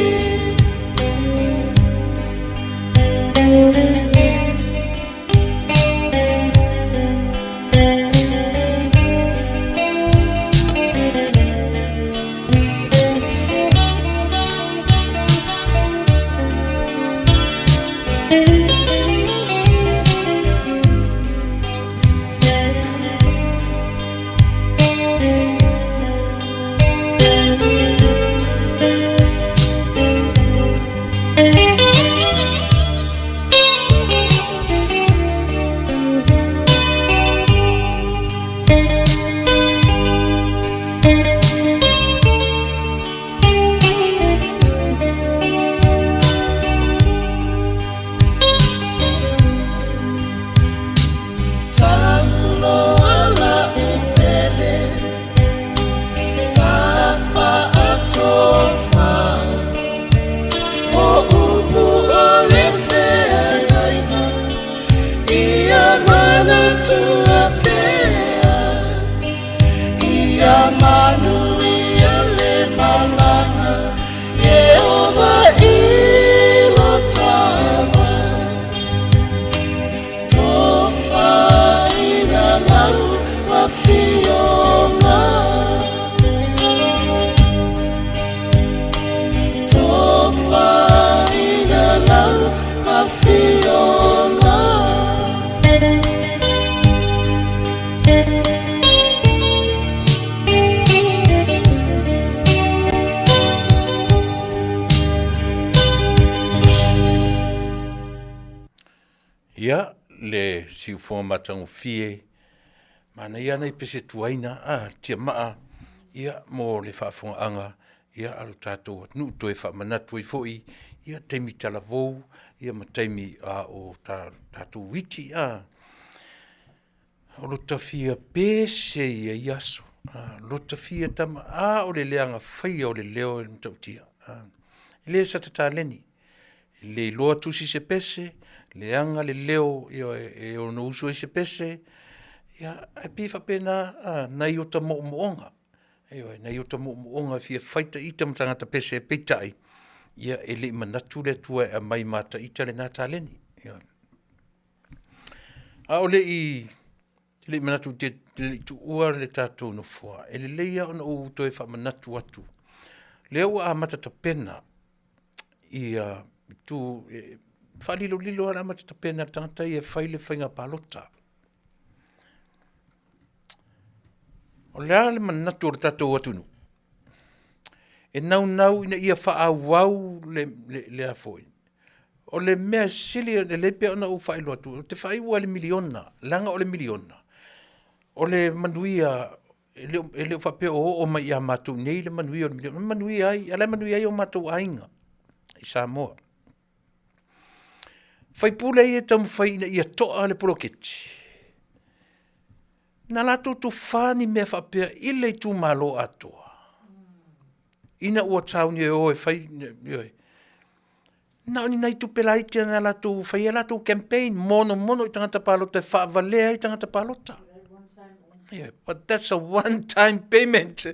Manuia le malanga Yehova ilo tawa Tofa ina lau Afiona Tofa ina lau Afiona Ia le siufonga matangu fie mana ia nei pese tuaina tia maa ia mo le whaafonga anga ia alu tātou nu toi whaamanatu i foi ia teimi talavou ia mataimi o tātou witi o lota fia pese ia iaso lota fia tama o le leanga whaia o le leo e mtautia le satataleni le loa tusi se pese le anga le leo e o no uso se pese ia ai pifa pena na iota mo moonga na iota mo moonga fia faita ita mtangata pese peitai ia ele manatu le tua e mai mata ita le nata leni ia ole i le manatu te tu ua le tatou no fua ele leia ona o to e fa manatu atu leo a mata pena ia tu Falilo lilo ala mata pena tangata ia faile whainga palota. O lea le manatu o tatou atunu. E nau ina ia whaawau le afoi. O le mea sili le lepe ona u whailo atu. O te whaiua le miliona, langa o le miliona. O le manuia, ele o whapeo o mai ia matu nei le manuia o le miliona. Manuia ai, ala manuia ai o matu ainga. I Samoa. Fai pule ia tamu fai ina ia toa le poloketi. Na lato tu whani mea whapea ile tu malo atoa. Ina ua tauni e oe fai, na oni nai tu pelaitia na lato fai e lato campaign, mono i tangata palota, whaavalea i tangata palota. Yeah, but that's a one-time payment.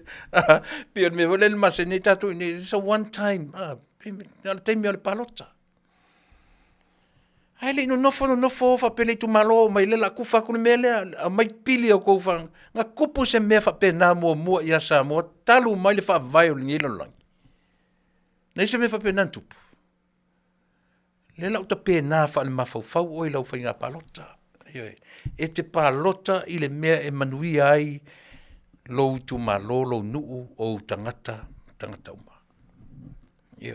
Pia me vole le masene tatu, it's a one-time payment. Na taimi o le palota. Ai le no nofo fa pele tu malo mai le la kufa ku mele a mai pili o ko fa nga kupu se me fa pe na mo ia Samoa talu mai le fa vai o ni lo lang nei se me fa pe nan tupu le la uta pe na fa le mafau o i la fa nga palota e te palota i le mea e Manuia ai lo tu malo lo nu o tangata uma e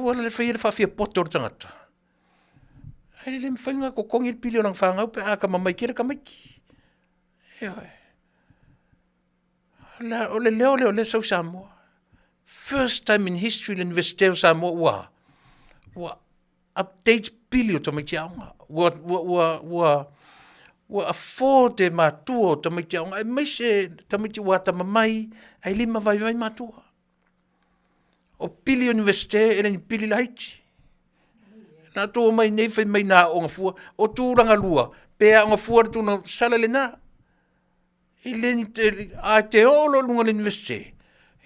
wala le whaia le whawhia poto o tangata. Ai le mwhainga ko kongi le pili o nang whangau pe a ka mamai kere ka maiki. O le leo le sau Samoa. First time in history le University of Samoa wa update pili o tamaiti aunga. Wa afford e matua o tamaiti aunga. Ai mai se tamaiti wata mamai ai lima vai matua. O pili universite ele ni pili la Haiti. Na tō mai nei whai mai nā o ngā fua, o tūranga lua, pēa o ngā fua tu na sala le nā. I leni a te olo lunga le universite.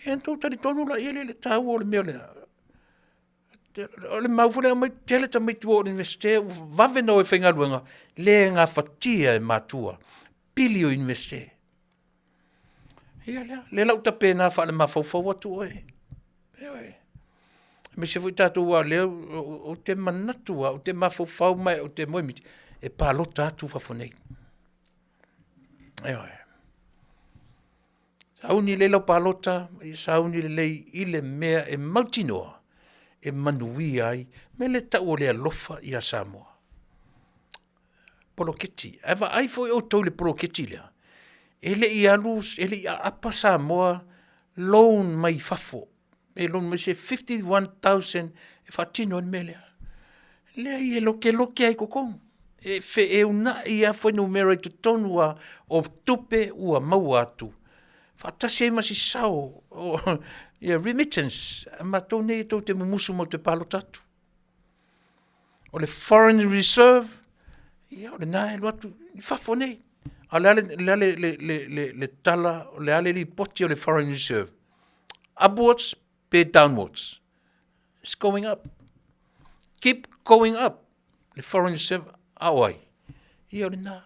E antou tari tonu la i le tāu o le mea le. O le maufule mai tele ta mai tu o le universite, vave no e whainga luenga, le ngā whatia e mātua, pili o universite. Ia lea, le lau ta pēnā wha le mawhauwhau atu oe. Ewe. Me se fui tātou a leo, o te manatua, o te mawhauwhau mai, o te moimiti, e pālota atu whawhonei. Ewe. Sauni le lau pālota, sauni le lei i le mea e mautinoa, e Manuia ai, me le tau o le alofa i a Samoa. Poloketi. Ewa ai foi o tau le poloketi lea. Ele i alus, ele i apa Samoa, loan mai fafo. E loan mai se 51,000 e whatino ni melea. Lea i e loke ai kokong. E fe e una i a foi numero i tutonua o tupe ua mau atu. Whatasi e masi sao, remittance, ma tau nei tau te mumusu mo te palo tatu. O le foreign reserve, ia o le nae luatu, i fafo nei. A le tala, le ale li poti o le foreign reserve. Upwards, pay downwards. It's going up. Keep going up. Le foreign reserve, awai. Ia o le nae.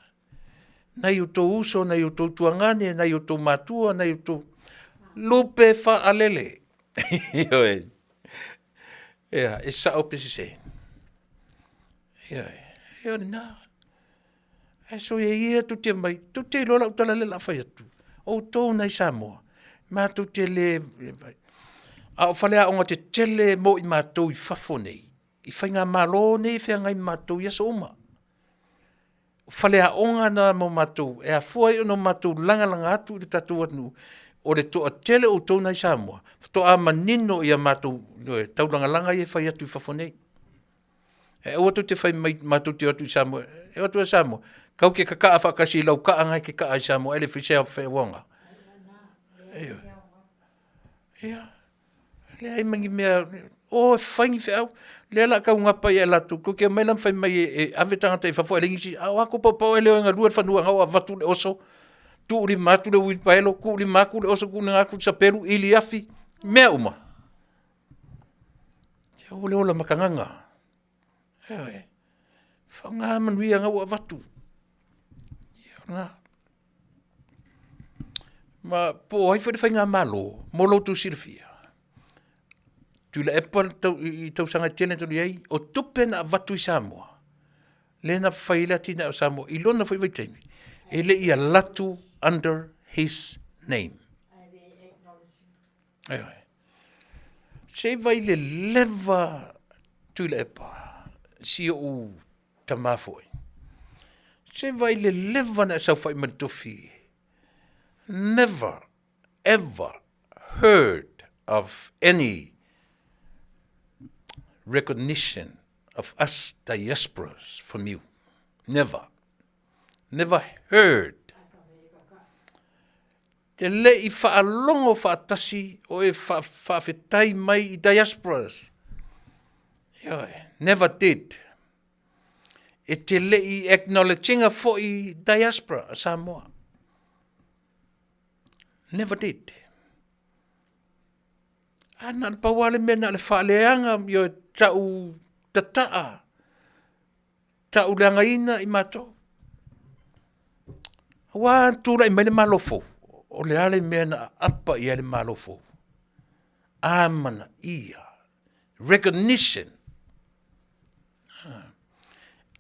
Nei o tō uso, nei o tō tuangane, nei o tō matua, nei o tō lupe wha alele. Ioe. Ea, e sa o pesi se. Ioe. Ioe nā. E so e ia tu te mai, tu te lola utala le la whai atu. O tō nei Samoa. Mā tu te le... A o whalea o ngā te tele mo i mātou i whafo nei. I whainga malo nei whea ngai mātou i aso oma. Whalea onga na mo matou, e a fuai o no matou langa atu i tatu atu, o le toa tele o tō nei Samoa, toa manino i a matou, tau langa i e whai atu i whafonei. E o atu te whai matou te atu i Samoa, e atu a Samoa, kau ke kakaa whakasi lau kaa ngai ke kaa i Samoa, ele whisea whai wanga. Eo. Ea. Lea i mangi mea, o whaingi whai au, lea la kau ngapa i e latu, ko ke mai lam whai mai e ave tangata i whafo e lingisi, a wako pau e leo ngā lua whanua ngau a watu le oso, tu uri matu le ui paelo, ku uri maku le oso ku na ngaku sa peru, ili afi, mea uma. Tia ole ola makanganga. Ewe, whanga manuia ngau a watu. Ia ngā. Ma po hai whai ngā malo, molo tu Silafia. Tuilaepa i tau sanga tēne tōni ei, o tupe na watu i Samoa. Le na whaila tina o Samoa, i lona whai waitaimi. E le ia latu under his name. Ewe. Se vai le leva Tuilaepa, si o tamafoi. Se vai le leva na sau whai maritofi. Never, ever heard of any recognition of us diasporas from you. Never. Never heard. Te le i whaalongo whaatasi o e Faafetai mai i diasporas. Never did. E te le i acknowledginga fo i diaspora Samoa. Never did. Ana le pawale mena le whaaleanga yo tau tataa. Tau leangaina i mato. Wa tūra i mai le malofo. O le ale mena apa i ale malofo. Amana ia. Recognition.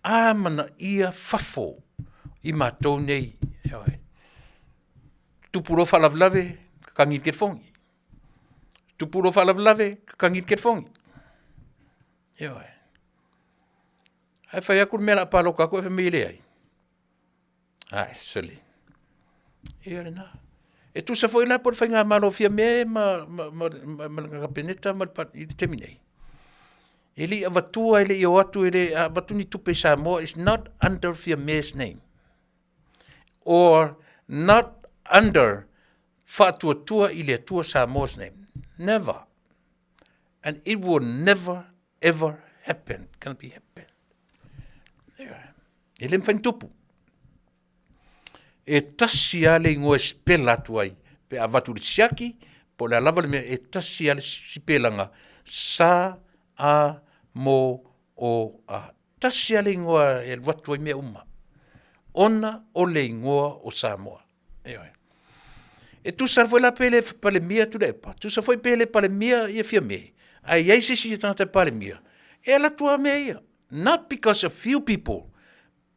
Amana ia fafo i mato nei. Tupuro whalavlave kakangit ke fongi. Tupuro whalavlave kakangit ke fongi. Ioe. Hai whai akur mea palo kako e whamile ai. Ai, soli. Ioe na. E tu sa foi la por whainga malo fia me ma kapeneta ma i te minei. Ili avatua ili i o atu ili avatuni tupe Samoa is not under fia me's name. Or not under whātua ili atua Samoa's name. Never. And it will never, ever happen. Gonna be happen. E le mwhaintupu. E tasi ale ngoe spela atu ai. Pe avatu le siaki, po le alava le mea e tasi ale sipelanga. Sa a mo o a. Tasi ale ngoa e watu ai mea uma. Ona o le ingoa o Samoa. E tu sa foi la pele pale mia Tuilaepa. Tu sa foi pele pale mia ia fia me. Ai ai sisi tangata pale mia. E la tua mea ia. Not because of few people,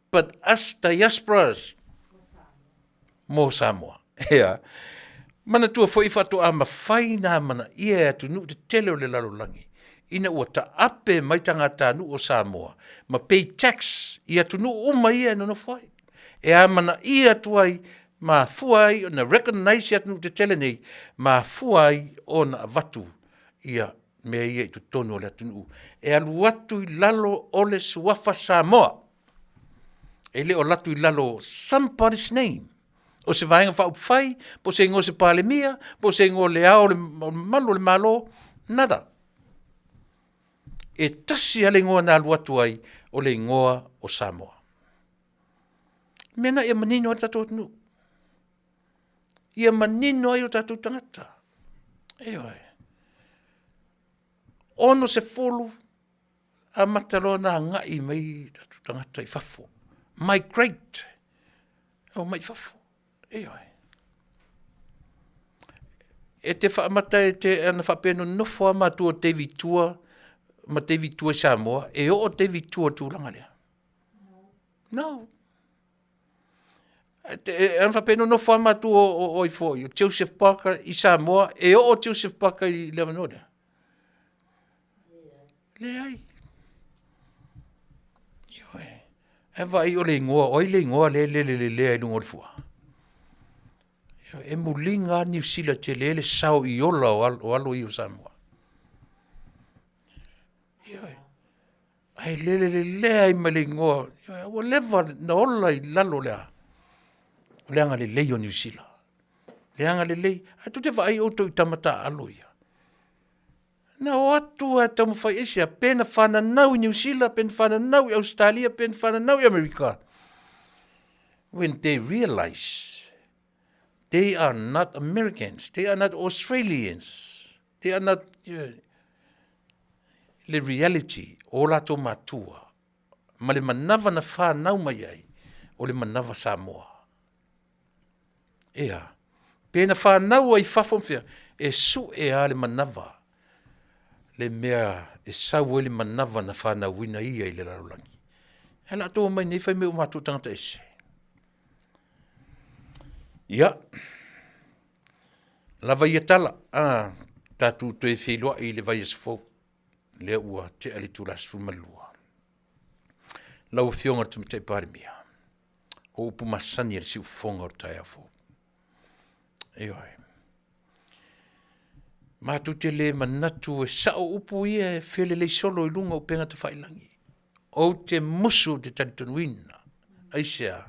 but us diasporas mo Samoa. Ea. Mana tua foi fatu a mawhai na mana ia atu nu te tele o le lalolangi. Ina ua ta ape mai tangata nu o Samoa. Ma pay tax ia tu nu uma ia no whai. E a mana ia tuai ma fuai na recognize ia tu te tele nei ma fuai o na vatu ia me ia i tu tono le atu nu. E alu atu i lalo o le suafa Samoa. E le o latu i lalo somebody's name. O se vaenga wha upwhai, po se ingo se pale mia, po se ingo le ao le malo le malo, nada. E tasi ale ingoa na alu atu ai o le ingoa o Samoa. Mena ia manino a tatou tunu. Ia manino ai o tatou tangata. Eoi. Ono se folu a matalo na ngai mai tatou tangata i fafo. Migrate. O mai fafo. Eoi. E te whaamata e te ana whapeno nofo ama tua te vitua, ma te vitua Samoa, e o te vitua tūlanga lea. No. Ana whapeno nofo ama tua o Ifoi, o Joseph Parker i Samoa, e o Joseph Parker i Levanora. Le ai. Eoi. E vai o le ingoa, oi le ingoa le e lungo le fua. E mulinga New Zealand te lele sao i ola o alo i o Samoa. Ai lele ai malingoa. O leva na ola i lalo lea. O leanga le lei o New Zealand. Leanga le lei. A tu te vai o to i tamata alo ia. Na o atu a tamu fai ese a pena whana nau i New Zealand, pena whana nau i Australia, pena whana nau i Amerika. When they realize they are not Americans. They are not Australians. They are not le reality o lato matua. Ma le manava na whanau mai ai o le manava Samoa. Ea. Pena whanau ai whafomwhia. E su e a le manava. Le mea e sau e le manava na whanau wina ia i le larolangi. E lato mai nei whai me o matu tangata ese. Ia. Lava ia tala. Tatu to e wheloa i le vai esfo. Lea ua te alitu lasfu malua. Lau fionga tu mtei pare mia. O upu masani si ufonga o tai afo. Eoi. Matu te le manatu e sao upu ia e whele le solo i lunga o penga te whailangi. O te musu te Talanoaina. Aisea.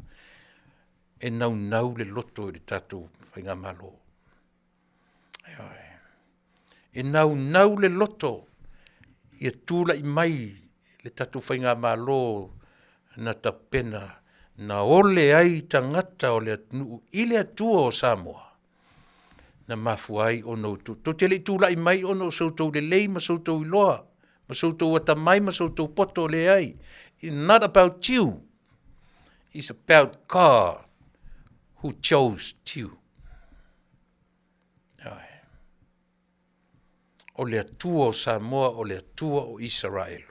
E nau le loto i le tatu whainga malo. E nau le loto i tūla i mai le tatu whainga malo na tapena na ole ai tangata o le atunu i le atua o Samoa na mafu ai o no tu. To te le tūla i mai o no sautou le lei ma sautou i loa ma sautou ata mai ma sautou poto le ai. It's not about you. It's about God who chose you. O le atua o Samoa, o le atua o Israel.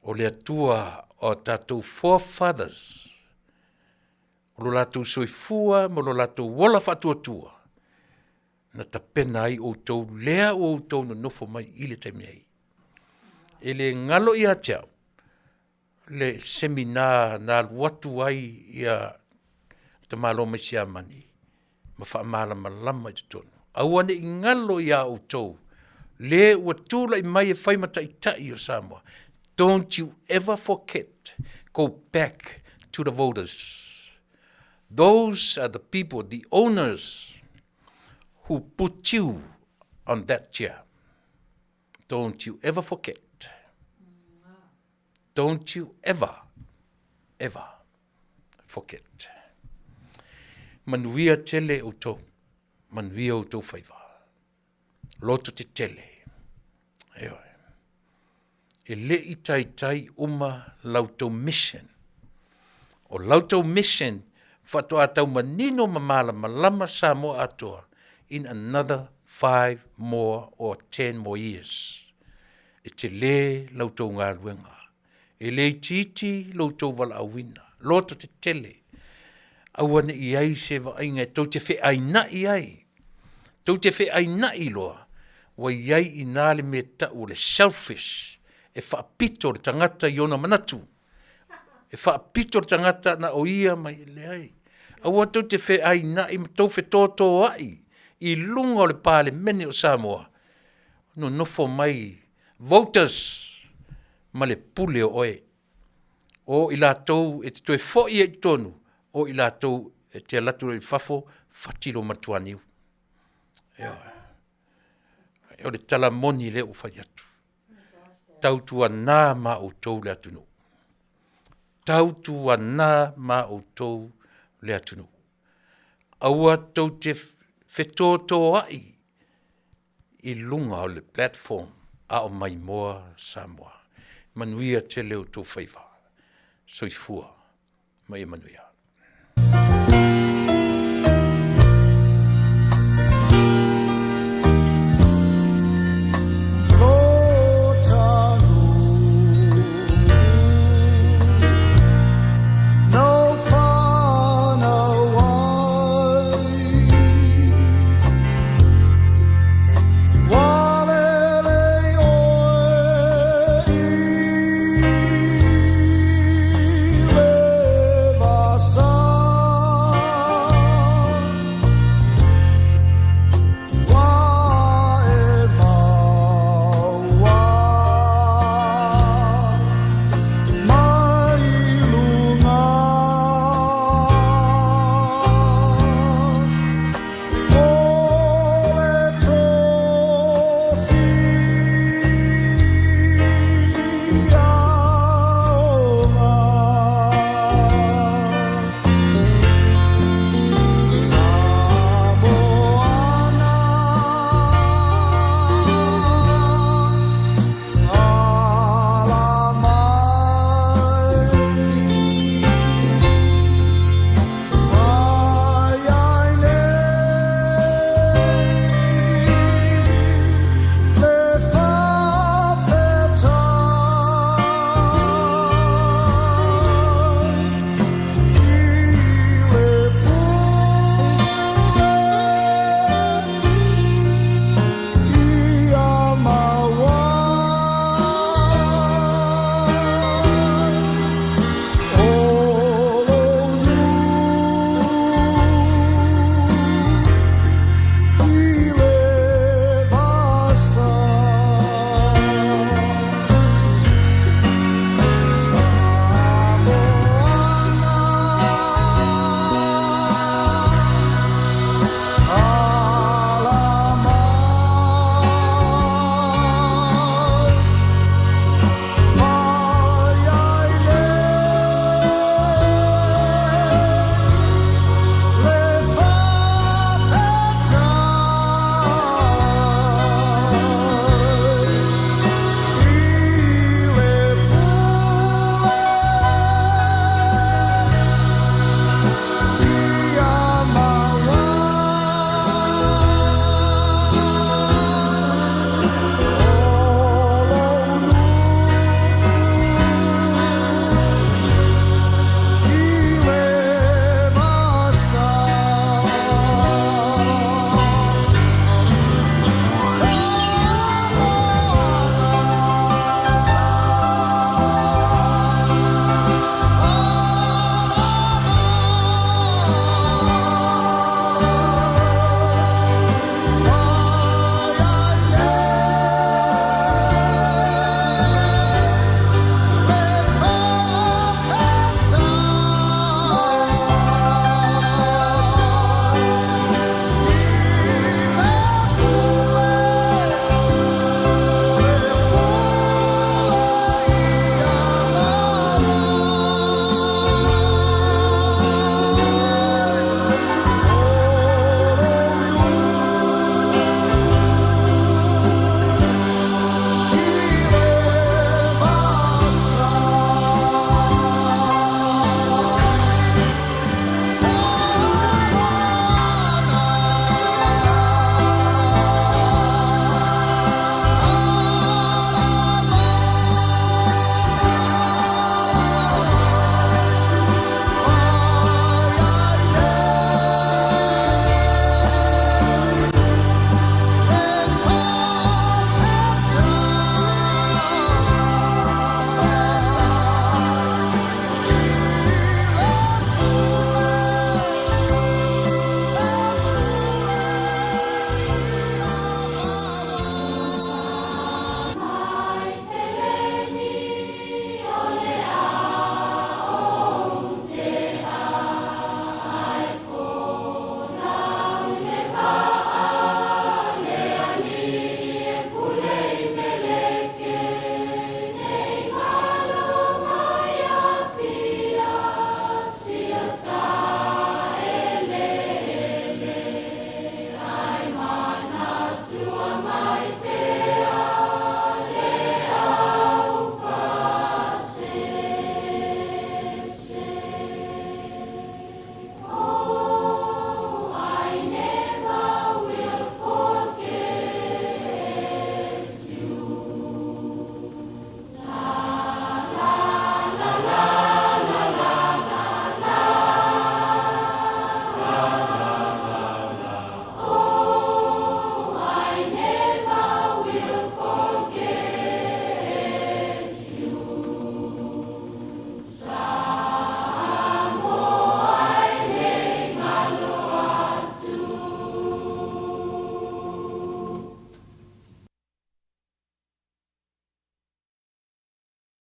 O le atua o tatou forefathers. O lo latou soifua, mo lo latou wola whatuatua. Na tapena ai o tau lea o tau no nofo mai i le taimei. E le ngalo i ateau. Le seminar na watu ai ia te malo mai si amani. Ma wha mala malama i te tonu. Awane i ngalo ia o tau. Le ua tūla i mai e whaimata i tai o Samoa. Don't you ever forget. Go back to the voters. Those are the people, the owners, who put you on that chair. Don't you ever forget. don't you ever forget. Manuia tele o tō. Manuia o tō whaiva. Loto te tele. Eoi. E le i tai uma lautou mission. O lautou mission, whatoa tau manino mamala malama Samoa atoa in another 5 more or 10 more years. E te le lautou ngā ruenga. E le titi lautou wala awina. Loto te tele. Awane i ai se wa ainga tau te whi aina i ai. Tau te whi aina i loa. Wa iai i nāle me tau le selfish. E whaapito le tangata i ona manatu. E whaapito le tangata na o ia mai le ai. Awa tau te whi aina i tau whi tōtō ai. I lunga o le pāle mene o Samoa. No nofo mai voters ma le pule o oe. O i lātou e te toe fōi e tonu. O i lātou e te alatu i whafo whatiro matuaniu. Ea. O le tala moni le o whai atu. Tautua nā ma o tau le atunu. Tautua nā ma o tau le atunu. Aua tau te whetōtō ai i lunga o le platform a o mai moa Samoa. Manuia te leo tō whaiva. Soifua mai Manuia.